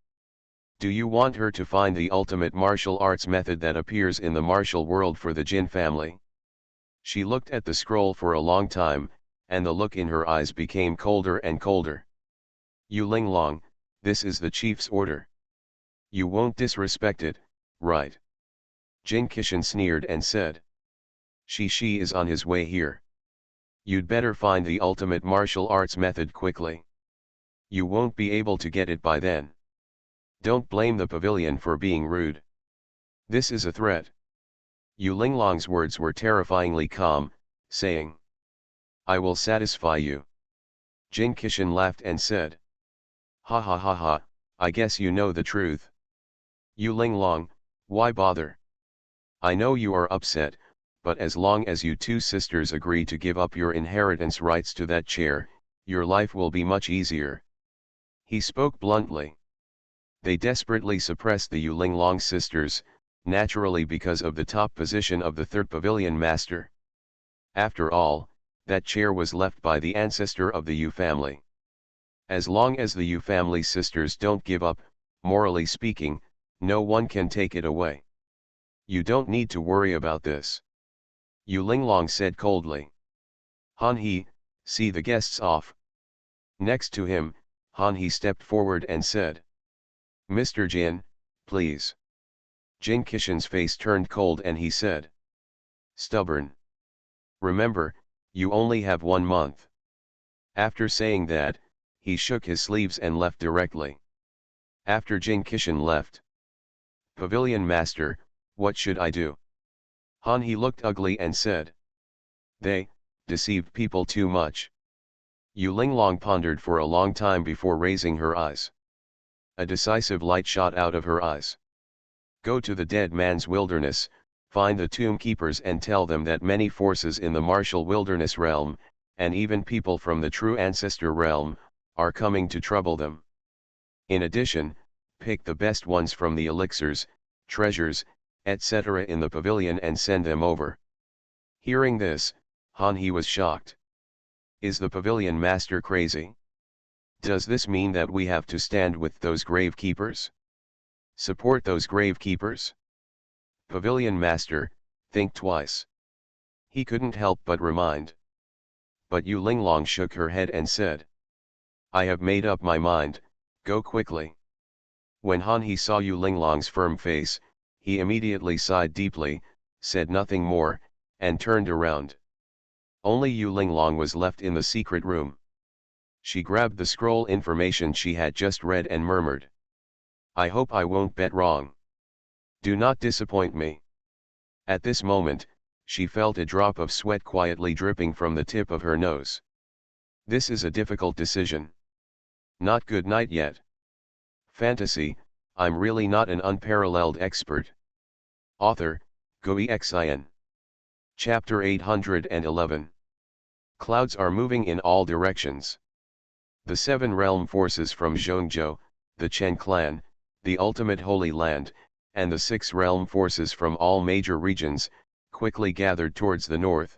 Do you want her to find the ultimate martial arts method that appears in the martial world for the Jin family? She looked at the scroll for a long time, and the look in her eyes became colder and colder. Yu Linglong, this is the chief's order. You won't disrespect it, right? Jin Qixin sneered and said. Shi is on his way here. You'd better find the ultimate martial arts method quickly. You won't be able to get it by then. Don't blame the pavilion for being rude. This is a threat. Yu Linglong's words were terrifyingly calm, saying. I will satisfy you. Jin Qixin laughed and said. Ha ha ha ha, I guess you know the truth. Yu Linglong, why bother? I know you are upset, but as long as you two sisters agree to give up your inheritance rights to that chair, your life will be much easier. He spoke bluntly. They desperately suppressed the Yu Linglong sisters, naturally because of the top position of the third pavilion master. After all, that chair was left by the ancestor of the Yu family. As long as the Yu family sisters don't give up, morally speaking, no one can take it away. You don't need to worry about this. Yu Linglong said coldly. Han He, see the guests off. Next to him, Han He stepped forward and said. Mr. Jin, please. Jin Kishan's face turned cold and he said. Stubborn. Remember, you only have 1 month. After saying that, he shook his sleeves and left directly. After Jin Kishan left. Pavilion Master, what should I do? Han He looked ugly and said. They deceived people too much. Yu Linglong pondered for a long time before raising her eyes. A decisive light shot out of her eyes. Go to the dead man's wilderness, find the tomb keepers and tell them that many forces in the martial wilderness realm, and even people from the true ancestor realm, are coming to trouble them. In addition, pick the best ones from the elixirs, treasures, etc. in the pavilion and send them over. Hearing this, Han He was shocked. Is the pavilion master crazy? Does this mean that we have to stand with those grave keepers? Support those grave keepers? Pavilion master, think twice. He couldn't help but remind. But Yu Linglong shook her head and said. I have made up my mind, go quickly. When Han He saw Yu Linglong's firm face, he immediately sighed deeply, said nothing more, and turned around. Only Yu Linglong was left in the secret room. She grabbed the scroll information she had just read and murmured. I hope I won't bet wrong. Do not disappoint me. At this moment, she felt a drop of sweat quietly dripping from the tip of her nose. This is a difficult decision. Not good night yet. Fantasy, I'm really not an unparalleled expert. Author, Xuanhuan. Chapter 811. Clouds are moving in all directions. The 7 realm forces from Zhongzhou, the Chen clan, the ultimate Holy Land, and the 6 realm forces from all major regions, quickly gathered towards the north.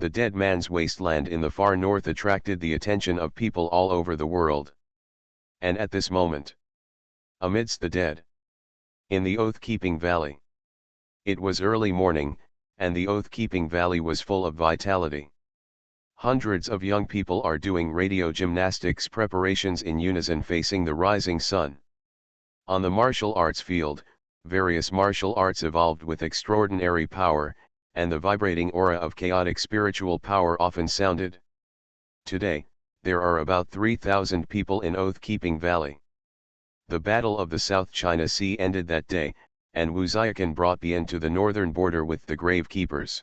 The Dead Man's Wasteland in the far north attracted the attention of people all over the world. And at this moment, amidst the dead, in the Oath-Keeping Valley, it was early morning, and the Oath-Keeping Valley was full of vitality. Hundreds of young people are doing radio gymnastics preparations in unison facing the rising sun. On the martial arts field, various martial arts evolved with extraordinary power, and the vibrating aura of chaotic spiritual power often sounded. Today, there are about 3,000 people in Oath-Keeping Valley. The Battle of the South China Sea ended that day, and Wu Ziakan brought Bian to the northern border with the Grave Keepers.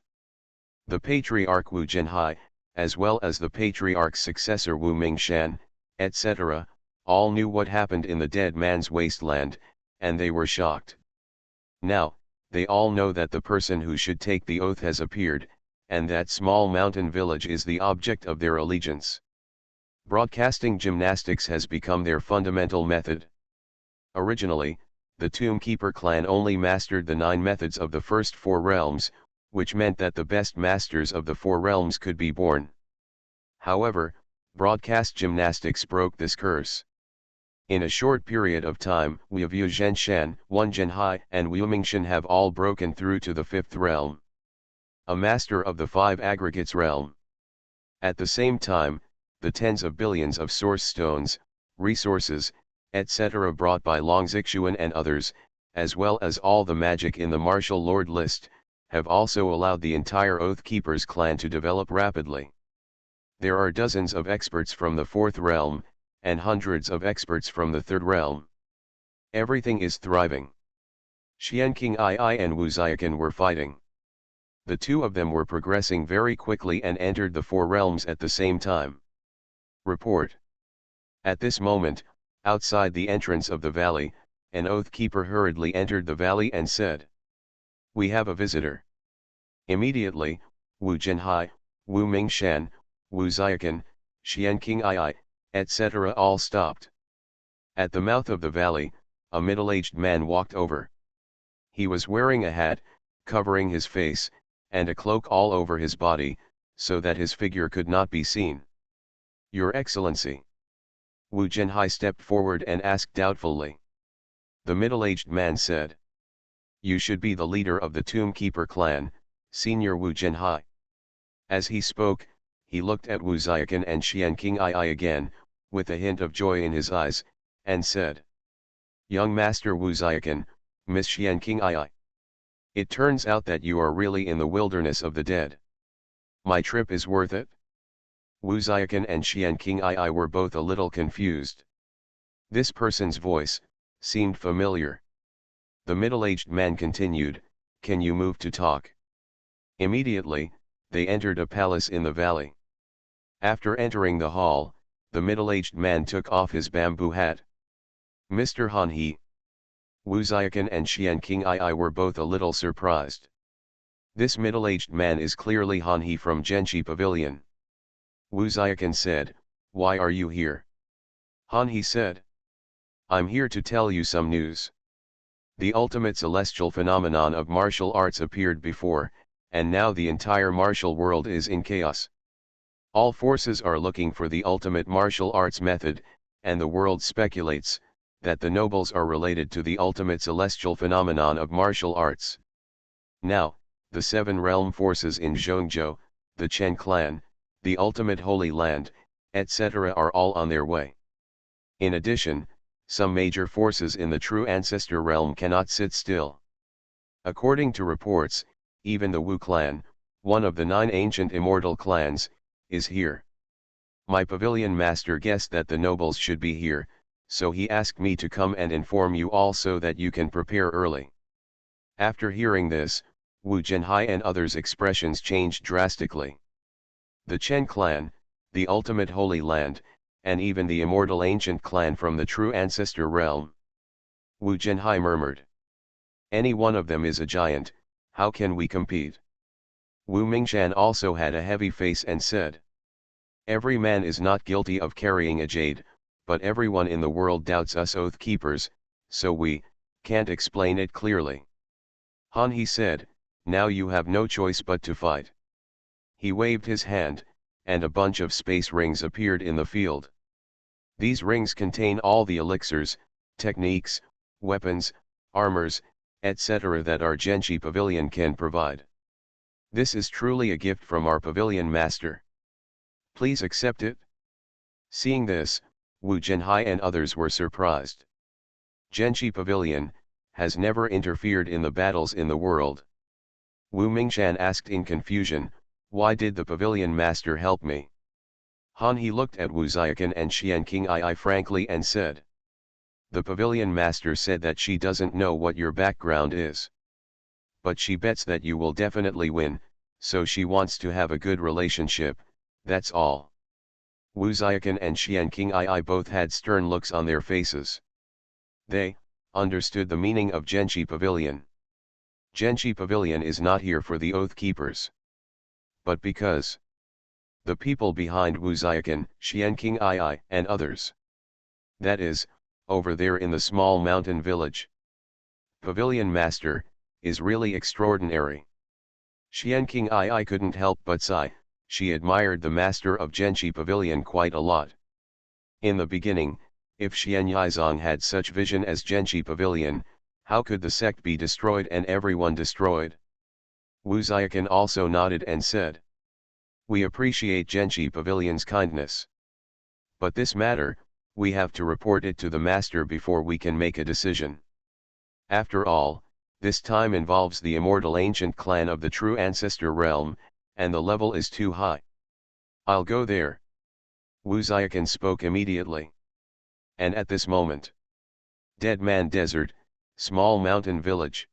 The Patriarch Wu Zhenhai, as well as the Patriarch's successor Wu Mingshan, etc., all knew what happened in the Dead Man's Wasteland, and they were shocked. Now, they all know that the person who should take the oath has appeared, and that small mountain village is the object of their allegiance. Broadcasting gymnastics has become their fundamental method. Originally, the Tomb Keeper clan only mastered the 9 methods of the first 4 realms, which meant that the best masters of the 4 realms could be born. However, broadcast gymnastics broke this curse. In a short period of time, Wu Zhenshan, Wu Zhenhai, and Wu Mingshan have all broken through to the 5th realm. A master of the 5 aggregates realm. At the same time, the tens of billions of source stones, resources, etc. brought by Long Xuanhuan and others, as well as all the magic in the martial lord list, have also allowed the entire Oath Keepers clan to develop rapidly. There are dozens of experts from the 4th realm, and hundreds of experts from the 3rd realm. Everything is thriving. Xian King Ai and Wu Ziakan were fighting. The 2 of them were progressing very quickly and entered the 4 realms at the same time. Report. At this moment, Outside the entrance of the valley, an oath keeper hurriedly entered the valley and said, "We have a visitor." Immediately, Wu Jinhai, Wu Mingshan, Wu Xiaoqan, Xian King Ai, etc. all stopped. At the mouth of the valley, a middle-aged man walked over. He was wearing a hat, covering his face, and a cloak all over his body, so that his figure could not be seen. "Your Excellency." Wu Jinhai stepped forward and asked doubtfully. The middle-aged man said, "You should be the leader of the Tomb Keeper clan, Senior Wu Jinhai." As he spoke, he looked at Wu Xiaoqan and Xian King Ai again, with a hint of joy in his eyes, and said, "Young Master Wu Xiaoqan, Miss Xian King Ai. It turns out that you are really in the wilderness of the dead. My trip is worth it?" Wu Xiaoqan and Xian King Ai were both a little confused. This person's voice seemed familiar. The middle-aged man continued, "Can you move to talk?" Immediately, they entered a palace in the valley. After entering the hall, the middle-aged man took off his bamboo hat. "Mr. Han He." Wu Xiaoqan and Xian King Ai were both a little surprised. This middle-aged man is clearly Han He from Genchi Pavilion. Wu Xiaoqan said, "Why are you here?" Han He said, "I'm here to tell you some news. The ultimate celestial phenomenon of martial arts appeared before, and now the entire martial world is in chaos. All forces are looking for the ultimate martial arts method, and the world speculates that the nobles are related to the ultimate celestial phenomenon of martial arts. Now, the 7 realm forces in Zhongzhou, the Chen clan, the ultimate Holy Land, etc. are all on their way. In addition, some major forces in the true ancestor realm cannot sit still. According to reports, even the Wu clan, one of the 9 ancient immortal clans, is here. My pavilion master guessed that the nobles should be here, so he asked me to come and inform you all so that you can prepare early." After hearing this, Wu Jinhai and others' expressions changed drastically. The Chen clan, the ultimate Holy Land, and even the immortal ancient clan from the true ancestor realm. Wu Jinhai murmured. "Any one of them is a giant, how can we compete?" Wu Mingshan also had a heavy face and said, "Every man is not guilty of carrying a jade, but everyone in the world doubts us oath keepers, so we can't explain it clearly." Han He said, "Now you have no choice but to fight." He waved his hand, and a bunch of space rings appeared in the field. These rings contain all the elixirs, techniques, weapons, armors, etc. that our Genchi pavilion can provide. This is truly a gift from our pavilion master. Please accept it." Seeing this, Wu Jinhai and others were surprised. Genchi Pavilion has never interfered in the battles in the world. Wu Mingshan asked in confusion, "Why did the pavilion master help me?" Han He looked at Wu Xiaoqan and Xian King Ai frankly and said, "The pavilion master said that she doesn't know what your background is. But she bets that you will definitely win, so she wants to have a good relationship, that's all." Wu Xiaoqan and Xian King Ai both had stern looks on their faces. They understood the meaning of Genchi Pavilion. Genchi Pavilion is not here for the oath keepers, but because the people behind Wu Xiaoqan, Xian King Ai and others. That is, over there in the small mountain village. Pavilion Master is really extraordinary. Xian King Ai couldn't help but sigh. She admired the master of Genchi Pavilion quite a lot. In the beginning, if Xian Yizong had such vision as Genchi Pavilion, how could the sect be destroyed and everyone destroyed? Wu Xiaoqan also nodded and said, "We appreciate Genchi Pavilion's kindness. But this matter, we have to report it to the master before we can make a decision. After all, this time involves the immortal ancient clan of the true ancestor realm, and the level is too high. I'll go there." Wu Xiaoqan spoke immediately. And at this moment, Dead Man Desert, small mountain village.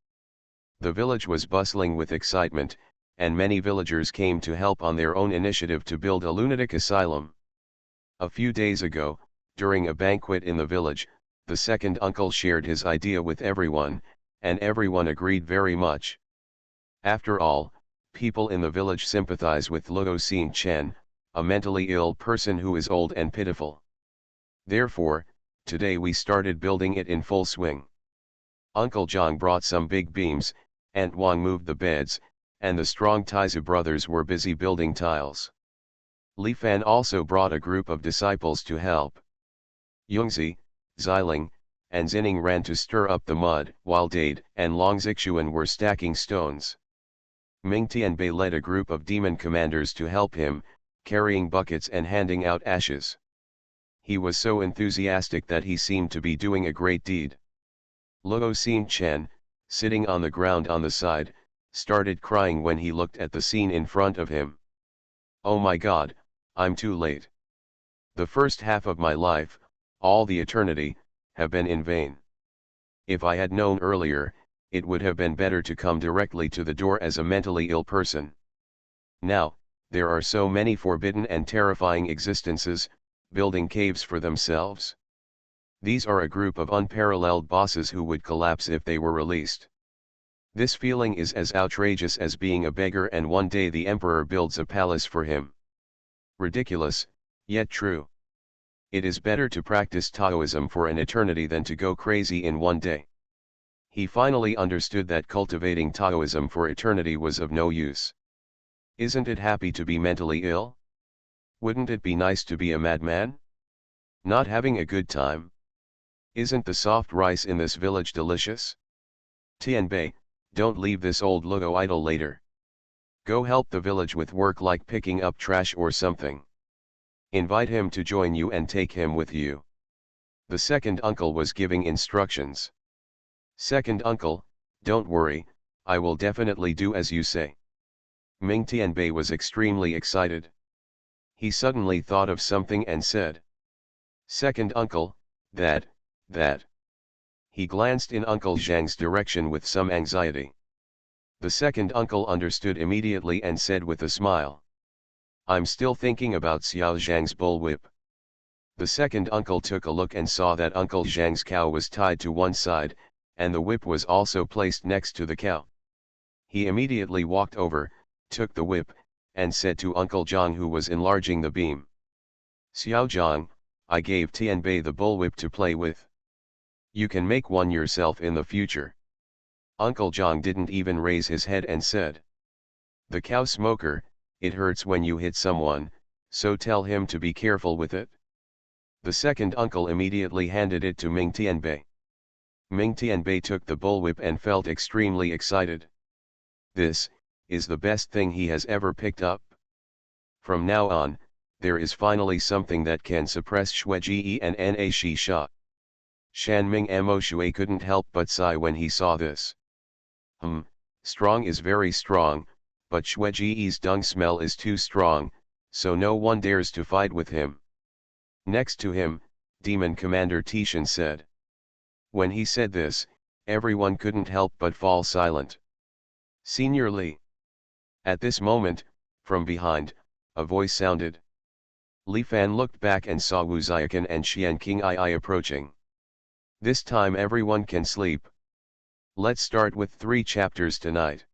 The village was bustling with excitement, and many villagers came to help on their own initiative to build a lunatic asylum. A few days ago, During a banquet in the village, the second uncle shared his idea with everyone, and everyone agreed very much. After all, people in the village sympathize with Luo Xin Chen, a mentally ill person who is old and pitiful. Therefore, today we started building it in full swing. Uncle Zhang brought some big beams, Aunt Wang moved the beds, and the strong Taizu brothers were busy building tiles. Li Fan also brought a group of disciples to help. Yungzi, Xiling, and Xining ran to stir up the mud, while Dade and Long Xuanhuan were stacking stones. Ming Tianbei led a group of demon commanders to help him, carrying buckets and handing out ashes. He was so enthusiastic that he seemed to be doing a great deed. Luo Xin Chen, sitting on the ground on the side, started crying when he looked at the scene in front of him. "Oh my God, I'm too late. The first half of my life, all the eternity, have been in vain. If I had known earlier, it would have been better to come directly to the door as a mentally ill person. Now, there are so many forbidden and terrifying existences, building caves for themselves. These are a group of unparalleled bosses who would collapse if they were released. This feeling is as outrageous as being a beggar and one day the emperor builds a palace for him. Ridiculous, yet true. It is better to practice Taoism for an eternity than to go crazy in one day." He finally understood that cultivating Taoism for eternity was of no use. Isn't it happy to be mentally ill? Wouldn't it be nice to be a madman? Not having a good time? Isn't the soft rice in this village delicious? Tianbei, don't leave this old Luo idle later. Go help the village with work like picking up trash or something. Invite him to join you and take him with you. The second uncle was giving instructions. "Second uncle, don't worry, I will definitely do as you say." Ming Tianbei was extremely excited. He suddenly thought of something and said, "Second uncle, that. He glanced in Uncle Zhang's direction with some anxiety. The second uncle understood immediately and said with a smile, "I'm still thinking about Xiao Zhang's bullwhip." The second uncle took a look and saw that Uncle Zhang's cow was tied to one side, and the whip was also placed next to the cow. He immediately walked over, took the whip, and said to Uncle Zhang who was enlarging the beam, "Xiao Zhang, I gave Tianbei the bullwhip to play with. You can make one yourself in the future." Uncle Zhang didn't even raise his head and said, "The cow smoker, it hurts when you hit someone, so tell him to be careful with it." The second uncle immediately handed it to Ming Tianbei. Ming Tianbei took the bullwhip and felt extremely excited. This is the best thing he has ever picked up. From now on, there is finally something that can suppress Shuiji and Na Shi Sha. Shan Ming Mo Shui couldn't help but sigh when he saw this. Strong is very strong, but Shuiji's dung smell is too strong, so no one dares to fight with him. Next to him, Demon Commander Tishan said. When he said this, everyone couldn't help but fall silent. "Senior Li." At this moment, from behind, a voice sounded. Li Fan looked back and saw Wu Xiaokan and Xian King Ai approaching. "This time everyone can sleep. Let's start with 3 chapters tonight."